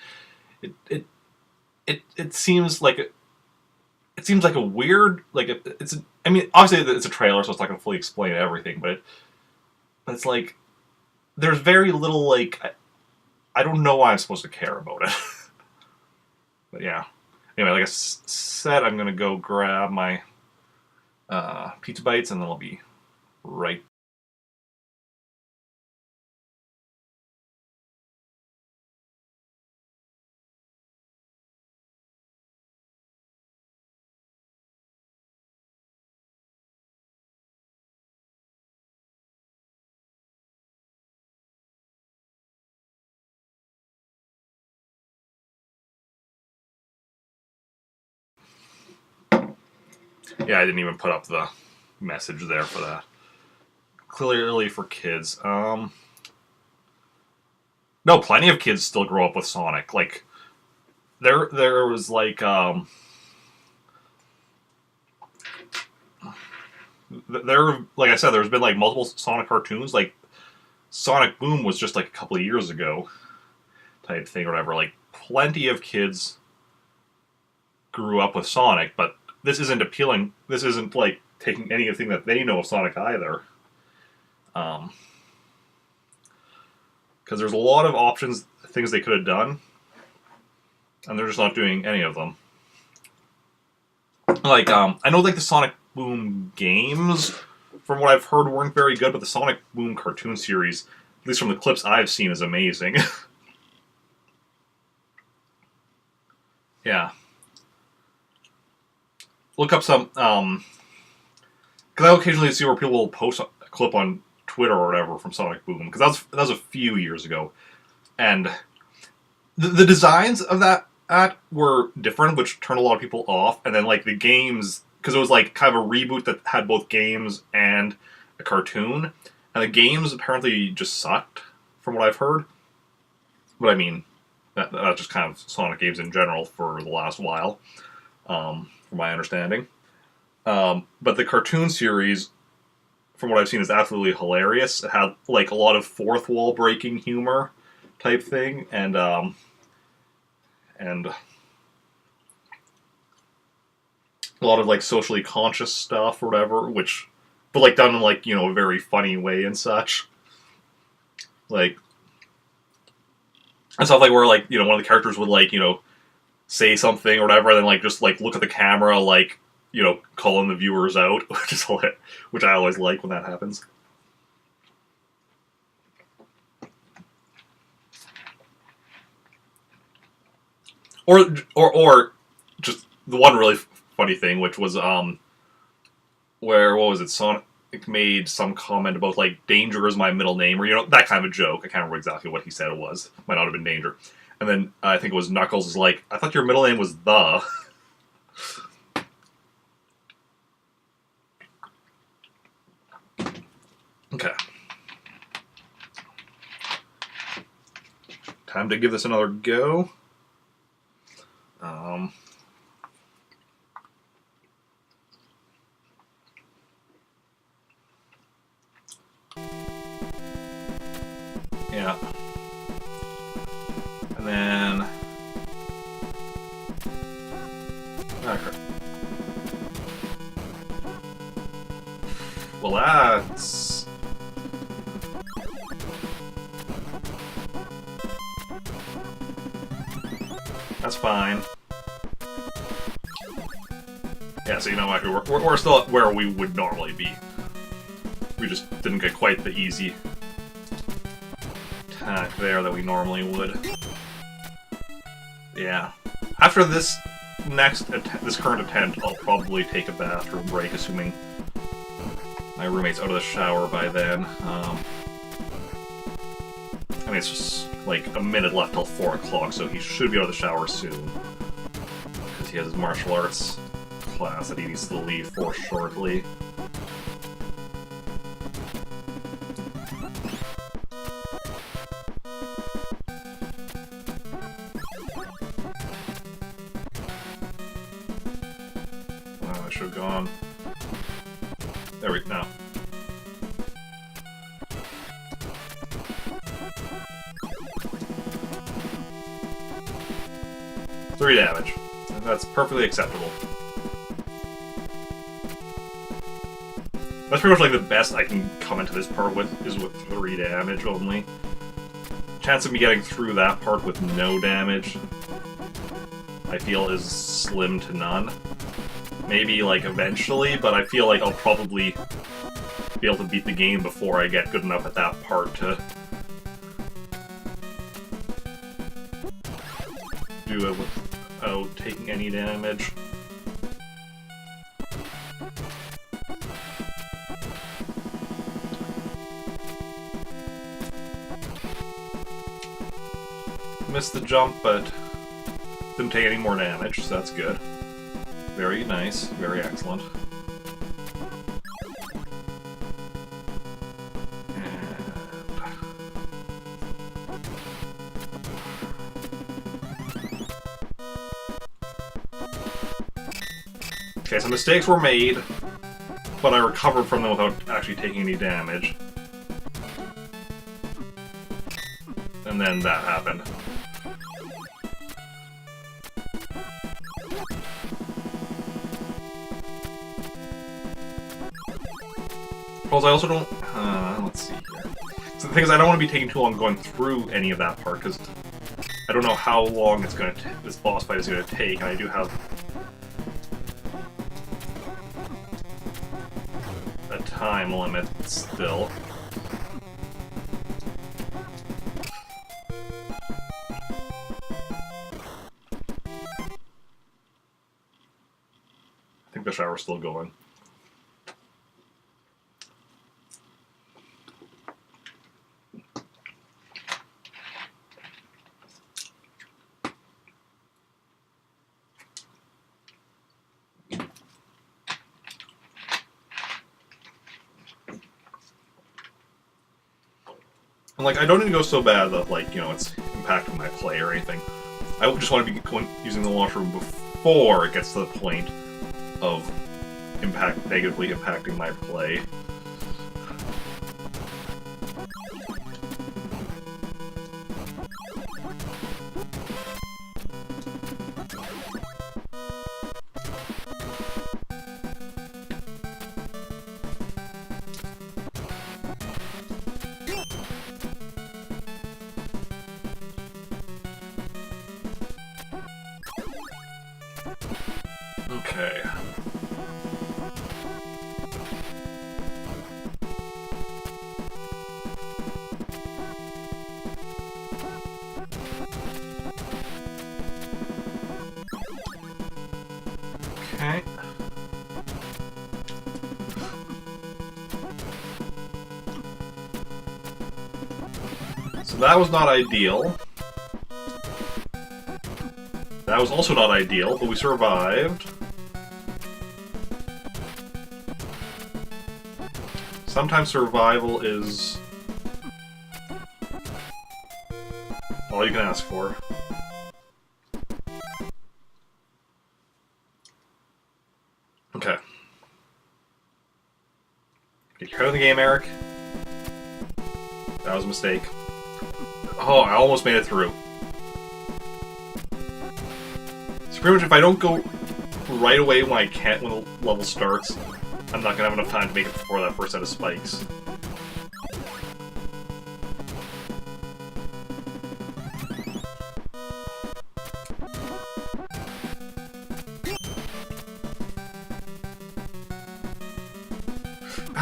It seems like it seems like a weird like it's. I mean, obviously it's a trailer, so it's not going to fully explain everything, but it's like there's very little like I don't know why I'm supposed to care about it. But yeah. Anyway, like I said, I'm going to go grab my pizza bites, and then I'll be right. Yeah, I didn't even put up the message there for that. Clearly for kids. No, plenty of kids still grow up with Sonic. Like there was like there like I said, there's been like multiple Sonic cartoons. Like Sonic Boom was just like a couple of years ago type thing or whatever. Like plenty of kids grew up with Sonic, but this isn't appealing. This isn't like taking anything that they know of Sonic either. Um, because there's a lot of options, things they could have done, and they're just not doing any of them. Like, I know like the Sonic Boom games, from what I've heard, weren't very good, but the Sonic Boom cartoon series, at least from the clips I've seen, is amazing. Yeah. Look up some, because I occasionally see where people will post a clip on Twitter or whatever from Sonic Boom, because that was a few years ago, and the designs of that were different, which turned a lot of people off. And then like the games, because it was like kind of a reboot that had both games and a cartoon, and the games apparently just sucked, from what I've heard. But I mean, that's just kind of Sonic games in general for the last while, from my understanding. But the cartoon series, from what I've seen, is absolutely hilarious. It had like a lot of fourth wall breaking humor type thing, and a lot of like socially conscious stuff or whatever, but like done in like a very funny way and such. Like and stuff like where like one of the characters would like say something or whatever, and then like just like look at the camera like calling the viewers out, which I always like when that happens. Or just the one really funny thing, which was where what was it? Sonic made some comment about like "danger is my middle name," or that kind of a joke. I can't remember exactly what he said it was. Might not have been danger. And then I think it was Knuckles is like, "I thought your middle name was the." Time to give this another go. Yeah. And then... Okay. Well, that's... That's fine. Yeah, so you know, actually, we're still at where we would normally be. We just didn't get quite the easy attack there that we normally would. Yeah. After this this current attempt, I'll probably take a bathroom break, assuming my roommate's out of the shower by then. I mean, it's just like a minute left till 4 o'clock, so he should be out of the shower soon. Because he has his martial arts class that he needs to leave for shortly. I should have gone. There we go. 3 damage. That's perfectly acceptable. That's pretty much like the best I can come into this part with, is with 3 damage only. Chance of me getting through that part with no damage, I feel, is slim to none. Maybe, like, eventually, but I feel like I'll probably be able to beat the game before I get good enough at that part to do it without taking any damage. Missed the jump, but didn't take any more damage, so that's good. Very nice, very excellent. Okay, so mistakes were made, but I recovered from them without actually taking any damage. And then that happened. Because I also don't... let's see here. So the thing is, I don't want to be taking too long going through any of that part, because I don't know how long it's going to this boss fight is going to take, and I do have a time limit still. I think the shower's still going. And, like, I don't need to go so bad that, like, you know, it's impacting my play or anything. I just want to be using the washroom before it gets to the point of negatively impacting my play. Okay. Okay. So that was not ideal. That was also not ideal, but we survived. Sometimes survival is a All you can ask for. Okay. Get your head of the game, Eric. That was a mistake. Oh, I almost made it through. So pretty much if I don't go right away when I can't when the level starts, I'm not gonna have enough time to make it before that first set of spikes.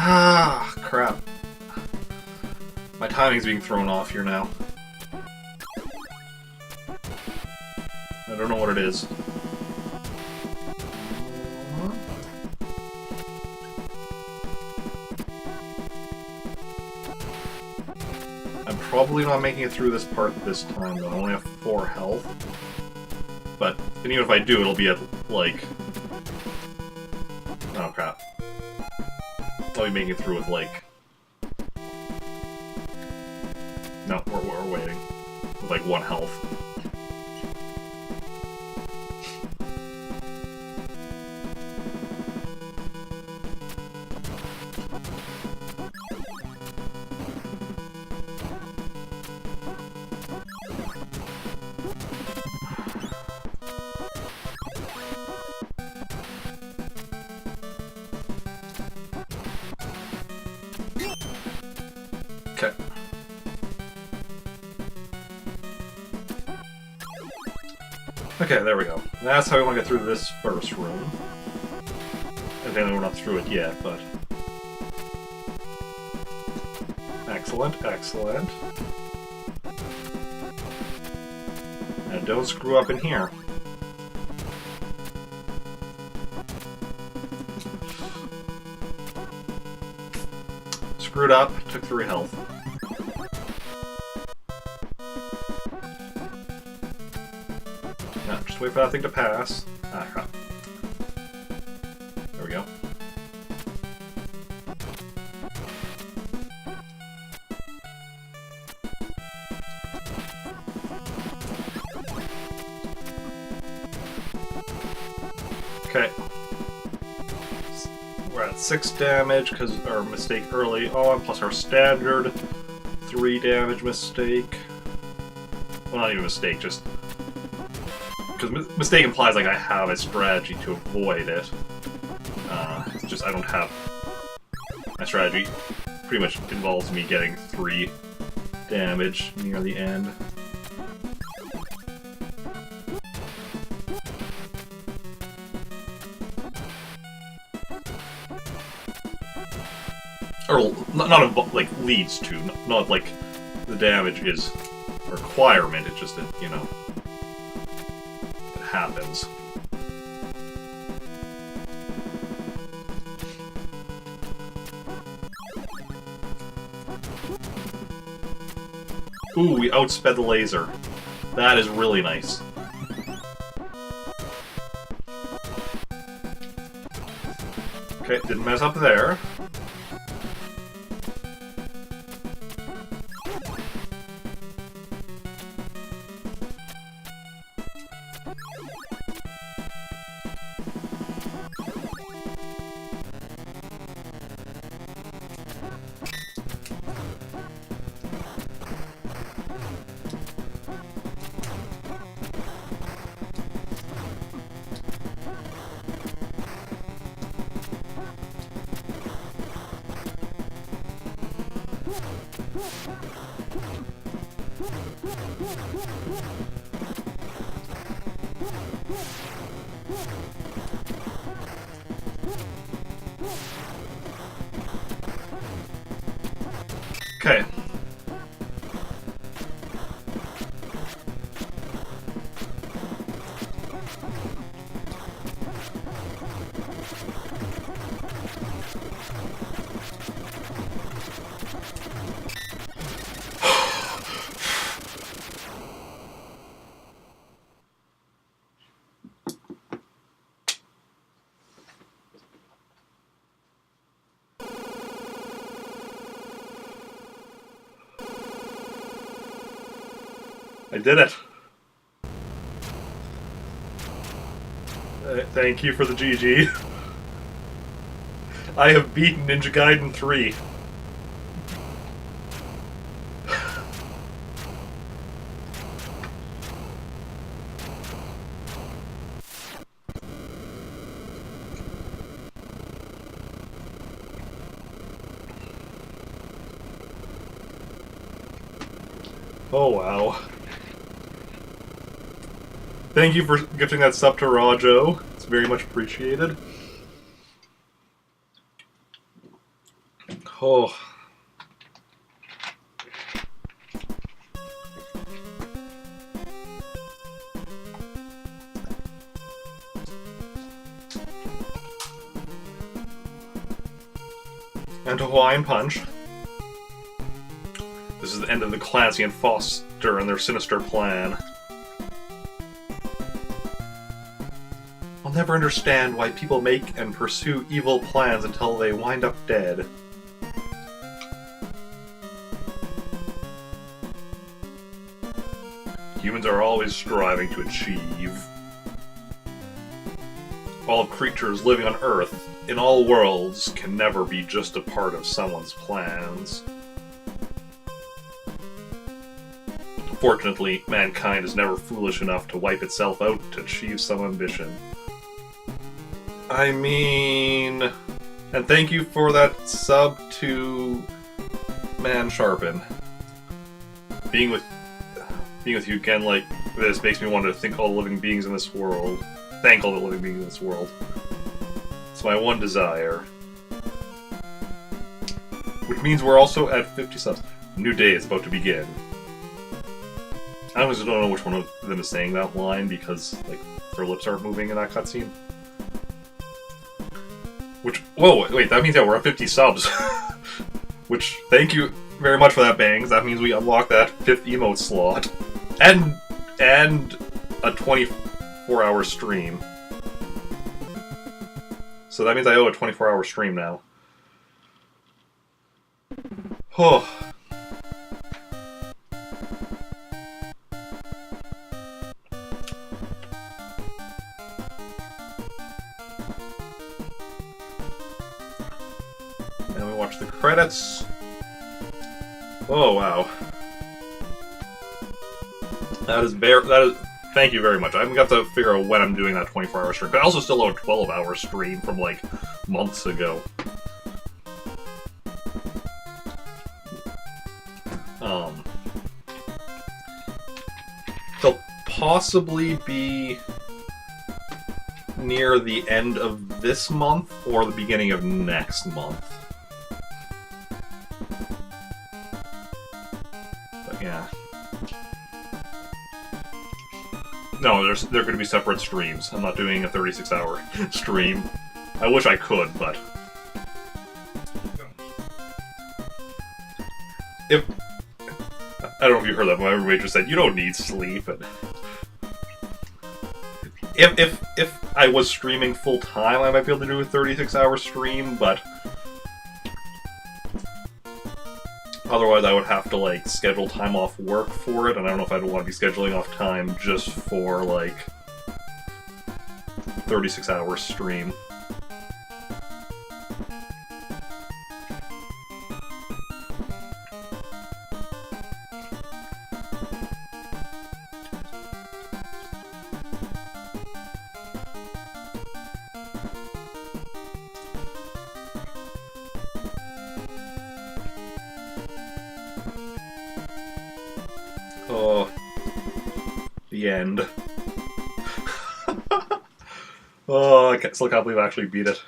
Ah, crap. My timing's being thrown off here now. I don't know what it is. I'm probably not making it through this part this time, though. I only have 4 health. But even if I do, it'll be at, like... Oh, crap. I'll be making it through with, like... No, we're waiting. With, like, 1 health. Okay. Okay, there we go. That's how we want to get through this first room. Evidently we're not through it yet, but... Excellent, excellent. And don't screw up in here. Screwed up, took 3 health. No, just wait for that thing to pass. Ah, crap. There we go. Okay. We're at 6 damage because our mistake early on, plus our standard 3 damage mistake. Well, not even mistake, just... Because mistake implies like I have a strategy to avoid it. It's just I don't have... My strategy pretty much involves me getting 3 damage near the end. Or, not like, leads to, not like the damage is a requirement, it's just that, you know, it happens. Ooh, we outsped the laser. That is really nice. Okay, didn't mess up there. Okay. I did it. Thank you for the GG. I have beaten Ninja Gaiden 3. Oh, wow. Thank you for gifting that sub to Rajo. It's very much appreciated. Oh. And to Hawaiian Punch. This is the end of the Clancy and Foster and their sinister plan. I'll never understand why people make and pursue evil plans until they wind up dead. Humans are always striving to achieve. All creatures living on Earth, in all worlds, can never be just a part of someone's plans. Fortunately, mankind is never foolish enough to wipe itself out to achieve some ambition. I mean... And thank you for that sub to Man Sharpen. Being with you again like this makes me want to thank all the living beings in this world. Thank all the living beings in this world. It's my one desire. Which means we're also at 50 subs. A new day is about to begin. I always don't know which one of them is saying that line because, like, their lips aren't moving in that cutscene. Which, whoa, wait, that means that we're at 50 subs. Which, thank you very much for that, Bangs. That means we unlock that 5th emote slot. And a 24-hour stream. So that means I owe a 24-hour stream now. Oh. And we watch the credits. Oh wow. That is thank you very much. I'm gonna have to figure out when I'm doing that 24-hour stream. But I also still owe a 12-hour stream from like months ago. They'll possibly be near the end of this month or the beginning of next month. But yeah. No, they're going to be separate streams. I'm not doing a 36-hour stream. I wish I could, but... I don't know if you heard that, but my roommate just said, you don't need sleep. And if I was streaming full-time, I might be able to do a 36-hour stream, but... Otherwise, I would have to, like, schedule time off work for it, and I don't know if I'd want to be scheduling off time just for, like, 36-hour stream. Oh, the end. Oh, I still can't believe I actually beat it.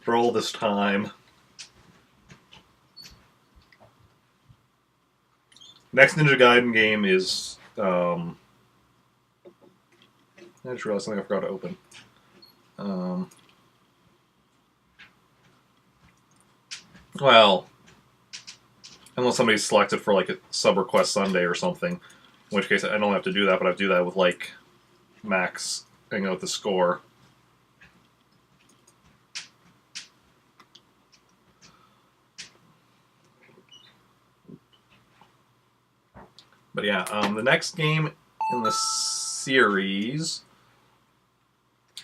For all this time. Next Ninja Gaiden game is, I just realized something I forgot to open. Well, unless somebody's selected for, like, a sub-request Sunday or something. In which case, I don't have to do that, but I have to do that with, like, Max hanging out the score. But yeah, the next game in the series,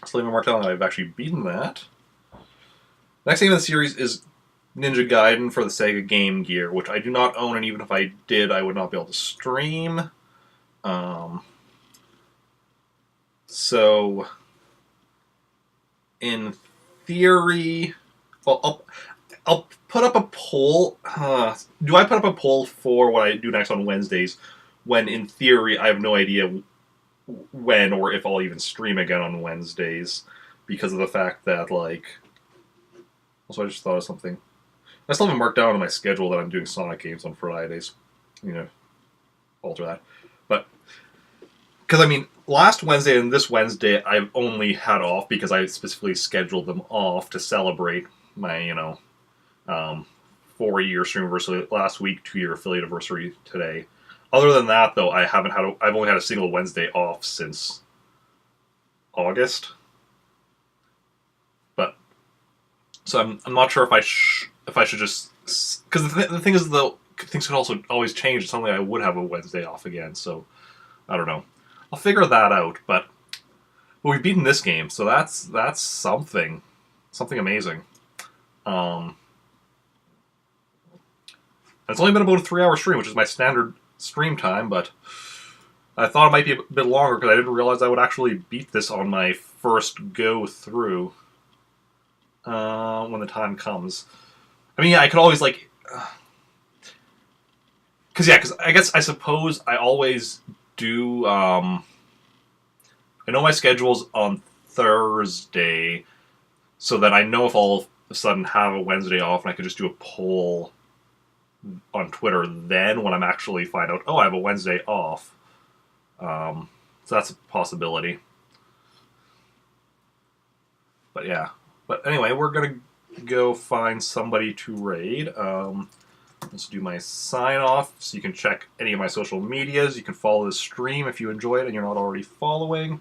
so let me mark down that I've actually beaten that. Next game in the series is Ninja Gaiden for the Sega Game Gear, which I do not own, and even if I did, I would not be able to stream. So, in theory, well, I'll put up a poll. Do I put up a poll for what I do next on Wednesdays? When in theory, I have no idea when or if I'll even stream again on Wednesdays, because of the fact that Also, I just thought of something. I still haven't marked down on my schedule that I'm doing Sonic games on Fridays. Alter that. But because last Wednesday and this Wednesday I've only had off because I specifically scheduled them off to celebrate my 4-year stream anniversary last week, 2-year affiliate anniversary today. Other than that, though, I've only had a single Wednesday off since August. But so I'm not sure if I should just, because the thing is, though, things could also always change. Suddenly I would have a Wednesday off again, so I don't know. I'll figure that out. But we've beaten this game, so that's something amazing. It's only been about a 3-hour stream, which is my standard stream time, but I thought it might be a bit longer because I didn't realize I would actually beat this on my first go through when the time comes. I could always, because I suppose I always do, I know my schedule's on Thursday, so that I know if I'll all of a sudden have a Wednesday off, and I could just do a poll on Twitter then when I'm actually find out, I have a Wednesday off. So that's a possibility. But yeah. But anyway, we're going to go find somebody to raid. Let's do my sign off so you can check any of my social medias. You can follow the stream if you enjoy it and you're not already following.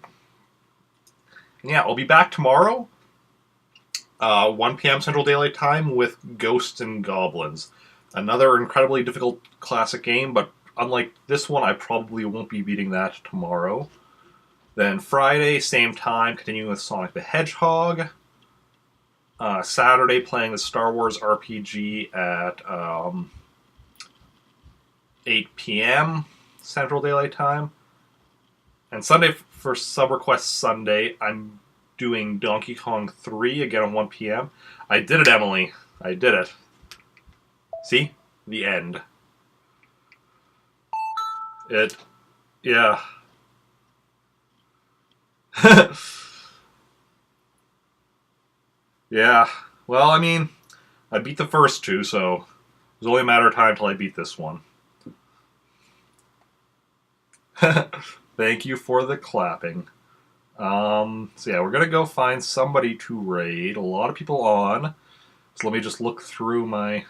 And yeah, I'll be back tomorrow, 1 p.m. Central Daylight Time, with Ghosts and Goblins. Another incredibly difficult classic game, but unlike this one, I probably won't be beating that tomorrow. Then Friday, same time, continuing with Sonic the Hedgehog. Saturday, playing the Star Wars RPG at 8 p.m. Central Daylight Time. And Sunday, for Sub Request Sunday, I'm doing Donkey Kong 3 again at 1 p.m. I did it, Emily. I did it. See? The end. Yeah. Yeah. Well, I beat the first two, so it was only a matter of time till I beat this one. Thank you for the clapping. So yeah, we're gonna go find somebody to raid. A lot of people on. So let me just look through my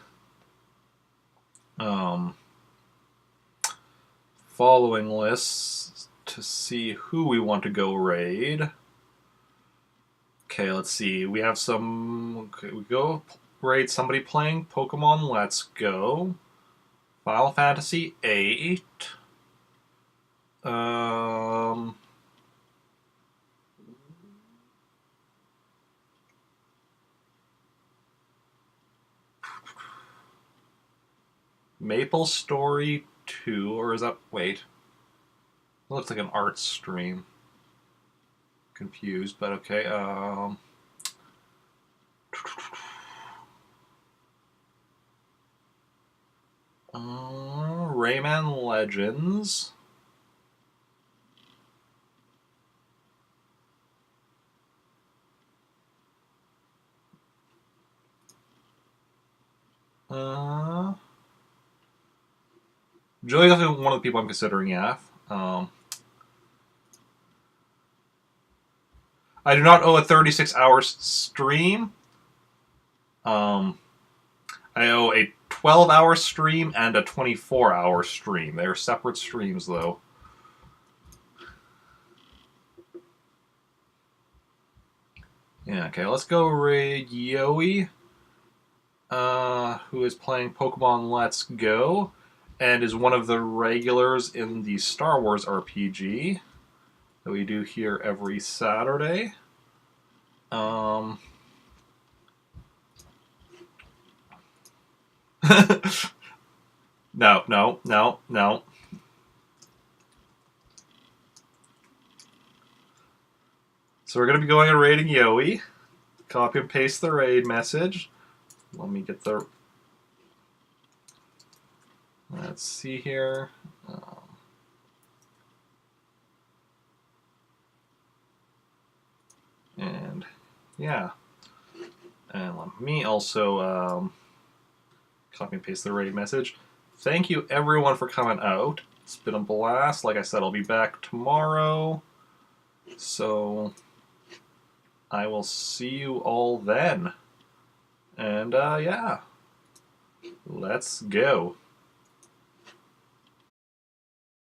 following lists to see who we want to go raid. Okay, let's see. We have some. Okay, we go raid somebody playing Pokemon Let's Go. Final Fantasy VIII. Maple Story 2, or is that... Wait. It looks like an art stream. Confused, but okay. Rayman Legends. Joey's definitely one of the people I'm considering, yeah. I do not owe a 36-hour stream. I owe a 12-hour stream and a 24-hour stream. They are separate streams, though. Yeah, okay, let's go raid Yoey, who is playing Pokemon Let's Go. and is one of the regulars in the Star Wars RPG that we do here every Saturday. No. So we're going to be going and raiding Yowie. Copy and paste the raid message. Let me get the... Let's see here. And yeah. And let me also copy and paste the raid message. Thank you everyone for coming out. It's been a blast. Like I said, I'll be back tomorrow. So I will see you all then. And yeah, let's go.